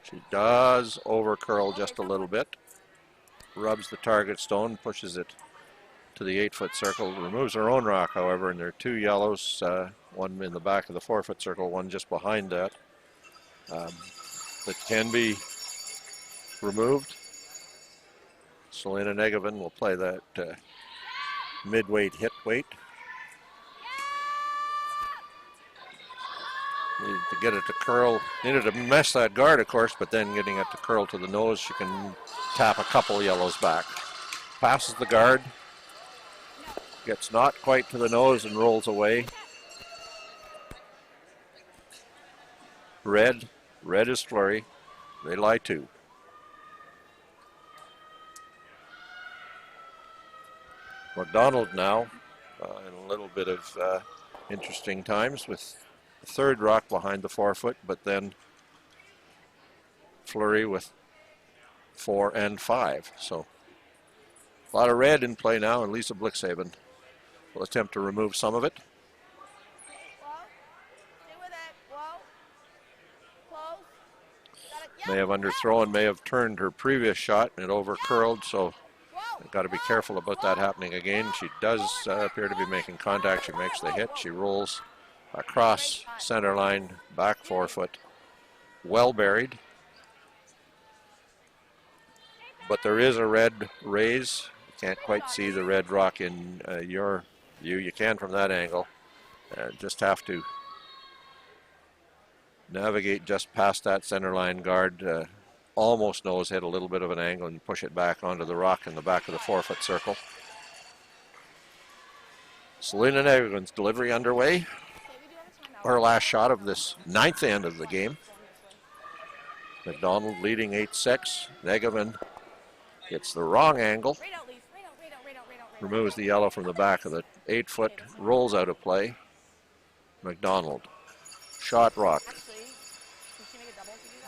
She does over curl just a little bit. Rubs the target stone, pushes it to the 8-foot circle, removes her own rock, however, and there are 2 yellows, one in the back of the 4-foot circle, one just behind that. That can be removed. Selena Negovin will play that mid-weight hit weight. Needed to get it to curl, needed to mess that guard, of course, but then getting it to curl to the nose, she can tap a couple yellows back. Passes the guard, gets not quite to the nose and rolls away. Red is Fleury. They lie 2. McDonald now in a little bit of interesting times with the 3rd rock behind the 4-foot, but then Fleury with 4 and 5. So a lot of red in play now, and Lisa Blixhaven will attempt to remove some of it. May have underthrown, may have turned her previous shot and it over curled, so got to be careful about that happening again. She does appear to be making contact. She makes the hit. She rolls across center line, back 4-foot, well buried. But there is a red raise. You can't quite see the red rock in your view. You can from that angle. Just have to navigate just past that center line guard. Almost nose hit, a little bit of an angle, and push it back onto the rock in the back of the 4-foot circle. Selena Negovin's delivery underway. Her last shot of this 9th end of the game. McDonald leading 8-6. Negovin gets the wrong angle. Removes the yellow from the back of the 8-foot. Rolls out of play. McDonald. Shot rock.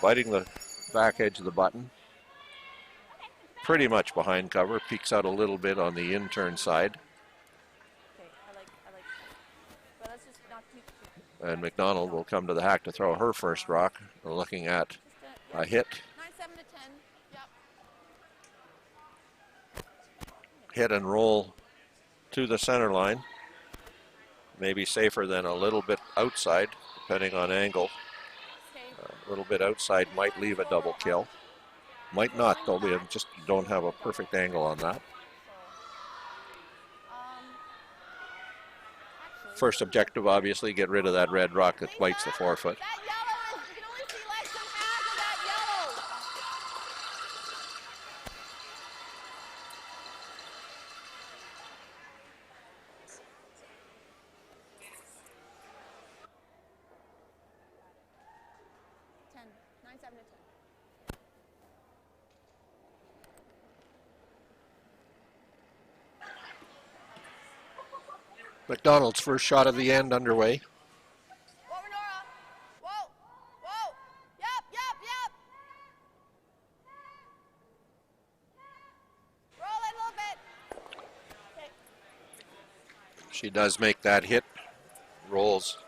Biting the back edge of the button. Pretty much behind cover. Peeks out a little bit on the in-turn side. And McDonald will come to the hack to throw her first rock. We're looking at a hit. 9-7 to 10. Yep. Hit and roll to the center line. Maybe safer than a little bit outside, depending on angle. A little bit outside might leave a double kill. Might not, though. We just don't have a perfect angle on that. First objective, obviously, get rid of that red rock that bites the 4-foot. 7 to 10. McDonald's first shot of the end underway. Whoa, Renora. Whoa. Whoa. Yep, yep, yep. Roll it a little bit. Okay. She does make that hit. Rolls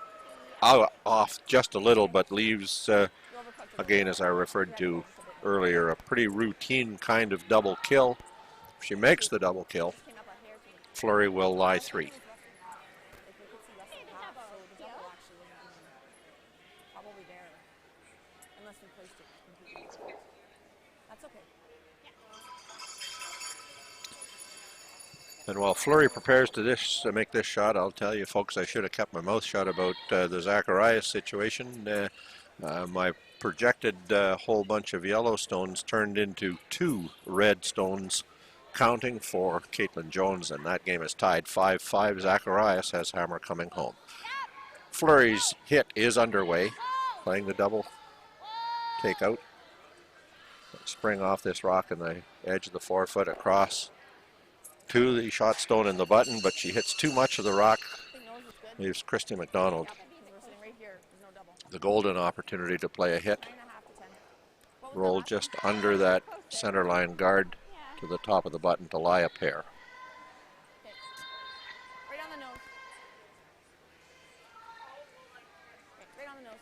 out, off just a little, but leaves, again, as I referred to earlier, a pretty routine kind of double kill. If she makes the double kill, Fleury will lie 3. Probably there. Unless we placed it completely. That's okay. And while Fleury prepares to make this shot, I'll tell you folks, I should have kept my mouth shut about the Zacharias situation. My projected whole bunch of yellow stones turned into 2 red stones, counting for Caitlin Jones, and that game is tied 5-5. Zacharias has hammer coming home. Fleury's hit is underway, playing the double takeout. Spring off this rock in the edge of the forefoot across to the shot stone in the button, but she hits too much of the rock. Leaves Christy McDonald the golden opportunity to play a hit. Roll just under that center line guard to the top of the button to lie a pair. Right on the nose. Right on the nose.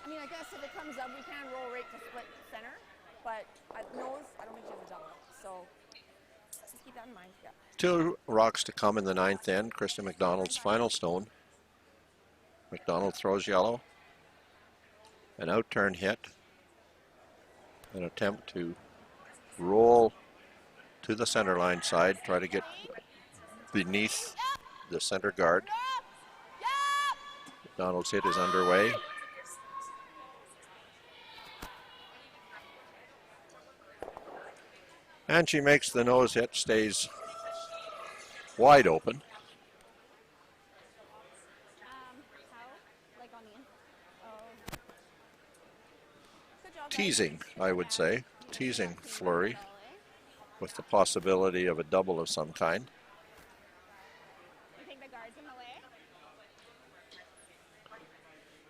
I mean, I guess if it comes up, we can roll right to split center, but nose, I don't think she has a double. So just keep that in mind. Yeah. 2 rocks to come in the 9th end. Krista McDonald's final stone. McDonald throws yellow. An out-turn hit. An attempt to roll to the center line side, try to get beneath the center guard. McDonald's hit is underway. And she makes the nose hit, stays wide open. Teasing, I would say. Teasing Fleury with the possibility of a double of some kind.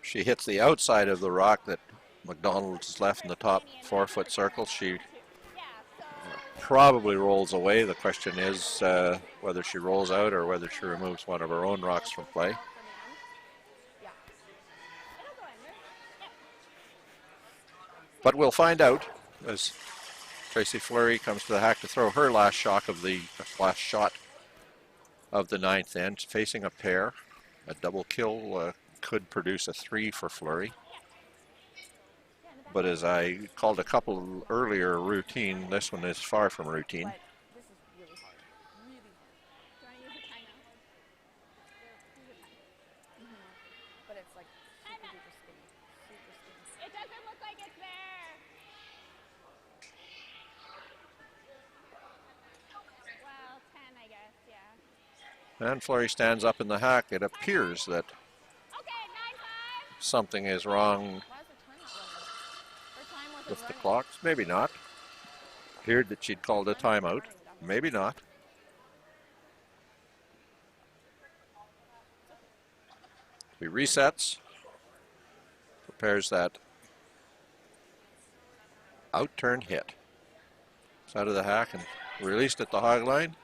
She hits the outside of the rock that McDonald's left in the top forefoot circle. She probably rolls away. The question is whether she rolls out or whether she removes one of her own rocks from play. But we'll find out as Tracy Fleury comes to the hack to throw her last shot of the 9th end, facing a pair. A double kill could produce a 3 for Fleury. But as I called a couple earlier routine, this one is far from routine. And Fleury stands up in the hack. It appears that something is wrong with the clocks. Maybe not. Appeared that she'd called a timeout. Maybe not. He resets. Prepares that out-turn hit. It's out of the hack and released at the hog line.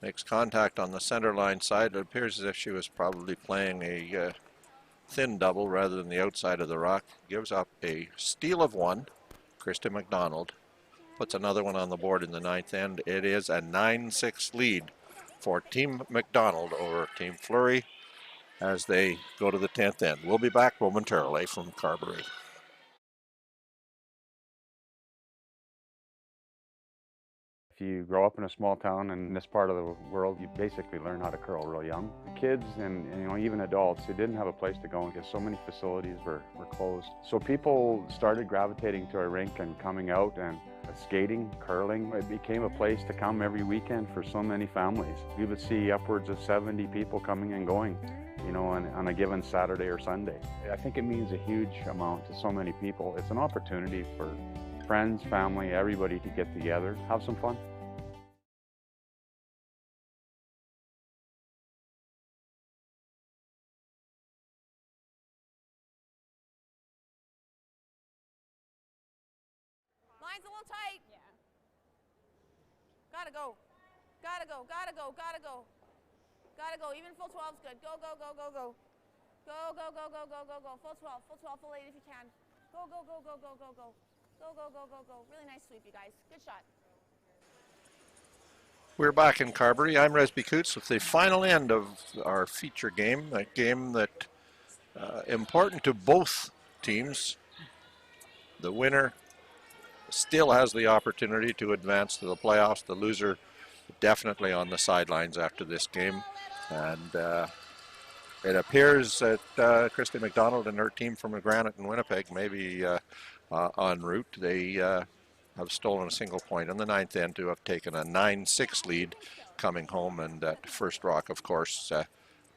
Makes contact on the center line side. It appears as if she was probably playing a thin double rather than the outside of the rock. Gives up a steal of 1. Krista McDonald puts another one on the board in the 9th end. It is a 9-6 lead for Team McDonald over Team Fleury as they go to the 10th end. We'll be back momentarily from Carberry. If you grow up in a small town in this part of the world, you basically learn how to curl real young. The kids and you know, even adults who didn't have a place to go because so many facilities were closed. So people started gravitating to our rink and coming out and skating, curling. It became a place to come every weekend for so many families. We would see upwards of 70 people coming and going, you know, on a given Saturday or Sunday. I think it means a huge amount to so many people. It's an opportunity for friends, family, everybody to get together, have some fun. Line's a little tight. Yeah. Gotta go. Gotta go, gotta go, gotta go. Gotta go. Even full 12's good. Go, go, go, go, go. Go, go, go, go, go, go, go. Full 12, full 8 if you can. Go, go, go, go, go, go, go. Go, go, go, go, go. Really nice sweep, you guys. Good shot. We're back in Carberry. I'm Resby Coots with the final end of our feature game, a game that important to both teams. The winner still has the opportunity to advance to the playoffs. The loser definitely on the sidelines after this game. And it appears that Christy McDonald and her team from Granite and Winnipeg may be en route. They have stolen a single point in the ninth end to have taken a 9-6 lead coming home. And that first rock, of course,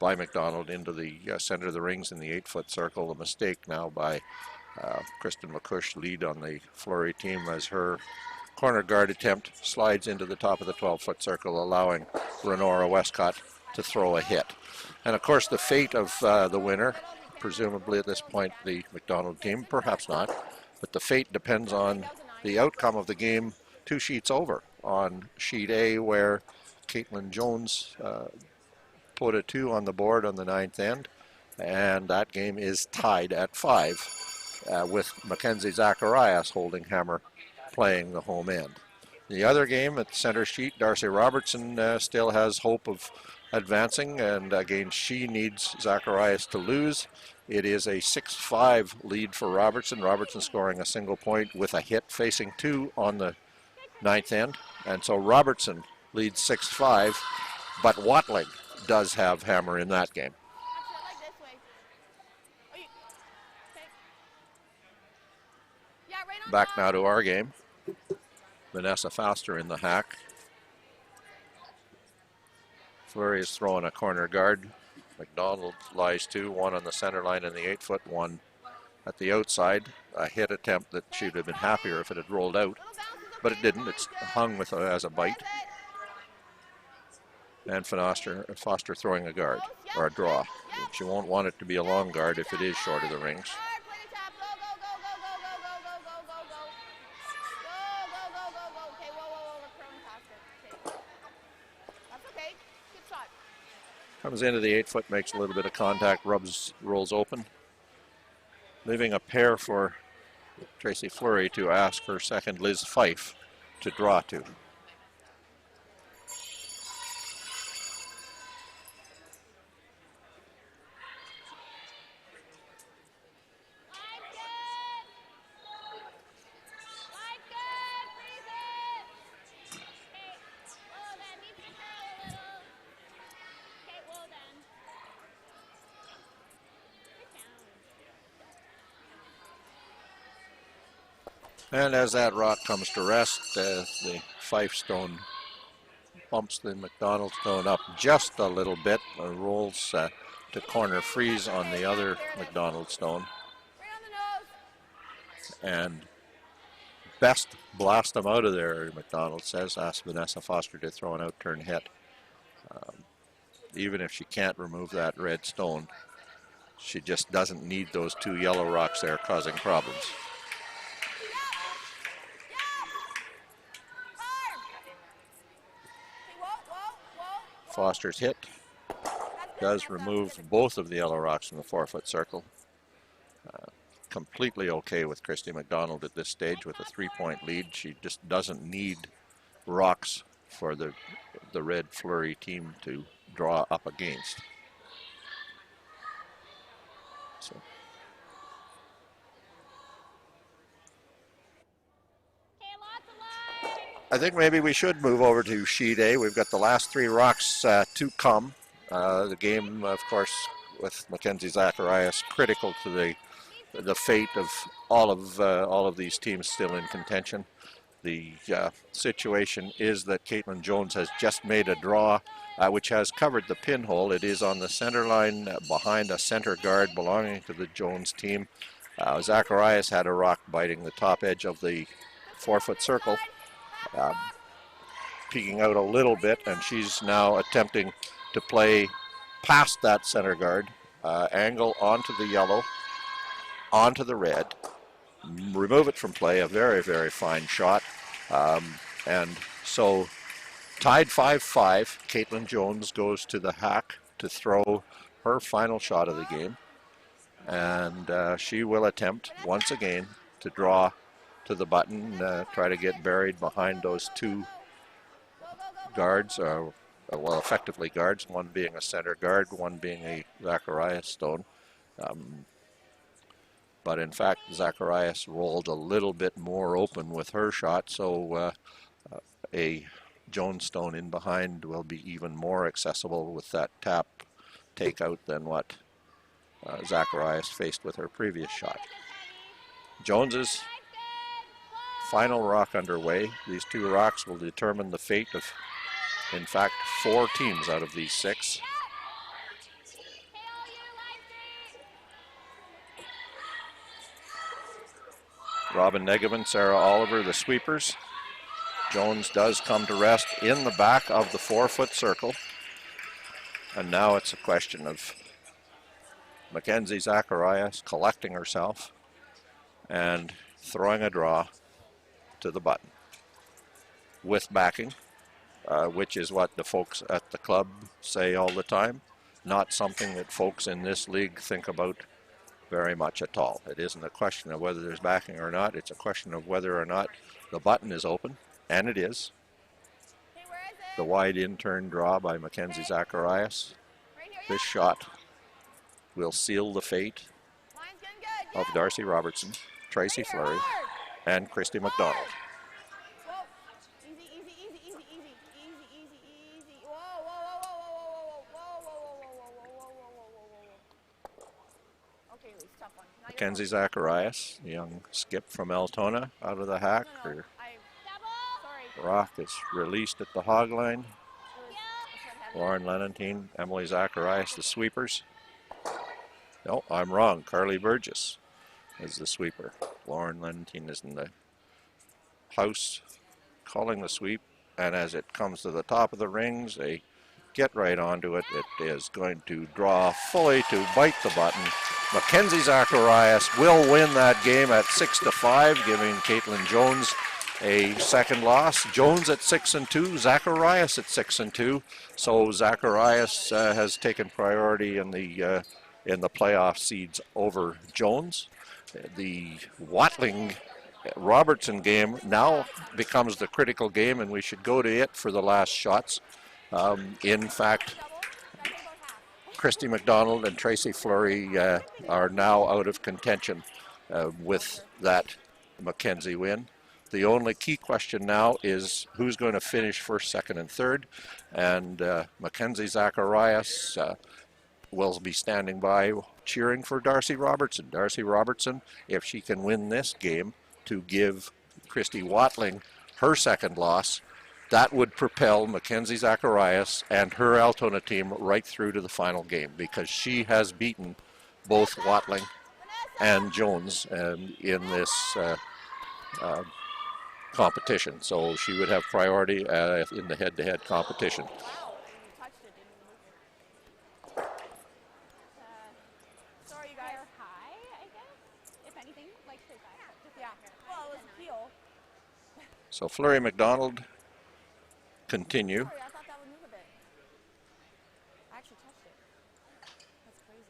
by McDonald into the center of the rings in the 8-foot circle. A mistake now by Kristen McCush, lead on the Fleury team, as her corner guard attempt slides into the top of the 12-foot circle, allowing Renora Westcott to throw a hit. And of course the fate of the winner, presumably at this point the McDonald team, perhaps not, but the fate depends on the outcome of the game 2 sheets over. On sheet A, where Caitlin Jones put a 2 on the board on the ninth end, and that game is tied at 5. With Mackenzie Zacharias holding hammer, playing the home end. The other game at the center sheet, Darcy Robertson still has hope of advancing, and again she needs Zacharias to lose. It is a 6-5 lead for Robertson. Robertson scoring a single point with a hit, facing 2 on the ninth end, and so Robertson leads 6-5, but Watling does have hammer in that game. Back now to our game. Vanessa Foster in the hack. Fleury is throwing a corner guard. McDonald lies 2, 1 on the center line in the 8-foot, 1 at the outside. A hit attempt that she would have been happier if it had rolled out, but it didn't. It's hung with as a bite. And Foster throwing a guard, or a draw. She won't want it to be a long guard if it is short of the rings. Comes into the 8-foot, makes a little bit of contact, rolls open, leaving a pair for Tracy Fleury to ask her second Liz Fife to draw to. And as that rock comes to rest, the Fife stone bumps the McDonald stone up just a little bit and rolls to corner freeze on the other McDonald stone. And best blast them out of there, McDonald says. Ask Vanessa Foster to throw an out-turn hit. Even if she can't remove that red stone, she just doesn't need those 2 yellow rocks there causing problems. Foster's hit does remove both of the yellow rocks from the 4-foot circle. Completely okay with Christy McDonald at this stage with a 3-point lead. She just doesn't need rocks for the red Fleury team to draw up against. So. I think maybe we should move over to sheet A. We've got the last 3 rocks to come. The game, of course, with Mackenzie Zacharias critical to the fate of all of these teams still in contention. The situation is that Caitlin Jones has just made a draw, which has covered the pinhole. It is on the center line behind a center guard belonging to the Jones team. Zacharias had a rock biting the top edge of the 4-foot circle, peeking out a little bit, and she's now attempting to play past that center guard, angle onto the yellow, onto the red, remove it from play, a very, very fine shot. And so tied 5-5, Caitlin Jones goes to the hack to throw her final shot of the game. And she will attempt once again to draw to the button, try to get buried behind those 2 guards, well, effectively guards, one being a center guard, one being a Zacharias stone. But in fact, Zacharias rolled a little bit more open with her shot, so a Jones stone in behind will be even more accessible with that tap takeout than what Zacharias faced with her previous shot. Jones's final rock underway. These 2 rocks will determine the fate of, in fact, 4 teams out of these 6. Robin Negevan, Sarah Oliver, the sweepers. Jones does come to rest in the back of the 4-foot circle. And now it's a question of Mackenzie Zacharias collecting herself and throwing a draw to the button with backing, which is what the folks at the club say all the time. Not something that folks in this league think about very much at all. It isn't a question of whether there's backing or not. It's a question of whether or not the button is open, and it is. The wide in-turn draw by Mackenzie Zacharias. This shot will seal the fate of Darcy Robertson, Tracy Fleury, and Christy McDonald. Mackenzie Zacharias, young skip from Altona, out of the hack. Her rock is released at the hog line. Lauren Lenantine, Emily Zacharias, the sweepers. No, I'm wrong. Carly Burgess is the sweeper. Lauren Lenantine is in the house calling the sweep. And as it comes to the top of the rings, they get right onto it. It is going to draw fully to bite the button. Mackenzie Zacharias will win that game at 6-5, giving Caitlin Jones a second loss. Jones at 6-2, Zacharias at 6-2. So Zacharias has taken priority in the playoff seeds over Jones. The Watling Robertson game now becomes the critical game, and we should go to it for the last shots. In fact, Christy McDonald and Tracy Fleury are now out of contention with that Mackenzie win. The only key question now is who's going to finish first, second, and third. And Mackenzie Zacharias will be standing by cheering for Darcy Robertson. Darcy Robertson, if she can win this game to give Christy Watling her second loss, that would propel Mackenzie Zacharias and her Altona team right through to the final game, because she has beaten both Watling and Jones in this competition. So she would have priority in the head-to-head competition. So Fleury McDonald continue. Sorry, I thought that would move a bit. I actually touched it. That's crazy.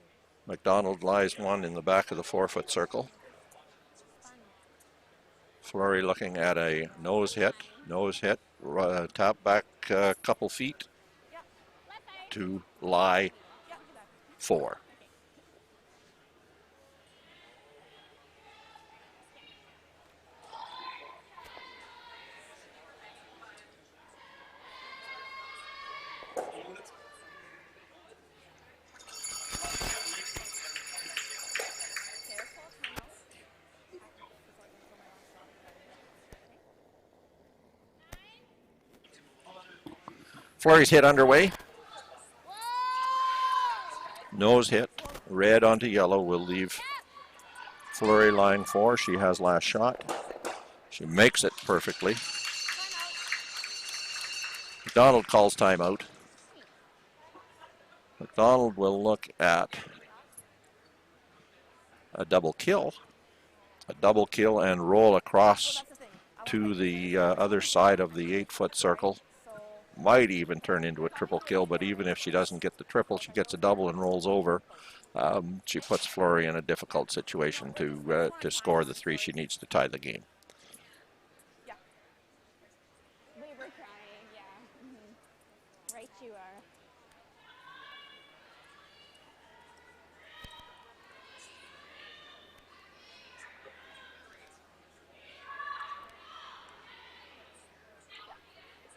McDonald lies one in the back of the 4-foot circle. Fleury looking at a nose hit, tap back a couple feet to lie 4. Flurry's hit underway. Nose hit. Red onto yellow will leave Flurry line 4. She has last shot. She makes it perfectly. McDonald calls timeout. McDonald will look at a double kill. A double kill and roll across to the other side of the 8-foot circle. Might even turn into a triple kill, but even if she doesn't get the triple, she gets a double and rolls over. She puts Flurry in a difficult situation to score the 3 she needs to tie the game. We were trying, yeah. Right you are.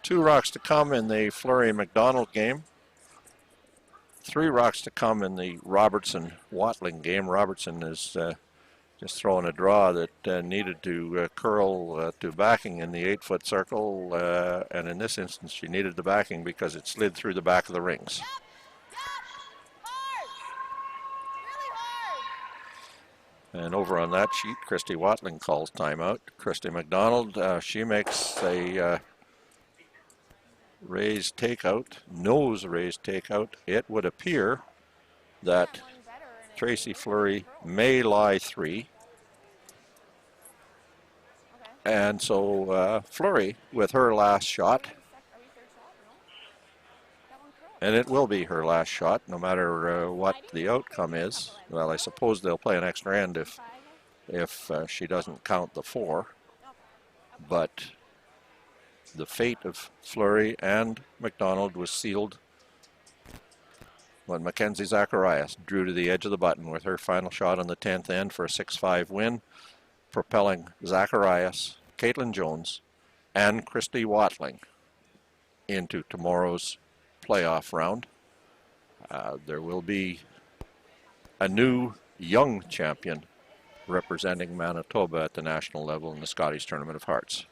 Two rocks to come in the Flurry-McDonald game. 3 rocks to come in the Robertson-Watling game. Robertson is just throwing a draw that needed to curl to backing in the 8-foot circle. And in this instance, she needed the backing because it slid through the back of the rings. And over on that sheet, Christy Watling calls timeout. Christy McDonald, she makes a raised takeout, nose raised takeout. It would appear that Tracy Flurry may lie 3. And so Flurry with her last shot, and it will be her last shot no matter what the outcome is. Well, I suppose they'll play an extra end if she doesn't count the 4. But the fate of Flurry and McDonald was sealed when Mackenzie Zacharias drew to the edge of the button with her final shot on the 10th end for a 6-5 win, propelling Zacharias, Caitlin Jones, and Christy Watling into tomorrow's playoff round. There will be a new young champion representing Manitoba at the national level in the Scotties Tournament of Hearts.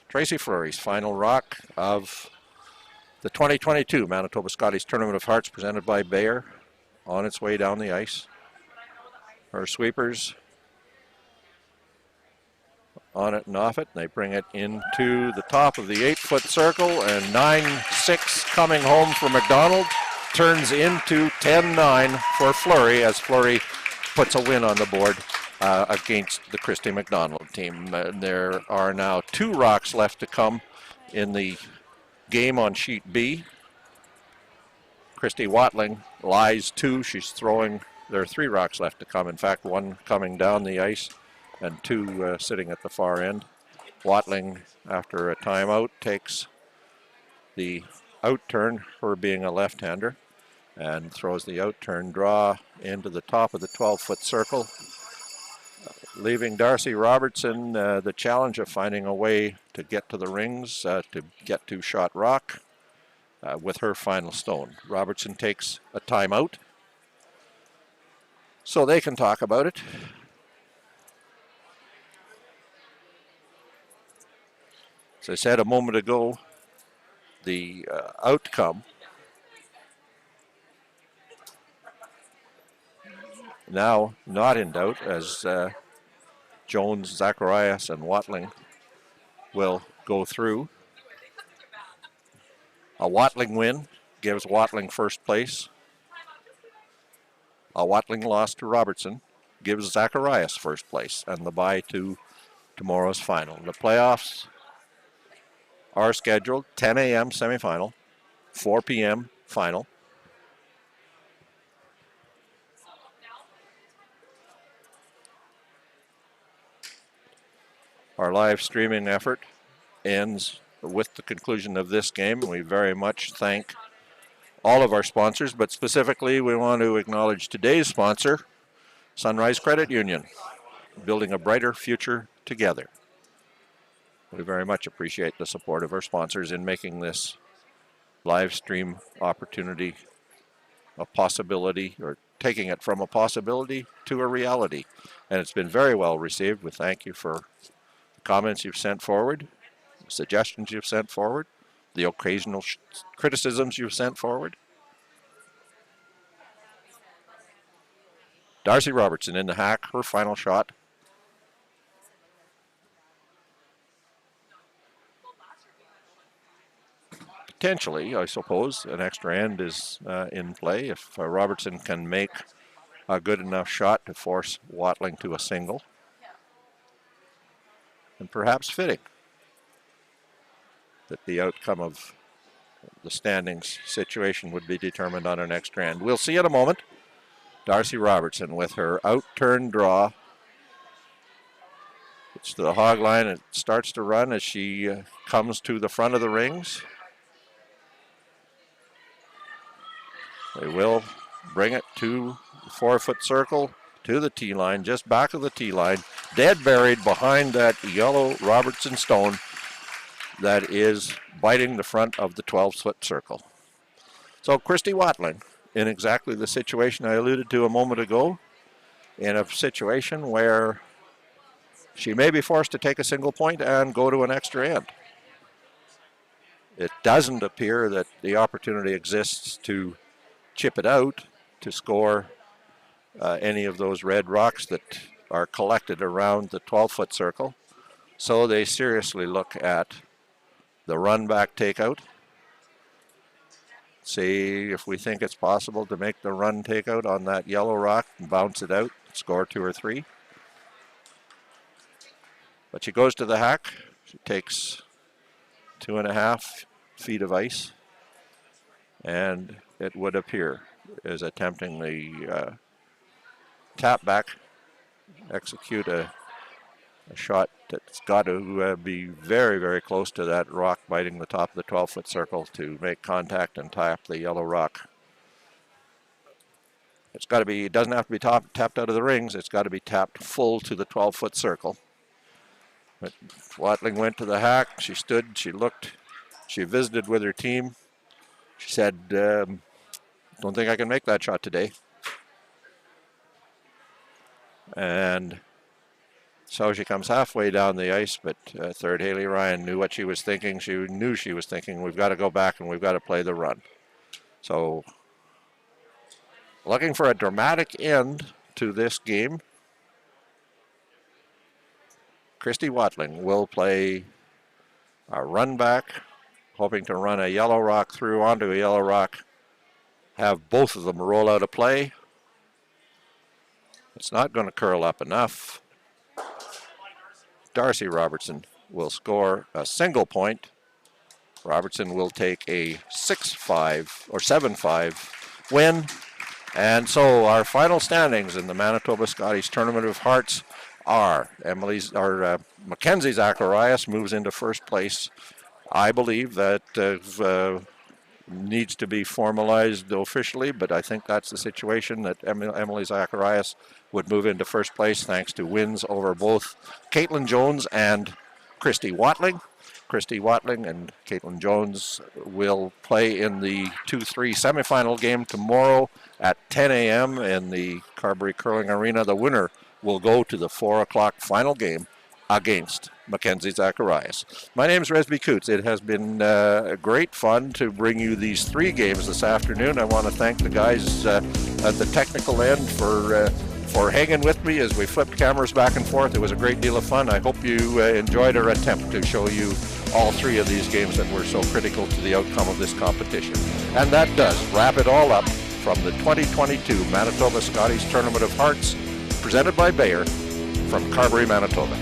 Tracy Flurry's final rock of the 2022 Manitoba Scotties Tournament of Hearts presented by Bayer on its way down the ice. Her sweepers on it and off it. They bring it into the top of the 8-foot circle, and 9-6 coming home for McDonald turns into 10-9 for Flurry as Flurry puts a win on the board against the Christy McDonald team. There are now 2 rocks left to come in the game on sheet B. Christy Watling lies 2. She's throwing, there are 3 rocks left to come. In fact, 1 coming down the ice and 2 sitting at the far end. Watling, after a timeout, takes the out turn, her being a left-hander, and throws the out turn draw into the top of the 12-foot circle, leaving Darcy Robertson the challenge of finding a way to get to the rings, to get to shot rock with her final stone. Robertson takes a timeout so they can talk about it. As I said a moment ago, the outcome now not in doubt as Jones, Zacharias, and Watling will go through. A Watling win gives Watling first place. A Watling loss to Robertson gives Zacharias first place and the bye to tomorrow's final. The playoffs are scheduled 10 a.m. semifinal, 4 p.m. final. Our live streaming effort ends with the conclusion of this game. We very much thank all of our sponsors, but specifically we want to acknowledge today's sponsor, Sunrise Credit Union, building a brighter future together. We very much appreciate the support of our sponsors in making this live stream opportunity a possibility, or taking it from a possibility to a reality. And it's been very well received. We thank you for the comments you've sent forward, the suggestions you've sent forward, the occasional criticisms you've sent forward. Darcy Robertson in the hack, her final shot. Potentially, I suppose, an extra end is in play if Robertson can make a good enough shot to force Watling to a single. And perhaps fitting that the outcome of the standings situation would be determined on an extra end. We'll see in a moment. Darcy Robertson with her out-turn draw. It's to the hog line. It starts to run as she comes to the front of the rings. They will bring it to the 4-foot circle, to the tee line, just back of the tee line, dead buried behind that yellow Robertson stone that is biting the front of the 12-foot circle. So Christy Watling, in exactly the situation I alluded to a moment ago, in a situation where she may be forced to take a single point and go to an extra end. It doesn't appear that the opportunity exists to chip it out to score any of those red rocks that are collected around the 12-foot circle. So they seriously look at the run back takeout. See if we think it's possible to make the run takeout on that yellow rock and bounce it out, score 2 or 3. But she goes to the hack. She takes 2.5 feet of ice, and it would appear is attempting the tap back, execute a shot that's got to be very, very close to that rock biting the top of the 12-foot circle to make contact and tie up the yellow rock. It's got to be, it doesn't have to be tapped out of the rings, it's got to be tapped full to the 12-foot circle. But Watling went to the hack, she stood, she looked, she visited with her team. She said, don't think I can make that shot today. And so she comes halfway down the ice, but third Haley Ryan knew what she was thinking. She knew she was thinking, we've got to go back and we've got to play the run. So looking for a dramatic end to this game. Christy Watling will play a run back, hoping to run a yellow rock through onto a yellow rock, have both of them roll out of play. It's not going to curl up enough. Darcy Robertson will score a single point. Robertson will take a 6-5 or 7-5 win. And so our final standings in the Manitoba Scotties Tournament of Hearts are Mackenzie Zacharias moves into first place. I believe that needs to be formalized officially, but I think that's the situation, that Emily Zacharias would move into first place thanks to wins over both Caitlin Jones and Christy Watling. Christy Watling and Caitlin Jones will play in the 2-3 semifinal game tomorrow at 10 a.m. in the Carberry Curling Arena. The winner will go to the 4 o'clock final game against Mackenzie Zacharias. My name is Resby Coots. It has been great fun to bring you these 3 games this afternoon. I want to thank the guys at the technical end for hanging with me as we flipped cameras back and forth. It was a great deal of fun. I hope you enjoyed our attempt to show you all 3 of these games that were so critical to the outcome of this competition. And that does wrap it all up from the 2022 Manitoba Scotties Tournament of Hearts, presented by Bayer from Carberry, Manitoba.